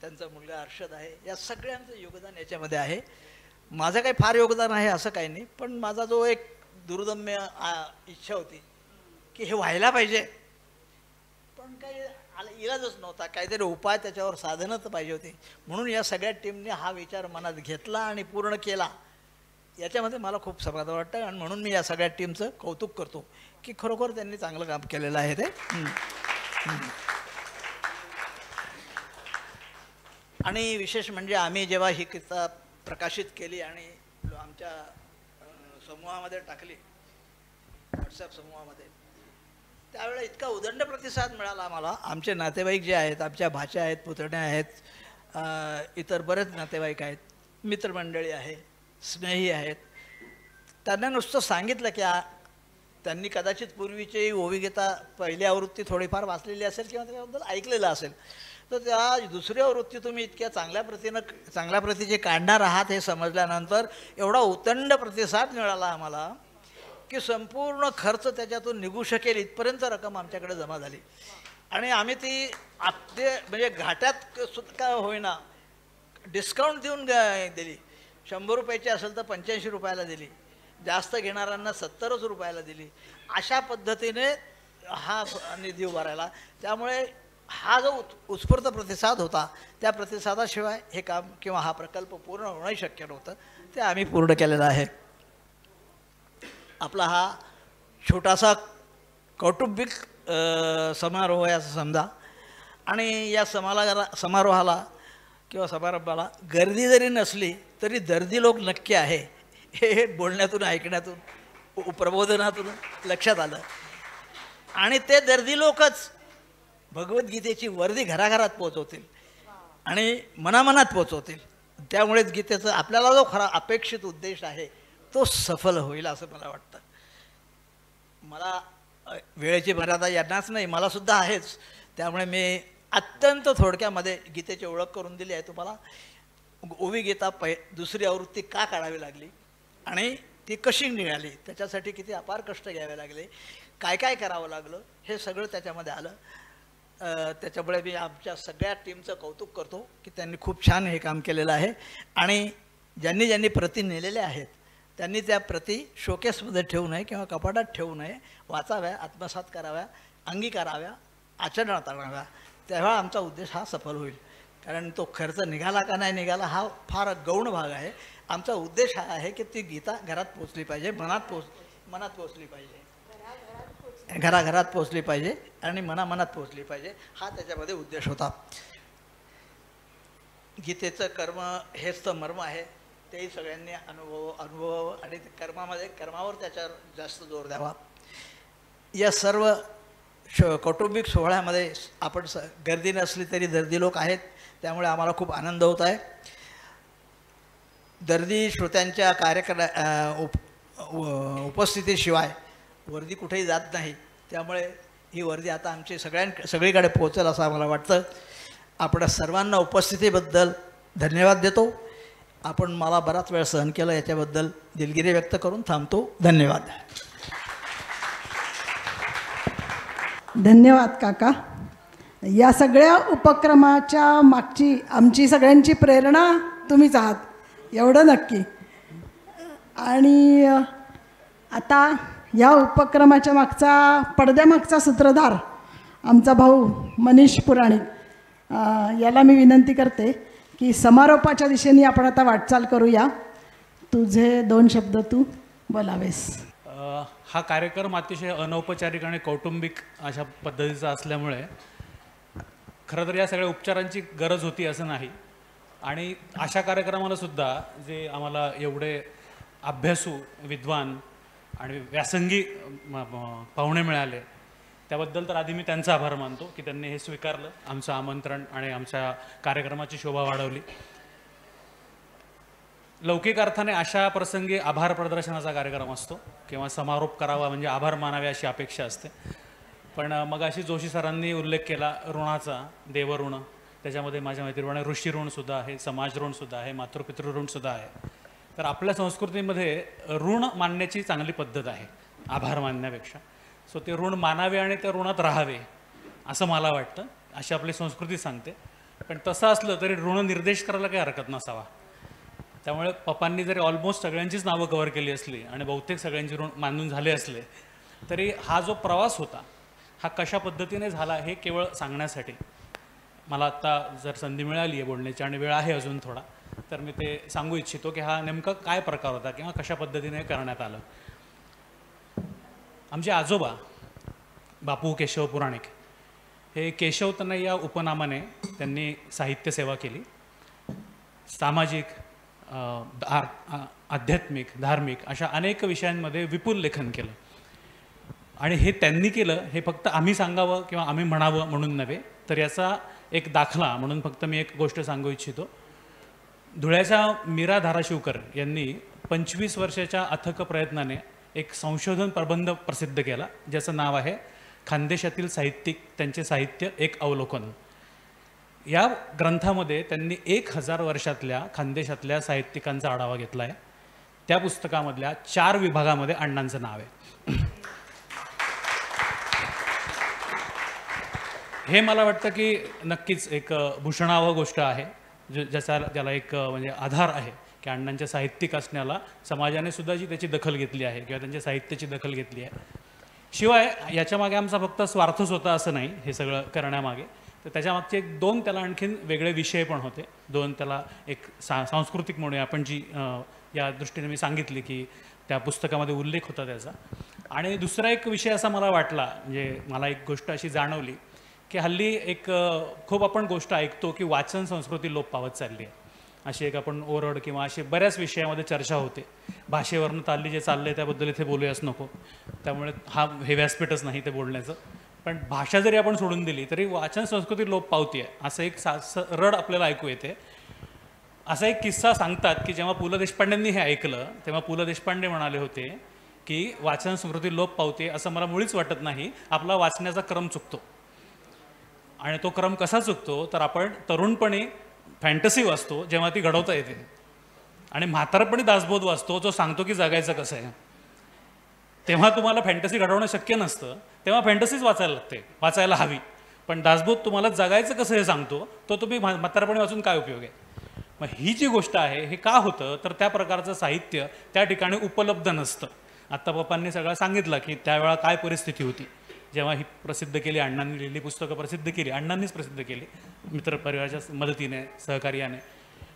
त्यांचा मुलगा अर्षद आहे. या सगळ्यांचं योगदान याच्यामध्ये आहे. माझं काही फार योगदान आहे असं काही नाही, पण माझा जो एक दुर्दम्य इच्छा होती की हे व्हायला पाहिजे, पण काही इलाजच नव्हता. काहीतरी उपाय त्याच्यावर साधनं तर पाहिजे होती. म्हणून या सगळ्या टीमने हा विचार मनात घेतला आणि पूर्ण केला. याच्यामध्ये मला खूप समाधान वाटतं आणि म्हणून मी या सगळ्या टीमचं कौतुक करतो की खरोखर त्यांनी चांगलं काम केलेलं आहे ते. आणि विशेष म्हणजे आम्ही जेव्हा ही किताब प्रकाशित केली आणि आमच्या समूहामध्ये टाकली, व्हॉट्सॲप समूहामध्ये, त्यावेळेला इतका उदंड प्रतिसाद मिळाला आम्हाला. आमचे नातेवाईक जे आहेत, आमच्या भाच्या आहेत, पुतण्या आहेत, इतर बरेच नातेवाईक आहेत, मित्रमंडळी आहे, स्नेही आहेत. त्यांना नुसतं सांगितलं की त्यांनी कदाचित पूर्वीची ओवी गीता पहिली आवृत्ती थोडीफार वाचलेली असेल किंवा त्याच्याबद्दल ऐकलेलं असेल, तर त्या दुसरी आवृत्ती तुम्ही इतक्या चांगल्या प्रतीचे काढणार आहात हे समजल्यानंतर एवढा उदंड प्रतिसाद मिळाला आम्हाला की संपूर्ण खर्च त्याच्यातून निघू शकेल इथपर्यंत रक्कम आमच्याकडे जमा झाली. आणि आम्ही ती म्हणजे घाट्यात सुद्धा होईना डिस्काउंट देऊन दिली. 100 रुपयाची असेल तर 85 रुपयाला दिली, जास्त घेणाऱ्यांना 70 रुपयाला दिली. अशा पद्धतीने हा निधी उभारायला. त्यामुळे हा जो उत्स्फूर्त प्रतिसाद होता, त्या प्रतिसादाशिवाय हे काम किंवा हा प्रकल्प पूर्ण होणंही शक्य नव्हतं. ते आम्ही पूर्ण केलेलं आहे. आपला हा छोटासा कौटुंबिक समारोह आहे असं समजा. आणि या समारोहाला किंवा समारंभाला गर्दी जरी नसली तरी दर्दी लोक नक्की आहे हे बोलण्यातून, ऐकण्यातून, प्रबोधनातून लक्षात आलं. आणि ते दर्दी लोकच भगवद्गीतेची वर्दी घराघरात पोचवतील आणि मनामनात पोचवतील. त्यामुळेच गीतेचं आपल्याला जो खरा अपेक्षित उद्देश आहे तो सफल होईल असं मला वाटतं. मला वेळेची मर्यादा यांनाच नाही, मलासुद्धा आहेच. त्यामुळे मी अत्यंत थोडक्यामध्ये गीतेची ओळख करून दिली आहे तुम्हाला. ओवी गीता दुसरी आवृत्ती का काढावी लागली आणि ती कशी निघाली, त्याच्यासाठी किती अपार कष्ट घ्यावे लागले, काय काय करावं लागलं, हे सगळं त्याच्यामध्ये आलं. त्याच्यामुळे मी आमच्या सगळ्या टीमचं कौतुक करतो की त्यांनी खूप छान हे काम केलेलं आहे. आणि ज्यांनी ज्यांनी प्रती नेलेल्या आहेत त्यांनी त्या प्रती शोकेसमध्ये ठेवू नये किंवा कपाटात ठेवू नये, वाचाव्या, आत्मसात कराव्या, अंगीकाराव्या, आचरणात आणाव्या. तेव्हा आमचा उद्देश हा सफल होईल. कारण तो खर्च निघाला का नाही निघाला हा फार गौण भाग आहे. आमचा उद्देश हा आहे की ती गीता घरात पोचली पाहिजे, मनात पोचली पाहिजे, घराघरात पोचली पाहिजे आणि मनामनात पोचली पाहिजे. हा त्याच्यामध्ये उद्देश होता. गीतेचं कर्म हेच तर मर्म आहे. तेही सगळ्यांनी अनुभवावं आणि कर्मावर त्याच्यावर जास्त जोर द्यावा. या सर्व कौटुंबिक सोहळ्यामध्ये आपण गर्दी नसली तरी दर्दी लोक आहेत, त्यामुळे आम्हाला खूप आनंद होत आहे. दर्दी श्रोत्यांच्या उपस्थितीशिवाय वर्दी कुठेही जात नाही. त्यामुळे ही वर्दी आता आमची सगळीकडे पोहोचेल असं आम्हाला वाटतं. आपण सर्वांना उपस्थितीबद्दल धन्यवाद देतो. आपण मला बराच वेळ सहन केलं याच्याबद्दल दिलगिरी व्यक्त करून थांबतो. धन्यवाद. धन्यवाद काका. या सगळ्या उपक्रमाच्या मागची आमची सगळ्यांची प्रेरणा तुम्हीच आहात एवढं नक्की. आणि आता या उपक्रमाच्या मागचा पडद्यामागचा सूत्रधार आमचा भाऊ मनीष पुराणिक, याला मी विनंती करते की समारोपाच्या दिशेने आपण आता वाटचाल करूया. तुझे 2 शब्द तू बोलावेस. हा कार्यक्रम अतिशय अनौपचारिक आणि कौटुंबिक अशा पद्धतीचा असल्यामुळे खरं तर या सगळ्या उपचारांची गरज होती असं नाही. आणि अशा कार्यक्रमाला सुद्धा जे आम्हाला एवढे अभ्यासू, विद्वान आणि व्यासंगी पाहुणे मिळाले त्याबद्दल तर आधी मी त्यांचा आभार मानतो की त्यांनी हे स्वीकारलं, आमचं आमंत्रण आणि आमच्या कार्यक्रमाची शोभा वाढवली. लौकिक अर्थाने अशा प्रसंगी आभार प्रदर्शनाचा कार्यक्रम असतो किंवा समारोप करावा म्हणजे आभार मानावे अशी अपेक्षा असते. पण मग अशी जोशी सरांनी उल्लेख केला ऋणाचा, देवऋण, त्याच्यामध्ये माझ्या माहितीप्रमाणे ऋषी ऋणसुद्धा आहे, समाज ऋणसुद्धा आहे, मातृपितृ ऋणसुद्धा आहे. तर आपल्या संस्कृतीमध्ये ऋण मानण्याची चांगली पद्धत आहे आभार मानण्यापेक्षा. सो ते ऋण मानावे आणि त्या ऋणात राहावे असं मला वाटतं, अशी आपली संस्कृती सांगते. पण तसं असलं तरी ऋण निर्देश करायला काही हरकत नसावा. त्यामुळे पप्पांनी जरी ऑलमोस्ट सगळ्यांचीच नावं कव्हर केली असली आणि बहुतेक सगळ्यांची ऋण मानून झाले असले तरी हा जो प्रवास होता हा कशा पद्धतीने झाला हे केवळ सांगण्यासाठी मला आत्ता जर संधी मिळाली आहे बोलण्याची आणि वेळ आहे अजून थोडा, तर मी ते सांगू इच्छितो की हा नेमका काय प्रकार होता किंवा कशा पद्धतीने करण्यात आलं. आमचे आजोबा बापू केशव पुराणिक हे केशव तनय्या उपनामाने त्यांनी साहित्य सेवा केली सामाजिक, आध्यात्मिक, धार्मिक अशा अनेक विषयांमध्ये विपुल लेखन केलं. आणि हे त्यांनी केलं हे फक्त आम्ही सांगावं किंवा आम्ही म्हणावं म्हणून नव्हे, तर याचा एक दाखला म्हणून फक्त मी एक गोष्ट सांगू इच्छितो. धुळ्याच्या मीरा धाराशिवकर यांनी 25 वर्षाच्या अथक प्रयत्नाने एक संशोधन प्रबंध प्रसिद्ध केला, ज्याचं नाव आहे खानदेशातील साहित्यिक त्यांचे साहित्य एक अवलोकन. या ग्रंथामध्ये त्यांनी 1000 वर्षातल्या खानदेशातल्या साहित्यिकांचा आढावा घेतला आहे. त्या पुस्तकामधल्या 4 विभागामध्ये अण्णांचं नाव आहे. हे मला वाटतं की नक्कीच एक भूषणावह गोष्ट आहे, ज्याला एक म्हणजे आधार आहे की अण्णांच्या साहित्यिक असण्याला समाजाने सुद्धा जी त्याची दखल घेतली आहे किंवा त्यांच्या साहित्याची दखल घेतली आहे. शिवाय याच्यामागे आमचा फक्त स्वार्थच होता असं नाही, हे सगळं करण्यामागे तर त्याच्यामागचे 2 त्याला आणखीन वेगळे विषय पण होते. 2 त्याला एक सांस्कृतिक म्हणूया आपण जी या दृष्टीने मी सांगितली की त्या पुस्तकामध्ये उल्लेख होता त्याचा. आणि दुसरा एक विषय असा मला वाटला, म्हणजे मला एक गोष्ट अशी जाणवली की हल्ली एक खूप आपण गोष्ट ऐकतो की वाचन संस्कृती लोप पावत चालली आहे, अशी एक आपण ओरड किंवा अशी बऱ्याच विषयामध्ये चर्चा होते. भाषेवरनं चालली जे चाललं आहे त्याबद्दल इथे बोलूयाच नको, त्यामुळे हे व्यासपीठच नाही ते बोलण्याचं. पण भाषा जरी आपण सोडून दिली तरी वाचन संस्कृती लोप पावती आहे असं एक रड आपल्याला ऐकू येते. असा एक किस्सा सांगतात की जेव्हा पु ल देशपांडेंनी हे ऐकलं तेव्हा पु ल देशपांडे म्हणाले होते की वाचन संस्कृती लोप पावते असं मला मुळीच वाटत नाही, आपला वाचण्याचा क्रम चुकतो. आणि तो क्रम कसा चुकतो तर आपण तरुणपणी फॅन्टसी वाचतो जेव्हा ती घडवता येते, आणि म्हातारपणी दासबोध वाचतो जो सांगतो की जगायचं कसं आहे. तेव्हा तुम्हाला फॅन्टसी घडवणं शक्य नसतं, तेव्हा फॅन्टसीच वाचायला लागते, वाचायला हवी. पण दासबोध तुम्हाला जगायचं कसं हे सांगतो, तो तुम्ही म्हातारपणी वाचून काय उपयोग आहे. मग ही जी गोष्ट आहे हे का होतं तर त्या प्रकारचं साहित्य त्या ठिकाणी उपलब्ध नसतं. आत्ता पप्पांनी सगळं सांगितलं की त्यावेळा काय परिस्थिती होती जेव्हा ही प्रसिद्ध केली, अण्णांनी लिहिली पुस्तकं प्रसिद्ध केली, अण्णांनीच प्रसिद्ध केली मित्रपरिवाराच्या मदतीने सहकार्याने.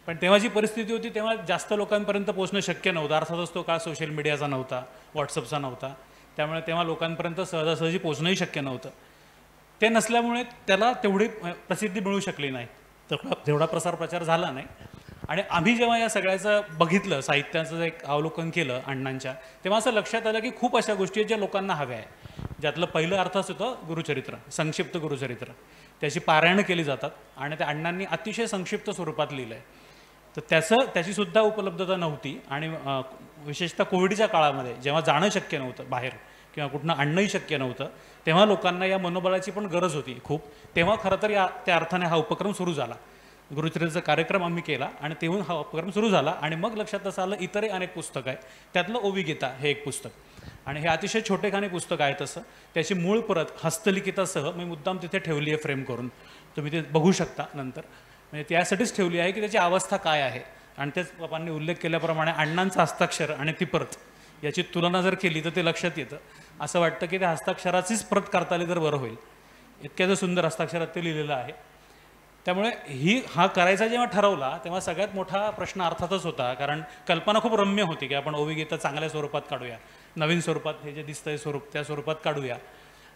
पण तेव्हा जी परिस्थिती होती तेव्हा जास्त लोकांपर्यंत पोहोचणं शक्य नव्हतं. अर्थातच तो काळ सोशल मीडियाचा नव्हता, व्हॉट्सअपचा नव्हता, त्यामुळे तेव्हा लोकांपर्यंत सहजासहजी पोहोचणंही शक्य नव्हतं. ते नसल्यामुळे त्याला तेवढी प्रसिद्धी मिळू शकली नाही, तेवढा प्रचार झाला नाही. आणि आम्ही जेव्हा या सगळ्याचं बघितलं, साहित्याचं एक अवलोकन केलं अण्णांच्या, तेव्हा असं लक्षात आलं की खूप अशा गोष्टी आहेत ज्या लोकांना हव्या आहे. ज्यातलं पहिलं अर्थच होतं गुरुचरित्र, संक्षिप्त गुरुचरित्र. त्याची पारायणं केली जातात आणि त्या अण्णांनी अतिशय संक्षिप्त स्वरूपात लिहिलं आहे. तर त्याचीसुद्धा उपलब्धता नव्हती. आणि विशेषतः कोविडच्या काळामध्ये जेव्हा जाणं शक्य नव्हतं बाहेर किंवा कुठनं आणणंही शक्य नव्हतं, तेव्हा लोकांना या मनोबलाची पण गरज होती खूप. तेव्हा खरं तर त्या अर्थाने हा उपक्रम सुरू झाला. गुरुचरित्राचा कार्यक्रम आम्ही केला आणि तेव्हा हा उपक्रम सुरू झाला. आणि मग लक्षात असं आलं इतरही अनेक पुस्तकं आहेत, त्यातलं ओवी गीता हे एक पुस्तक. आणि हे अतिशय छोटेखाने पुस्तक आहे. तसं त्याची मूळ प्रत हस्तलिखितासह मी मुद्दाम तिथे ठेवली आहे फ्रेम करून, तुम्ही ते बघू शकता नंतर. म्हणजे त्यासाठीच ठेवली आहे की त्याची अवस्था काय आहे. आणि तेच बाबांनी उल्लेख केल्याप्रमाणे अण्णांचं हस्ताक्षर आणि ती प्रत याची तुलना जर केली तर ते लक्षात येतं. असं वाटतं की त्या हस्ताक्षराचीच प्रत करता आली तर बरं होईल, इतक्याचं सुंदर हस्ताक्षरात ते लिहिलेलं आहे. त्यामुळे हा करायचा जेव्हा ठरवला तेव्हा सगळ्यात मोठा प्रश्न अर्थातच होता, कारण कल्पना खूप रम्य होती की आपण ओवी गीता चांगल्या स्वरूपात काढूया, नवीन स्वरूपात हे जे दिसतंय स्वरूप त्या स्वरूपात काढूया.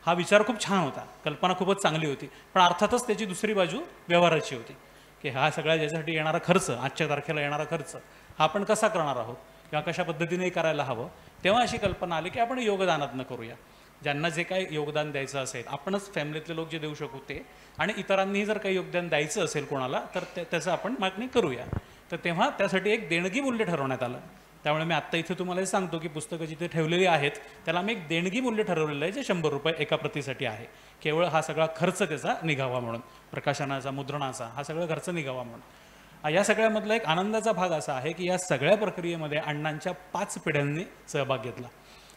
हा विचार खूप छान होता, कल्पना खूपच चांगली होती. पण अर्थातच त्याची दुसरी बाजू व्यवहाराची होती की हा सगळ्या ज्याच्यासाठी येणारा खर्च, आजच्या तारखेला येणारा खर्च हा आपण कसा करणार आहोत किंवा कशा पद्धतीने करायला हवं. तेव्हा अशी कल्पना आली की आपण योगदानातनं करूया. ज्यांना जे काही योगदान द्यायचं असेल, आपणच फॅमिलीतले लोक जे देऊ शकू ते, आणि इतरांनीही जर काही योगदान द्यायचं असेल कोणाला तर त्याचं आपण मागणी करूया. तर तेव्हा त्यासाठी एक देणगी मूल्य ठरवण्यात आलं. त्यामुळे मी आत्ता इथे तुम्हाला सांगतो की पुस्तकं जिथे ठेवलेली आहेत त्याला आम्ही एक देणगी मूल्य ठरवलेलं आहे जे 100 रुपये एका प्रतीसाठी आहे. केवळ हा सगळा खर्च त्याचा निघावा म्हणून, प्रकाशनाचा, मुद्रणाचा हा सगळा खर्च निघावा म्हणून. या सगळ्यामधला एक आनंदाचा भाग असा आहे की या सगळ्या प्रक्रियेमध्ये अण्णांच्या 5 पिढ्यांनी सहभाग घेतला.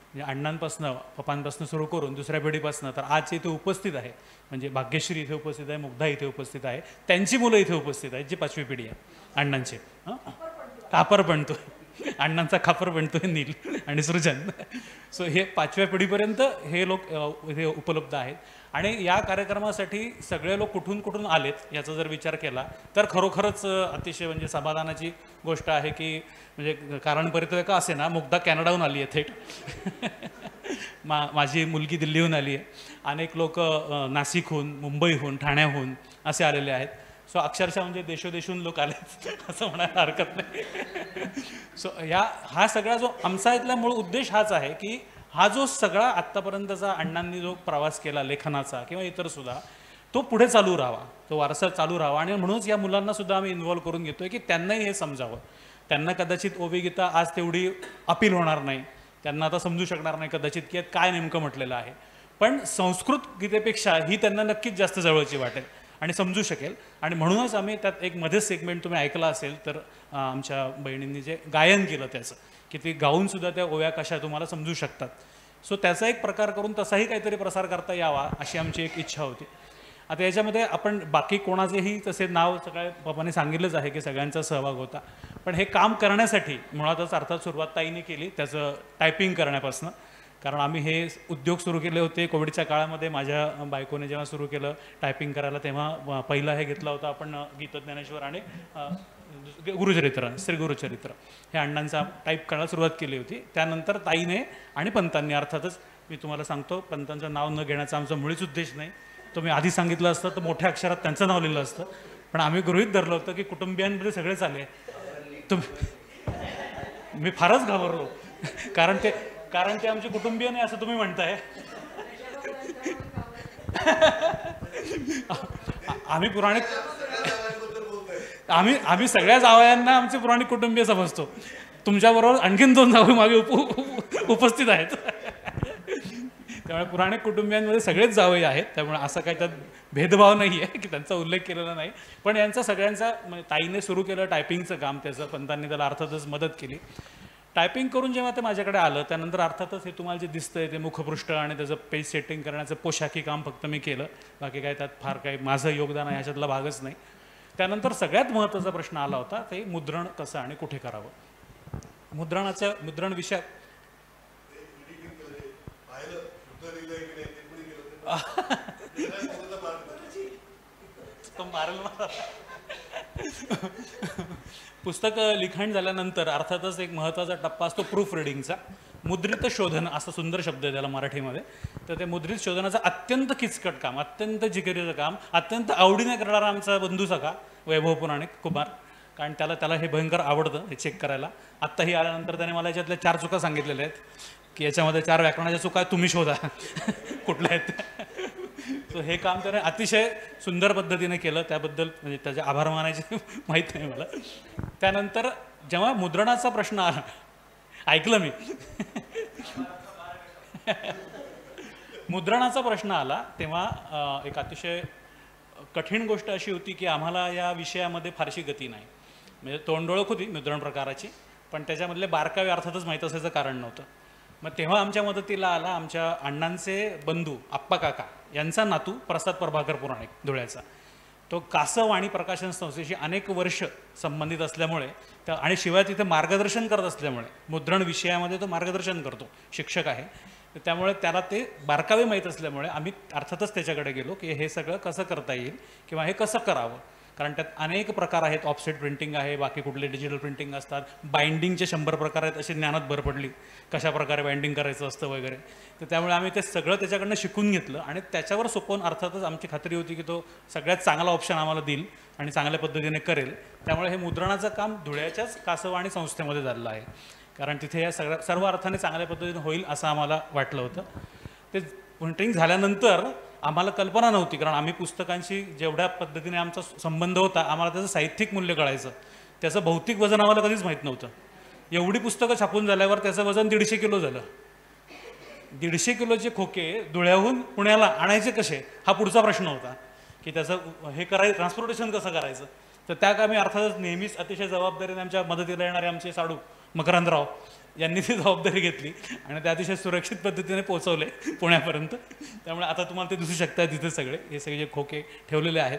म्हणजे अण्णांपासनं, पप्पांपासनं सुरू करून दुसऱ्या पिढीपासनं तर आज इथे उपस्थित आहे, म्हणजे भाग्यश्री इथे उपस्थित आहे, मुग्धा इथे उपस्थित आहे, त्यांची मुलं इथे उपस्थित आहेत जी 5वी पिढी आहे अण्णांची. कापर बनतोय अण्णांचा खापर बनतोय नील आणि सृजन. सो हे 5व्या पिढीपर्यंत हे लोक इथे उपलब्ध आहेत. आणि या कार्यक्रमासाठी सगळे लोक कुठून कुठून आलेत याचा जर विचार केला तर खरोखरच अतिशय म्हणजे समाधानाची गोष्ट आहे की म्हणजे कारण परितय का असे ना, मुग्धा कॅनडाहून आली आहे थेट, माझी मुलगी दिल्लीहून आली आहे, अनेक लोक नाशिकहून, मुंबईहून, ठाण्याहून असे आलेले आहेत. सो अक्षरशः म्हणजे देशोदेशून लोक आले असं म्हणायला हरकत नाही. सो हा सगळा जो आमचा इथला मूळ उद्देश हाच आहे की हा जो सगळा आत्तापर्यंतचा अण्णांनी जो प्रवास केला लेखनाचा किंवा इतर सुद्धा, तो पुढे चालू राहावा, तो वारसा चालू राहावा. आणि म्हणूनच या मुलांना सुद्धा आम्ही इन्व्हॉल्व करून घेतोय की त्यांनाही हे समजावं. त्यांना कदाचित ओवी गीता आज तेवढी अपील होणार नाही, त्यांना आता समजू शकणार नाही कदाचित की काय नेमकं म्हटलेलं आहे, पण संस्कृत गीतेपेक्षा ही त्यांना नक्कीच जास्त जवळची वाटेल आणि समजू शकेल. आणि म्हणूनच आम्ही त्यात एक मध्येच सेगमेंट तुम्ही ऐकला असेल तर आमच्या बहिणींनी जे गायन केलं त्याचं, की ते गाऊनसुद्धा त्या ओव्या कशा तुम्हाला समजू शकतात. सो त्याचा एक प्रकार करून तसाही काहीतरी प्रसार करता यावा अशी आमची एक इच्छा होती. आता याच्यामध्ये आपण बाकी कोणाचेही तसे नाव सगळ्या बाबांनी सांगितलंच आहे की सगळ्यांचा सहभाग होता, पण हे काम करण्यासाठी मुळातच अर्थात सुरुवात ताईने केली त्याचं टायपिंग करण्यापासून. कारण आम्ही हे उद्योग सुरू केले होते कोविडच्या काळामध्ये. माझ्या बायकोने जेव्हा सुरू केलं टायपिंग करायला तेव्हा पहिला हे घेतला होता आपण गीत ज्ञानेश्वर आणि गुरुचरित्र, श्री गुरुचरित्र हे अण्णांचा टाईप करायला सुरुवात केली होती. त्यानंतर ताईने आणि पंतांनी, अर्थातच मी तुम्हाला सांगतो पंतांचं नाव न घेण्याचा आमचा मुळीच उद्देश नाही. तुम्ही आधी सांगितलं असतं तर मोठ्या अक्षरात त्यांचं नाव लिहिलं असतं, पण आम्ही गृहीत धरलं होतं की कुटुंबियांमध्ये सगळेच आले. मी फारच घाबरलो कारण ते आमचे कुटुंबीय नाही असं तुम्ही म्हणताय. आम्ही पुराणिक आम्ही सगळ्या जावयांना आमचे पुराणिक कुटुंबीय समजतो. तुमच्याबरोबर आणखीन 2 जावई मागे उपस्थित आहेत. त्यामुळे पुराणिक कुटुंबियांमध्ये सगळेच जावई आहेत, त्यामुळे असं काही त्यात भेदभाव नाही आहे की त्यांचा उल्लेख केलेला नाही. पण यांचा सगळ्यांचा ताईने सुरू केलं टायपिंगचं काम, त्याचं पंतांनी त्याला अर्थातच मदत केली. टायपिंग करून जेव्हा ते माझ्याकडे आलं त्यानंतर अर्थातच हे तुम्हाला जे दिसतंय ते मुखपृष्ठ आणि त्याचं पेज सेटिंग करण्याचं पोशाखी काम फक्त मी केलं, बाकी काय त्यात फार काही माझं योगदान आहे ह्याच्यातला भागच नाही. त्यानंतर सगळ्यात महत्त्वाचा प्रश्न आला होता ते मुद्रण कसं आणि कुठे करावं. मुद्रण विषय पुस्तक लिखाण झाल्यानंतर अर्थातच एक महत्त्वाचा टप्पा असतो प्रूफ रिडिंगचा. मुद्रित शोधन असा सुंदर शब्द आहे त्याला मराठीमध्ये. तर ते मुद्रित शोधनाचं अत्यंत किचकट काम, अत्यंत जिकिरीचं काम, अत्यंत आवडीने करणारा आमचा बंधू सखा वैभव पुराणिक कुमार, कारण त्याला हे भयंकर आवडतं हे चेक करायला. आत्ताही आल्यानंतर त्याने मला याच्यातल्या 4 चुका सांगितलेल्या आहेत की याच्यामध्ये 4 व्याकरणाच्या चुका तुम्ही शोधा कुठल्या आहेत. सो हे काम त्याने अतिशय सुंदर पद्धतीने केलं, त्याबद्दल म्हणजे त्याचे आभार मानायचे माहीत नाही मला. त्यानंतर जेव्हा मुद्रणाचा प्रश्न आला, ऐकलं मी मुद्रणाचा प्रश्न आला तेव्हा एक अतिशय कठीण गोष्ट अशी होती की आम्हाला या विषयामध्ये फारशी गती नाही. म्हणजे तोंडओळख होती मुद्रण प्रकाराची, पण त्याच्यामधले बारकावे अर्थातच माहीत असायचं कारण नव्हतं. मग तेव्हा आमच्या मदतीला आला आमच्या अण्णांचे बंधू आप्पा काका यांचा नातू प्रसाद प्रभाकर पुराणिक धुळ्याचा. तो कासव आणि प्रकाशन संस्थेशी अनेक वर्ष संबंधित असल्यामुळे आणि शिवाय तिथे मार्गदर्शन करत असल्यामुळे मुद्रण विषयामध्ये तो मार्गदर्शन करतो, शिक्षक आहे. त्यामुळे त्याला ते बारकावे माहीत असल्यामुळे आम्ही अर्थातच त्याच्याकडे गेलो की हे सगळं कसं करता येईल किंवा हे कसं करावं. कारण त्यात अनेक प्रकार आहेत, ऑफसेट प्रिंटिंग आहे, बाकी कुठले डिजिटल प्रिंटिंग असतात, बाइंडिंगचे 100 प्रकार आहेत, अशी ज्ञानात भर पडली कशा प्रकारे बाइंडिंग करायचं असतं वगैरे. तर त्यामुळे आम्ही ते सगळं त्याच्याकडनं शिकून घेतलं आणि त्याच्यावर सोपवून अर्थातच आमची खात्री होती की तो सगळ्यात चांगला ऑप्शन आम्हाला देईल आणि चांगल्या पद्धतीने करेल. त्यामुळे हे मुद्रणाचं काम धुळ्याच्याच कासव आणि संस्थेमध्ये झालेलं आहे, कारण तिथे या सर्व अर्थाने चांगल्या पद्धतीने होईल असं आम्हाला वाटलं होतं. ते प्रिंटिंग झाल्यानंतर आम्हाला कल्पना नव्हती, कारण आम्ही पुस्तकांशी जेवढ्या पद्धतीने आमचा संबंध होता आम्हाला त्याचं साहित्यिक मूल्य कळायचं, त्याचं भौतिक वजन आम्हाला कधीच माहीत नव्हतं. एवढी पुस्तकं छापून झाल्यावर त्याचं वजन 150 किलो झालं. 150 किलोचे खोके धुळ्याहून पुण्याला आणायचे कसे हा पुढचा प्रश्न होता की त्याचं हे करायचं, ट्रान्सपोर्टेशन कसं करायचं. तर त्या कामी अर्थातच नेहमीच अतिशय जबाबदारीने आमच्या मदतीला येणारे आमचे साडू मकरंदराव यांनी ती जबाबदारी घेतली आणि ते अतिशय सुरक्षित पद्धतीने पोहोचवले पुण्यापर्यंत. त्यामुळे आता तुम्हाला ते दिसू शकतात तिथे सगळे हे सगळे जे खोके ठेवलेले आहेत.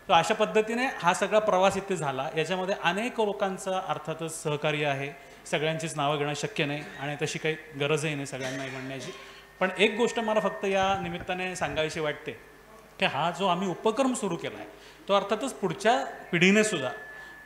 तर अशा पद्धतीने हा सगळा प्रवास इथे झाला. याच्यामध्ये अनेक लोकांचं अर्थातच सहकार्य आहे, सगळ्यांचीच नावं घेणं शक्य नाही आणि तशी काही गरजही नाही सगळ्यांना म्हणण्याची. पण एक गोष्ट मला फक्त या निमित्ताने सांगायची वाटते की हा जो आम्ही उपक्रम सुरू केला आहे तो अर्थातच पुढच्या पिढीने सुद्धा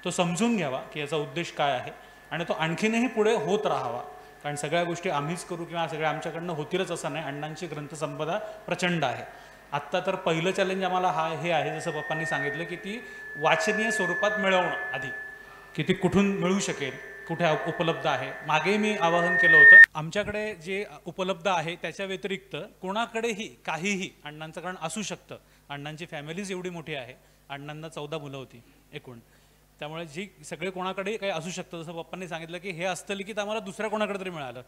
तो समजून घ्यावा की याचा उद्देश काय आहे आणि तो आणखीनही पुढे होत राहावा. कारण सगळ्या गोष्टी आम्हीच करू किंवा सगळ्या आमच्याकडनं होतीलच असं नाही. अण्णांची ग्रंथसंपदा प्रचंड आहे. आत्ता तर पहिलं चॅलेंज आम्हाला हे आहे, जसं पप्पांनी सांगितलं, की ती वाचनीय स्वरूपात मिळवणं आधी, की ती कुठून मिळू शकेल, कुठे उपलब्ध आहे. मागे मी आवाहन केलं होतं, आमच्याकडे जे उपलब्ध आहे त्याच्या व्यतिरिक्त कोणाकडेही काहीही अण्णांचं, कारण असू शकतं, अण्णांची फॅमिलीज एवढी मोठी आहे, अण्णांना 14 मुलं होती एकूण, त्यामुळे जी सगळे कोणाकडे काही असू शकतं. जसं पप्पांनी सांगितलं की हे असतं लिखित आम्हाला दुसऱ्या कोणाकडे तरी मिळालं,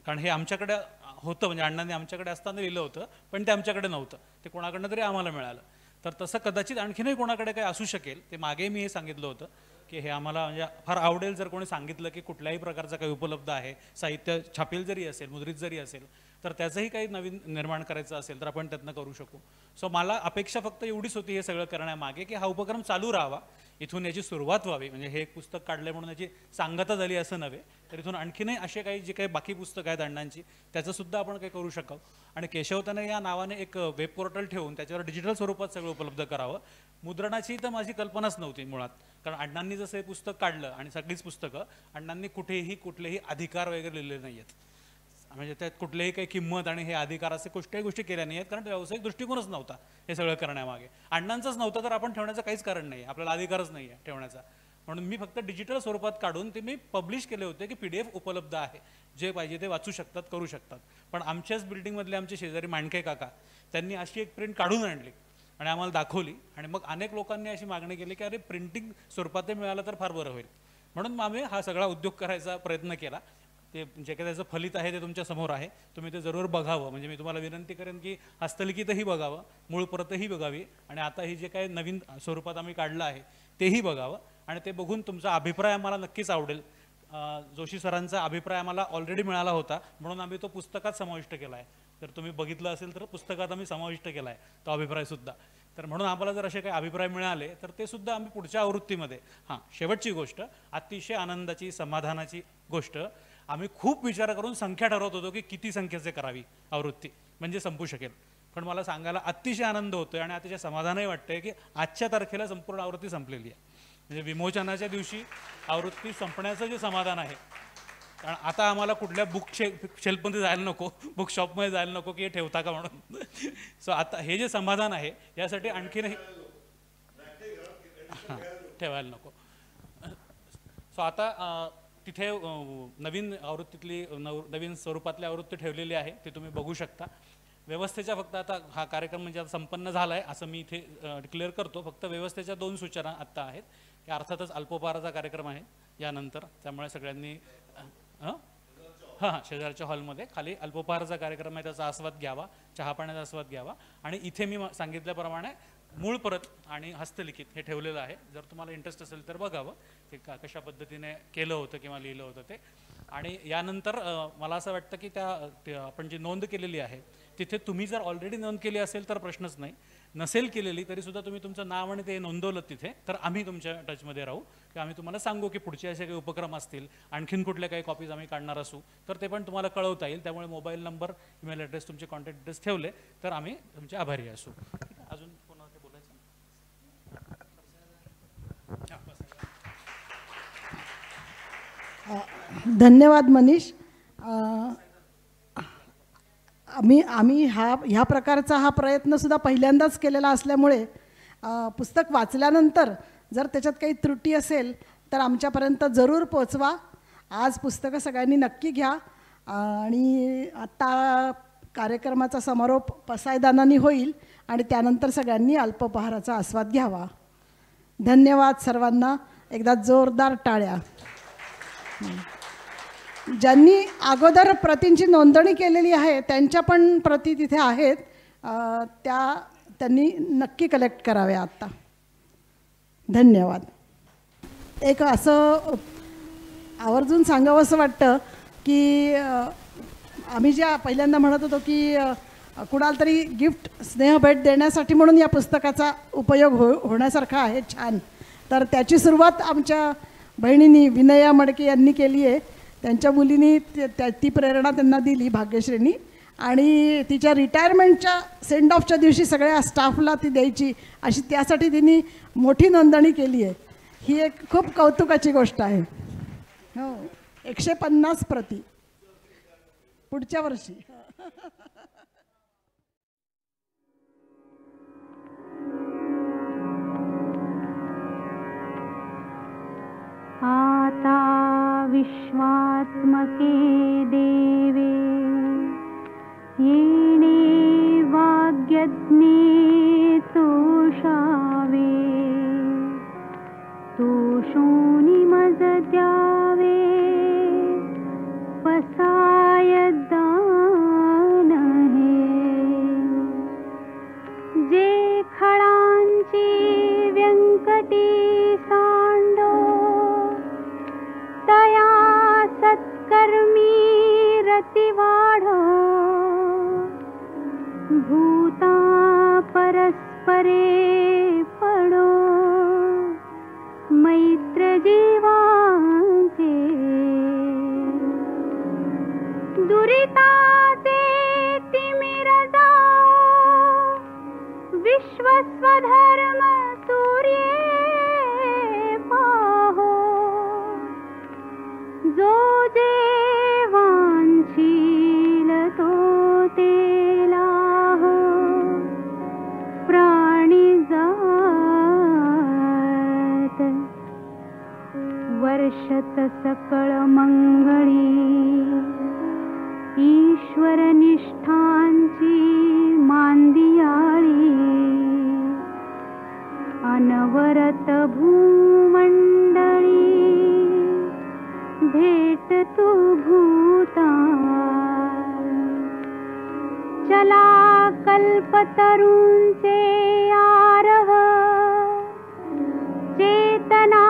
कारण हे आमच्याकडे होतं, म्हणजे अण्णांनी आमच्याकडे असताना लिहिलं होतं, पण ते आमच्याकडे नव्हतं, ते कोणाकडनं तरी आम्हाला मिळालं. तर तसं कदाचित आणखीनही कोणाकडे काही असू शकेल. ते मागे मी हे सांगितलं होतं की हे आम्हाला म्हणजे फार आवडेल जर कोणी सांगितलं की कुठल्याही प्रकारचं काही उपलब्ध आहे, साहित्य छापील जरी असेल, मुद्रित जरी असेल, तर त्याचंही काही नवीन निर्माण करायचं असेल तर आपण त्यातनं करू शकू. सो मला अपेक्षा फक्त एवढीच होती हे सगळं करण्यामागे, की हा उपक्रम चालू राहावा, इथून याची सुरुवात व्हावी. म्हणजे हे एक पुस्तक काढलं म्हणून याची सांगता झाली असं नव्हे, तर इथून आणखीनही असे काही जे काही बाकी पुस्तकं आहेत अण्णांची त्याचंसुद्धा आपण काही करू शकावं. आणि केशवतने या नावाने एक वेब पोर्टल ठेवून त्याच्यावर डिजिटल स्वरूपात सगळं उपलब्ध करावं. मुद्रणाची तर माझी कल्पनाच नव्हती मुळात, कारण अण्णांनी जसं हे पुस्तक काढलं आणि सगळीच पुस्तकं अण्णांनी कुठलेही अधिकार वगैरे लिहिलेले नाही आहेत, म्हणजे त्यात कुठलेही काही किंमत आणि हे अधिकार असे कुठल्याही गोष्टी केल्या नाही आहेत, कारण व्यावसायिक दृष्टिकोनच नव्हता हे सगळं करण्यामागे. अण्णांचंच नव्हतं तर आपण ठेवण्याचं काहीच कारण नाही, आपल्याला अधिकारच नाही आहे ठेवण्याचा. म्हणून मी फक्त डिजिटल स्वरूपात काढून ते मी पब्लिश केले होते, की PDF उपलब्ध आहे, जे पाहिजे ते वाचू शकतात, करू शकतात. पण आमच्याच बिल्डिंगमधले आमचे शेजारी मांडके काका त्यांनी अशी एक प्रिंट काढून आणली आणि आम्हाला दाखवली, आणि मग अनेक लोकांनी अशी मागणी केली की अरे प्रिंटिंग स्वरूपात ते मिळालं तर फार बरं होईल. म्हणून आम्ही हा सगळा उद्योग करायचा प्रयत्न केला. ते जे काही त्याचं फलित आहे ते तुमच्या समोर आहे, तुम्ही ते जरूर बघावं. म्हणजे मी तुम्हाला विनंती करेन की हस्तलिखितही बघावं, मूळ प्रतही बघावी, आणि आता ही जे काही नवीन स्वरूपात आम्ही काढलं आहे तेही बघावं, आणि ते बघून तुमचा अभिप्राय आम्हाला नक्कीच आवडेल. जोशी सरांचा अभिप्राय आम्हाला ऑलरेडी मिळाला होता, म्हणून आम्ही तो पुस्तकात समाविष्ट केला आहे. जर तुम्ही बघितलं असेल तर पुस्तकात आम्ही समाविष्ट केला आहे तो अभिप्रायसुद्धा. तर म्हणून आम्हाला जर असे काही अभिप्राय मिळाले तर ते सुद्धा आम्ही पुढच्या आवृत्तीमध्ये, शेवटची गोष्ट, अतिशय आनंदाची समाधानाची गोष्ट, आम्ही खूप विचार करून संख्या ठरवत होतो की किती संख्येचे करावी आवृत्ती म्हणजे संपू शकेल. पण मला सांगायला अतिशय आनंद होतोय आणि अतिशय समाधानही वाटतंय की आजच्या तारखेला संपूर्ण आवृत्ती संपलेली आहे. म्हणजे विमोचनाच्या दिवशी आवृत्ती संपण्याचं जे समाधान आहे, कारण आता आम्हाला कुठल्या बुक शेल्फमध्ये जायला नको, बुक शॉपमध्ये जायला नको की हे ठेवता का म्हणून. सो आता हे जे समाधान आहे यासाठी आणखीनही ठेवायला नको. सो आता तिथे नवीन आवृत्तीतली नवीन स्वरूपातली आवृत्ती ठेवलेली आहे, ते तुम्ही बघू शकता. व्यवस्थेच्या फक्त आता हा कार्यक्रम म्हणजे आता संपन्न झाला आहे असं मी इथे डिक्लेअर करतो. फक्त व्यवस्थेच्या 2 सूचना आत्ता आहेत, की अर्थातच अल्पोपहाराचा कार्यक्रम आहे यानंतर, त्यामुळे सगळ्यांनी शेजारच्या हॉलमध्ये खाली अल्पोपहाराचा कार्यक्रम आहे त्याचा आस्वाद घ्यावा, चहा पाण्याचा आस्वाद घ्यावा. आणि इथे मी सांगितल्याप्रमाणे मूळ परत आणि हस्तलिखित हे ठेवलेलं आहे, जर तुम्हाला इंटरेस्ट असेल तर बघावं ते कशा पद्धतीने केलं होतं किंवा लिहिलं होतं ते. आणि यानंतर मला असं वाटतं की आपण जी नोंद केलेली आहे तिथे तुम्ही जर ऑलरेडी नोंद केली असेल तर प्रश्नच नाही, नसेल केलेली तरीसुद्धा तुम्ही तुमचं नाव आणि ते नोंदवलं तिथे तर आम्ही तुमच्या टचमध्ये राहू, की आम्ही तुम्हाला सांगू की पुढचे असे काही उपक्रम असतील, आणखीन कुठल्या काही कॉपीज आम्ही काढणार असू तर ते पण तुम्हाला कळवता येईल. त्यामुळे मोबाईल नंबर, ईमेल ॲड्रेस, तुमचे कॉन्टॅक्ट डिटेल्स ठेवले तर आम्ही तुमचे आभारी असू. अजून कोणाला काही बोलायचं? धन्यवाद मनीष. आम्ही ह्या प्रकारचा हा प्रयत्नसुद्धा पहिल्यांदाच केलेला असल्यामुळे पुस्तक वाचल्यानंतर जर त्याच्यात काही त्रुटी असेल तर आमच्यापर्यंत जरूर पोचवा. आज पुस्तकं सगळ्यांनी नक्की घ्या. आणि आत्ता कार्यक्रमाचा समारोप पसायदानाने होईल आणि त्यानंतर सगळ्यांनी अल्पोपहाराचा आस्वाद घ्यावा. धन्यवाद सर्वांना. एकदा जोरदार टाळ्या. ज्यांनी अगोदर प्रतींची नोंदणी केलेली आहे त्यांच्या पण प्रती तिथे आहेत, त्यांनी नक्की कलेक्ट कराव्या आत्ता. धन्यवाद. एक असं आवर्जून सांगावं असं वाटतं की आम्ही ज्या पहिल्यांदा म्हणत होतो की कुणाला तरी गिफ्ट स्नेहभेट देण्यासाठी म्हणून या पुस्तकाचा उपयोग होण्यासारखा आहे छान, तर त्याची सुरुवात आमच्या बहिणींनी विनया मडके यांनी केली आहे. त्यांच्या मुलींनी ती प्रेरणा त्यांना दिली, भाग्यश्रींनी, आणि तिच्या रिटायरमेंटच्या सेंड ऑफच्या दिवशी सगळ्या स्टाफला ती द्यायची अशी त्यासाठी तिने मोठी नोंदणी केली आहे. ही एक खूप कौतुकाची गोष्ट आहे. हो, 150 प्रती पुढच्या वर्षी. व्याप्ता विश्वात्मके देवे येणे वाग्यज्ञे तोषावे तोषोनी मज द्यावे पसाय दान हे जे खळांची व्यंकटी सांडो तया सत्कर्मी रती वाढो भूता परस्परे पडो मैत्र जीवांचे दुरिताचे तिमिर जाओ विश्वस्वधर्म सूर्ये पाहो जो जे वांछील तो ते लाहो प्राणी जात वर्षत सकळ मंगळी ईश्वर निष्ठांची मांदियाळी अनवरत भूमंडळी भेट तू भूता चला कल्पतरूंचे आरव चेतना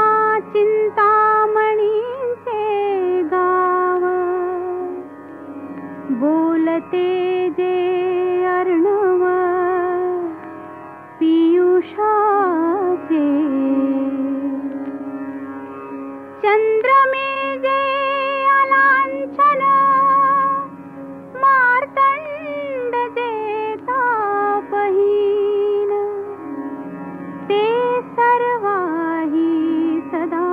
चिंतामणींचे गाव बोलते जे अर्णव पियुषाचे चंद्रमे जे अलांछन मार्तंड जे तापहीन ते सर्वाही सदा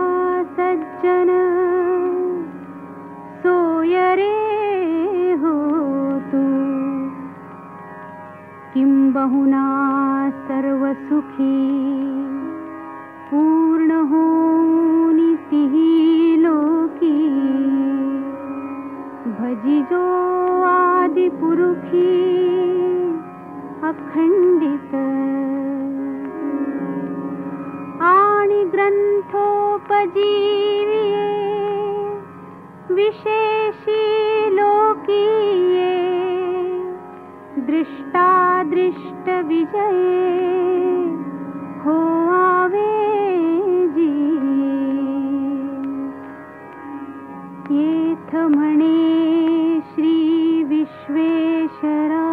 सज्जन सोय रे हो तू किंबहुना सर्व सुखी पूर्ण होनी तिही लोकी भजिजो आदि पुरुषी अखंडित आणि ग्रंथोपजीविये विशेषी लोकीये दृष्टादृष्ट विजये हो आवे जी येथ म्हणे श्री विश्वेश्वरा